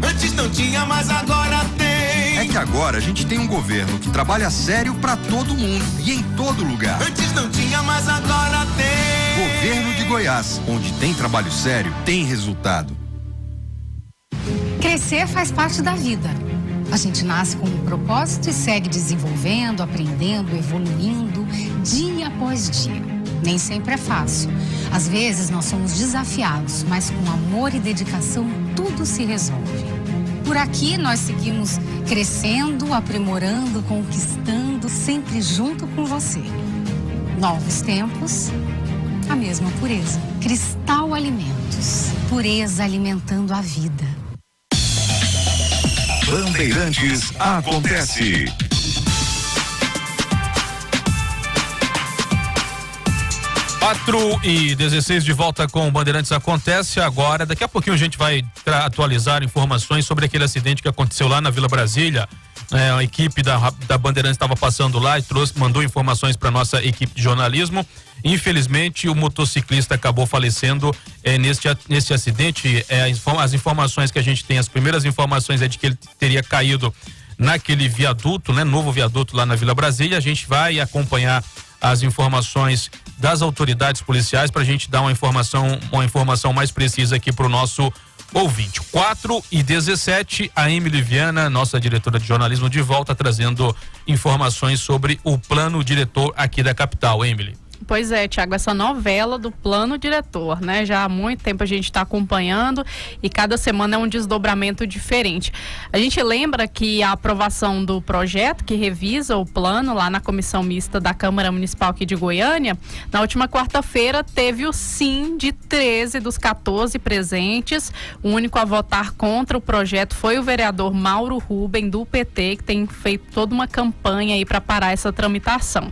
Antes não tinha, mas agora tem. É que agora a gente tem um governo que trabalha sério pra todo mundo e em todo lugar. Antes não tinha, mas agora tem. Governo de Goiás, onde tem trabalho sério, tem resultado. Crescer faz parte da vida. A gente nasce com um propósito e segue desenvolvendo, aprendendo, evoluindo, dia após dia. Nem sempre é fácil. Às vezes nós somos desafiados, mas com amor e dedicação tudo se resolve. Por aqui nós seguimos crescendo, aprimorando, conquistando, sempre junto com você. Novos tempos, a mesma pureza. Cristal Alimentos, pureza alimentando a vida. Bandeirantes acontece. 4h16 de volta com o Bandeirantes Acontece agora. Daqui a pouquinho a gente vai atualizar informações sobre aquele acidente que aconteceu lá na Vila Brasília. A equipe da Bandeirantes estava passando lá e mandou informações para nossa equipe de jornalismo. Infelizmente, o motociclista acabou falecendo neste acidente. As informações que a gente tem, as primeiras informações é de que ele teria caído naquele viaduto, novo viaduto lá na Vila Brasília. A gente vai acompanhar as informações das autoridades policiais para a gente dar uma informação mais precisa aqui para o nosso ouvinte. 4h17, a Emily Viana, nossa diretora de jornalismo, de volta trazendo informações sobre o plano diretor aqui da capital. Emily. Pois é, Tiago, essa novela do plano diretor, Já há muito tempo a gente está acompanhando e cada semana é um desdobramento diferente. A gente lembra que a aprovação do projeto que revisa o plano lá na comissão mista da Câmara Municipal aqui de Goiânia, na última quarta-feira teve o sim de 13 dos 14 presentes. O único a votar contra o projeto foi o vereador Mauro Ruben, do PT, que tem feito toda uma campanha aí para parar essa tramitação.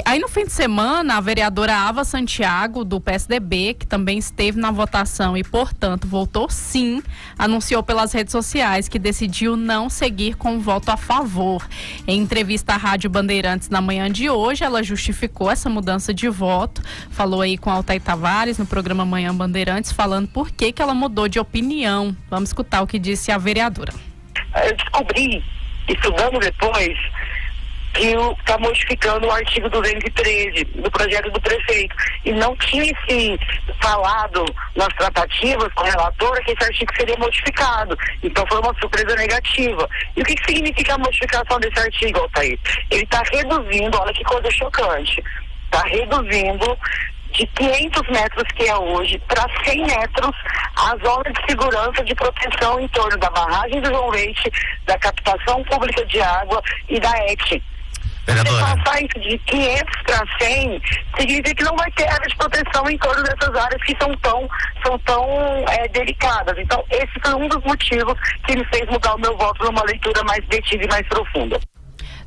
Aí no fim de semana, a vereadora Ava Santiago, do PSDB, que também esteve na votação e, portanto, votou sim, anunciou pelas redes sociais que decidiu não seguir com o voto a favor. Em entrevista à Rádio Bandeirantes na manhã de hoje, ela justificou essa mudança de voto, falou aí com Altair Tavares no programa Manhã Bandeirantes, falando por que ela mudou de opinião. Vamos escutar o que disse a vereadora. Eu descobri, estudando depois, que está modificando o artigo 213 do projeto do prefeito. E não tinha se falado nas tratativas com a relatora que esse artigo seria modificado. Então foi uma surpresa negativa. E o que significa a modificação desse artigo, Altair? Ele está reduzindo, olha que coisa chocante, está reduzindo de 500 metros que é hoje para 100 metros a zona de segurança de proteção em torno da barragem do João Leite, da captação pública de água e da EC. Você passar isso de 500 para 100 significa que não vai ter área de proteção em torno dessas áreas que são tão delicadas. Então, esse foi um dos motivos que me fez mudar o meu voto numa leitura mais detida e mais profunda.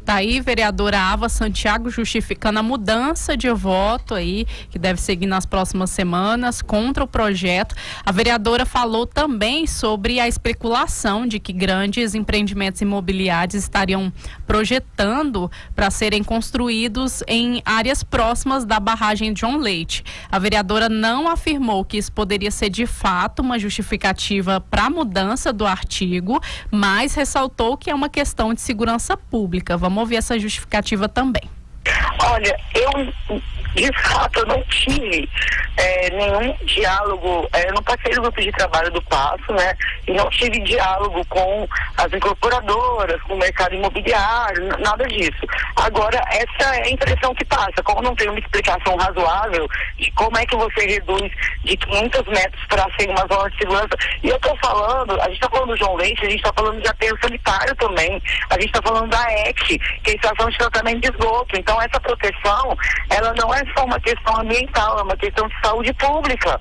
Tá aí, vereadora Ava Santiago justificando a mudança de voto aí, que deve seguir nas próximas semanas, contra o projeto. A vereadora falou também sobre a especulação de que grandes empreendimentos imobiliários estariam projetando para serem construídos em áreas próximas da barragem João Leite. A vereadora não afirmou que isso poderia ser de fato uma justificativa para a mudança do artigo, mas ressaltou que é uma questão de segurança pública. Vamos ouvir essa justificativa também. Olha, de fato, eu não tive nenhum diálogo, eu não passei no grupo de trabalho do Passo, e não tive diálogo com as incorporadoras, com o mercado imobiliário, nada disso. Agora, essa é a impressão que passa, como não tem uma explicação razoável de como é que você reduz de 500 metros para ser uma zona de segurança. E eu estou falando, a gente está falando do João Leite, a gente está falando de aterro sanitário também, a gente está falando da EC, que é a estação de tratamento de esgoto. Então, essa proteção, ela não é só uma questão ambiental, é uma questão de saúde pública.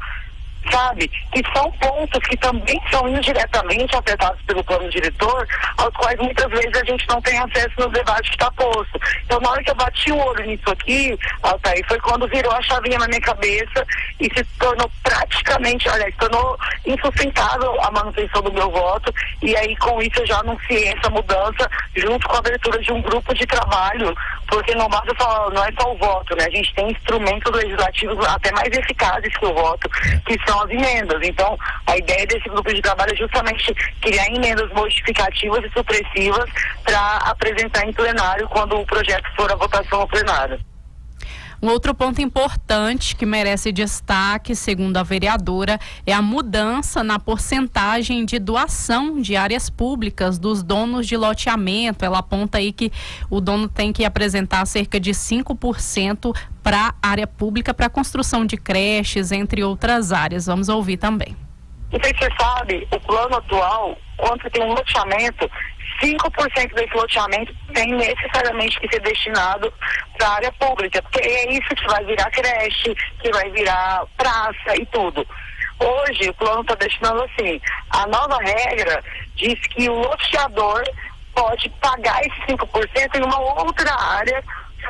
sabe? Que são pontos que também são indiretamente afetados pelo plano diretor, aos quais muitas vezes a gente não tem acesso no debate que está posto. Então, na hora que eu bati o olho nisso aqui, Altair, foi quando virou a chavinha na minha cabeça e se tornou praticamente, se tornou insustentável a manutenção do meu voto, e aí com isso eu já anunciei essa mudança junto com a abertura de um grupo de trabalho, porque não basta só, não é só o voto, né? A gente tem instrumentos legislativos até mais eficazes que o voto, que são as emendas. Então, a ideia desse grupo de trabalho é justamente criar emendas modificativas e supressivas para apresentar em plenário quando o projeto for à votação no plenário. Um outro ponto importante que merece destaque, segundo a vereadora, é a mudança na porcentagem de doação de áreas públicas dos donos de loteamento. Ela aponta aí que o dono tem que apresentar cerca de 5% para a área pública, para a construção de creches, entre outras áreas. Vamos ouvir também. Não sei se você sabe, o plano atual, quando tem um loteamento, 5% desse loteamento tem necessariamente que ser destinado para a área pública, porque é isso que vai virar creche, que vai virar praça e tudo. Hoje, o plano está destinando assim. A nova regra diz que o loteador pode pagar esse 5% em uma outra área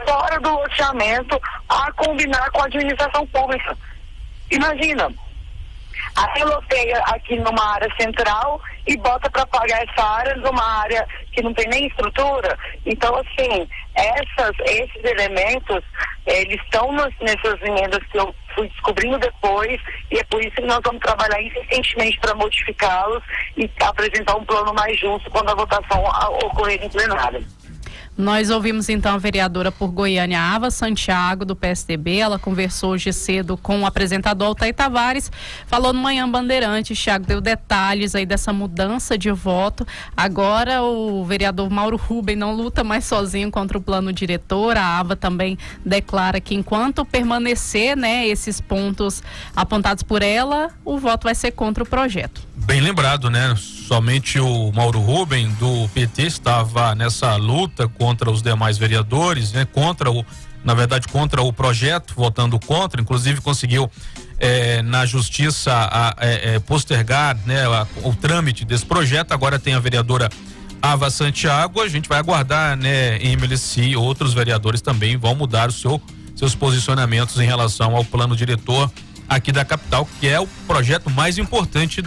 fora do loteamento a combinar com a administração pública. Imagina, aí loteia aqui numa área central e bota para pagar essa área numa área que não tem nem estrutura. Então, assim, esses elementos, eles estão nessas emendas que eu fui descobrindo depois, e é por isso que nós vamos trabalhar insistentemente para modificá-los e apresentar um plano mais justo quando a votação ocorrer em plenário. Nós ouvimos então a vereadora por Goiânia, Ava Santiago, do PSDB. Ela conversou hoje cedo com o apresentador Altair Tavares, falou no Manhã Bandeirantes. Thiago deu detalhes aí dessa mudança de voto. Agora o vereador Mauro Rubem não luta mais sozinho contra o plano diretor. A Ava também declara que enquanto permanecer, né, esses pontos apontados por ela, o voto vai ser contra o projeto. Bem lembrado, né? Somente o Mauro Rubem do PT estava nessa luta contra os demais vereadores, né? Contra o projeto, votando contra, inclusive conseguiu na justiça postergar, né, o trâmite desse projeto. Agora tem a vereadora Ava Santiago. A gente vai aguardar, né, Emily, se outros vereadores também vão mudar seus posicionamentos em relação ao plano diretor aqui da capital, que é o projeto mais importante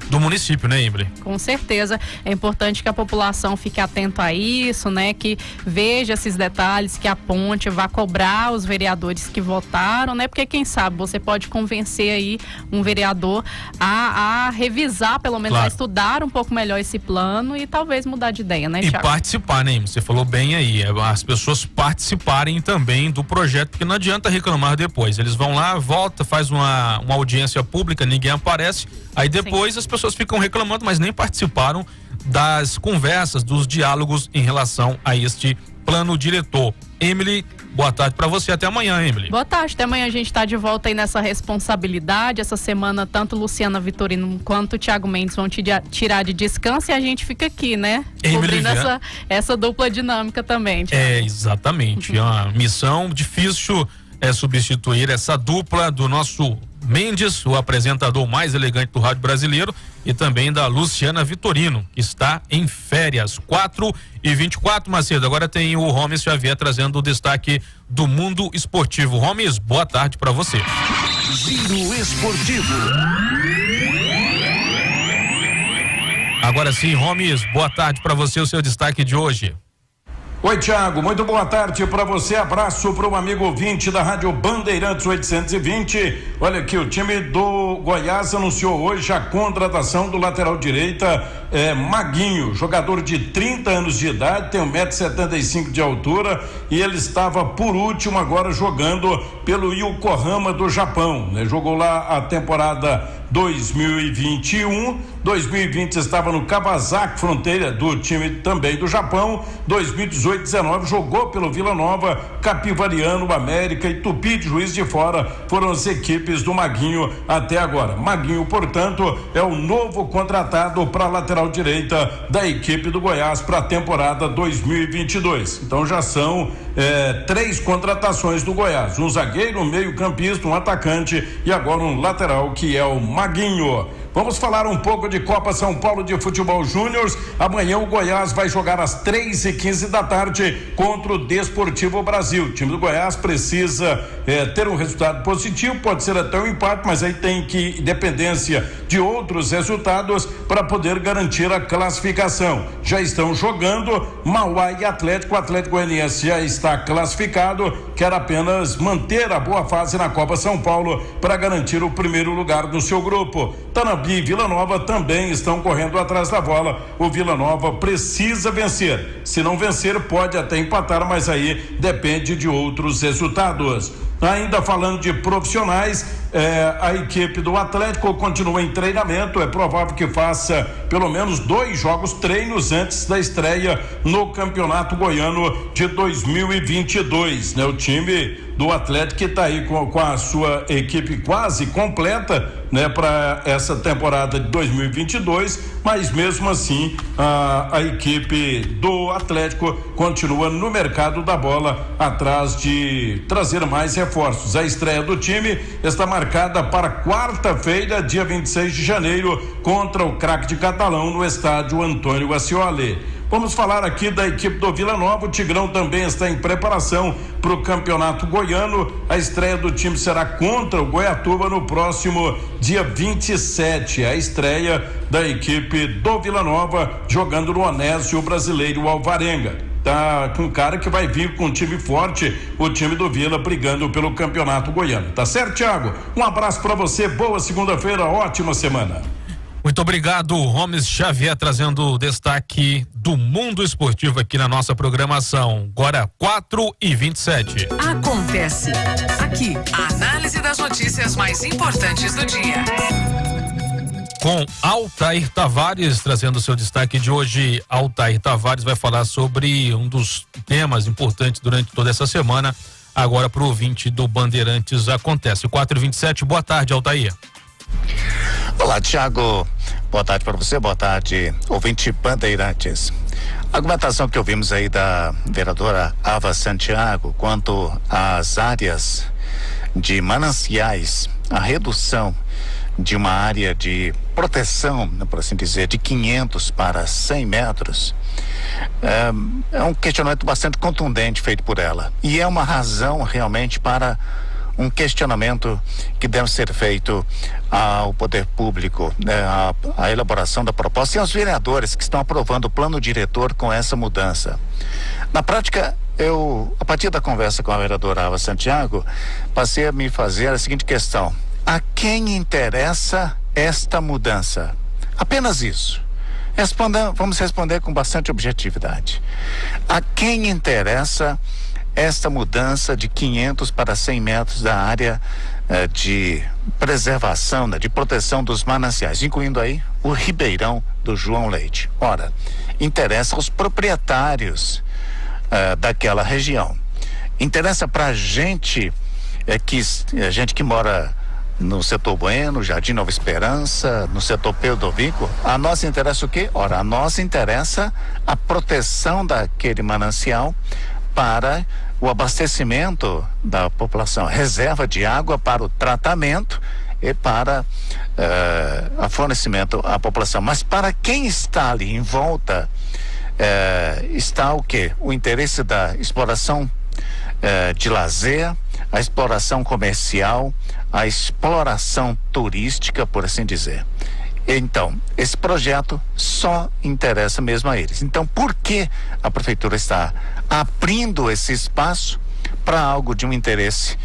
do município, né, Emily? Com certeza. É importante que a população fique atento a isso, né? Que veja esses detalhes, que aponte, vá cobrar os vereadores que votaram, né? Porque quem sabe você pode convencer aí um vereador a revisar, pelo menos, claro, a estudar um pouco melhor esse plano e talvez mudar de ideia, né, Thiago? E participar, né, Emily? Você falou bem aí, as pessoas participarem também do projeto, porque não adianta reclamar depois. Eles vão lá, volta, faz uma audiência pública, ninguém aparece, aí depois as pessoas ficam reclamando, mas nem participaram das conversas, dos diálogos em relação a este plano diretor. Emily, boa tarde para você, até amanhã, Emily. Boa tarde, até amanhã. A gente está de volta aí nessa responsabilidade. Essa semana tanto Luciana Vitorino quanto o Thiago Mendes vão tirar de descanso e a gente fica aqui, né? Cobrindo essa dupla dinâmica também, Thiago. Exatamente, é uma missão difícil substituir essa dupla do nosso Mendes, o apresentador mais elegante do rádio brasileiro, e também da Luciana Vitorino, que está em férias. 4h24, Macedo. Agora tem o Romes Xavier trazendo o destaque do mundo esportivo. Romes, boa tarde para você. Giro Esportivo. Agora sim, Romes, boa tarde para você, o seu destaque de hoje. Oi, Thiago, muito boa tarde para você, abraço para o amigo ouvinte da Rádio Bandeirantes 820. Olha aqui, o time do Goiás anunciou hoje a contratação do lateral direita Maguinho, jogador de 30 anos de idade, tem 1,75 m de altura e ele estava por último agora jogando pelo Yokohama do Japão, né? Jogou lá a temporada 2021, 2020 estava no Kawasaki Fronteira do time também do Japão, 2018-19 jogou pelo Vila Nova, Capivariano, América e Tupi de Juiz de Fora, foram as equipes do Maguinho até agora. Maguinho, portanto, é o novo contratado para a lateral lateral direita da equipe do Goiás para a temporada 2022. Então já são 3 contratações do Goiás: um zagueiro, um meio-campista, um atacante e agora um lateral, que é o Maguinho. Vamos falar um pouco de Copa São Paulo de Futebol Júnior. Amanhã o Goiás vai jogar às 3h15 da tarde contra o Desportivo Brasil. O time do Goiás precisa ter um resultado positivo, pode ser até um empate, mas aí tem que dependência de outros resultados para poder garantir a classificação. Já estão jogando Mauá e Atlético. O Atlético Goianiense já está classificado, quer apenas manter a boa fase na Copa São Paulo para garantir o primeiro lugar no seu grupo. Tanabi e Vila Nova também estão correndo atrás da bola. O Vila Nova precisa vencer. Se não vencer, pode até empatar, mas aí depende de outros resultados. Ainda falando de profissionais, a equipe do Atlético continua em treinamento. É provável que faça pelo menos 2 jogos treinos antes da estreia no Campeonato Goiano de 2022, né? O time do Atlético que está aí com a sua equipe quase completa, né, para essa temporada de 2022, mas mesmo assim a equipe do Atlético continua no mercado da bola atrás de trazer mais reforços. A estreia do time está marcada para quarta-feira, dia 26 de janeiro, contra o Craque de Catalão no estádio Antônio Ascioli. Vamos falar aqui da equipe do Vila Nova. O Tigrão também está em preparação para o Campeonato Goiano. A estreia do time será contra o Goiatuba no próximo dia 27. A estreia da equipe do Vila Nova jogando no Onésio Brasileiro Alvarenga. Tá com um cara que vai vir com um time forte, o time do Vila, brigando pelo Campeonato Goiano. Tá certo, Thiago? Um abraço para você, boa segunda-feira, ótima semana. Muito obrigado, Gomes Xavier, trazendo o destaque do mundo esportivo aqui na nossa programação. Agora 4h27. Acontece aqui. A análise das notícias mais importantes do dia. Com Altair Tavares, trazendo o seu destaque de hoje. Altair Tavares vai falar sobre um dos temas importantes durante toda essa semana. Agora para o ouvinte do Bandeirantes Acontece. 4h27, boa tarde, Altair. Olá, Thiago. Boa tarde para você, boa tarde, ouvinte Bandeirantes. A argumentação que ouvimos aí da vereadora Ava Santiago quanto às áreas de mananciais, a redução de uma área de proteção, por assim dizer, de 500 para 100 metros, é um questionamento bastante contundente feito por ela. E é uma razão realmente para um questionamento que deve ser feito ao poder público, né, a elaboração da proposta e aos vereadores que estão aprovando o plano diretor com essa mudança. Na prática, a partir da conversa com a vereadora Ava Santiago, passei a me fazer a seguinte questão: a quem interessa esta mudança? Apenas isso. Vamos responder com bastante objetividade. A quem interessa esta mudança de 500 para 100 metros da área de preservação, né, de proteção dos mananciais, incluindo aí o Ribeirão do João Leite? Ora, interessa aos proprietários daquela região. Interessa para gente que mora no setor Bueno, Jardim Nova Esperança, no setor Pedro Vico. A nós interessa o quê? Ora, a nós interessa a proteção daquele manancial para o abastecimento da população, reserva de água para o tratamento e para o fornecimento à população. Mas para quem está ali em volta, está o quê? O interesse da exploração de lazer, a exploração comercial, a exploração turística, por assim dizer. Então, esse projeto só interessa mesmo a eles. Então, por que a prefeitura está abrindo esse espaço para algo de um interesse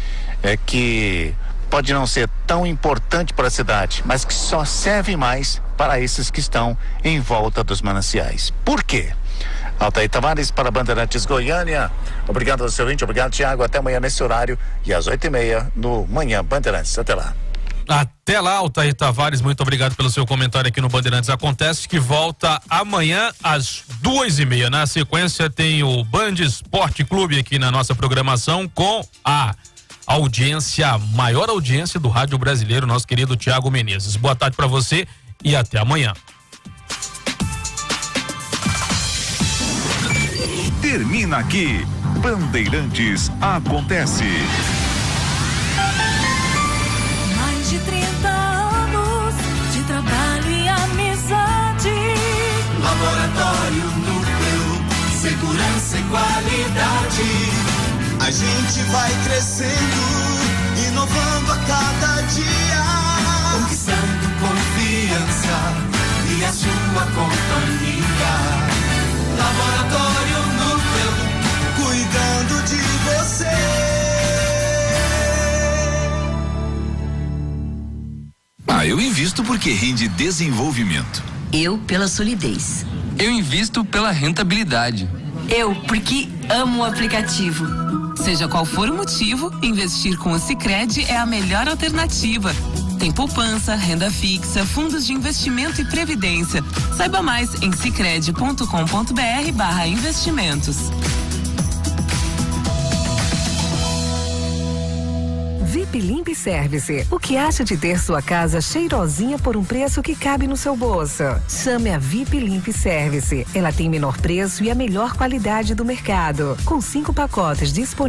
que pode não ser tão importante para a cidade, mas que só serve mais para esses que estão em volta dos mananciais? Por quê? Altair Tavares para Bandeirantes Goiânia. Obrigado ao seu ouvinte, obrigado, Thiago. Até amanhã nesse horário e às 8h30 no Manhã Bandeirantes. Até lá. Até lá, Altair Tavares, muito obrigado pelo seu comentário aqui no Bandeirantes Acontece, que volta amanhã às 2h30. Na sequência tem o Band Esporte Clube aqui na nossa programação com a maior audiência do rádio brasileiro, nosso querido Thiago Menezes. Boa tarde para você e até amanhã. termina aqui. Bandeirantes acontece. Mais de 30 anos de trabalho e amizade. Laboratório Núcleo, segurança e qualidade. A gente vai crescendo, inovando a cada dia, conquistando confiança e a sua companhia. Laboratório Núcleo, cuidando de você. Eu invisto porque rende desenvolvimento. Eu pela solidez. Eu invisto pela rentabilidade. Eu porque amo o aplicativo. Seja qual for o motivo, investir com o Sicredi é a melhor alternativa. Tem poupança, renda fixa, fundos de investimento e previdência. Saiba mais em sicredi.com.br/investimentos. VIP Limpe Service. O que acha de ter sua casa cheirosinha por um preço que cabe no seu bolso? Chame a VIP Limpe Service. Ela tem menor preço e a melhor qualidade do mercado. Com 5 pacotes disponíveis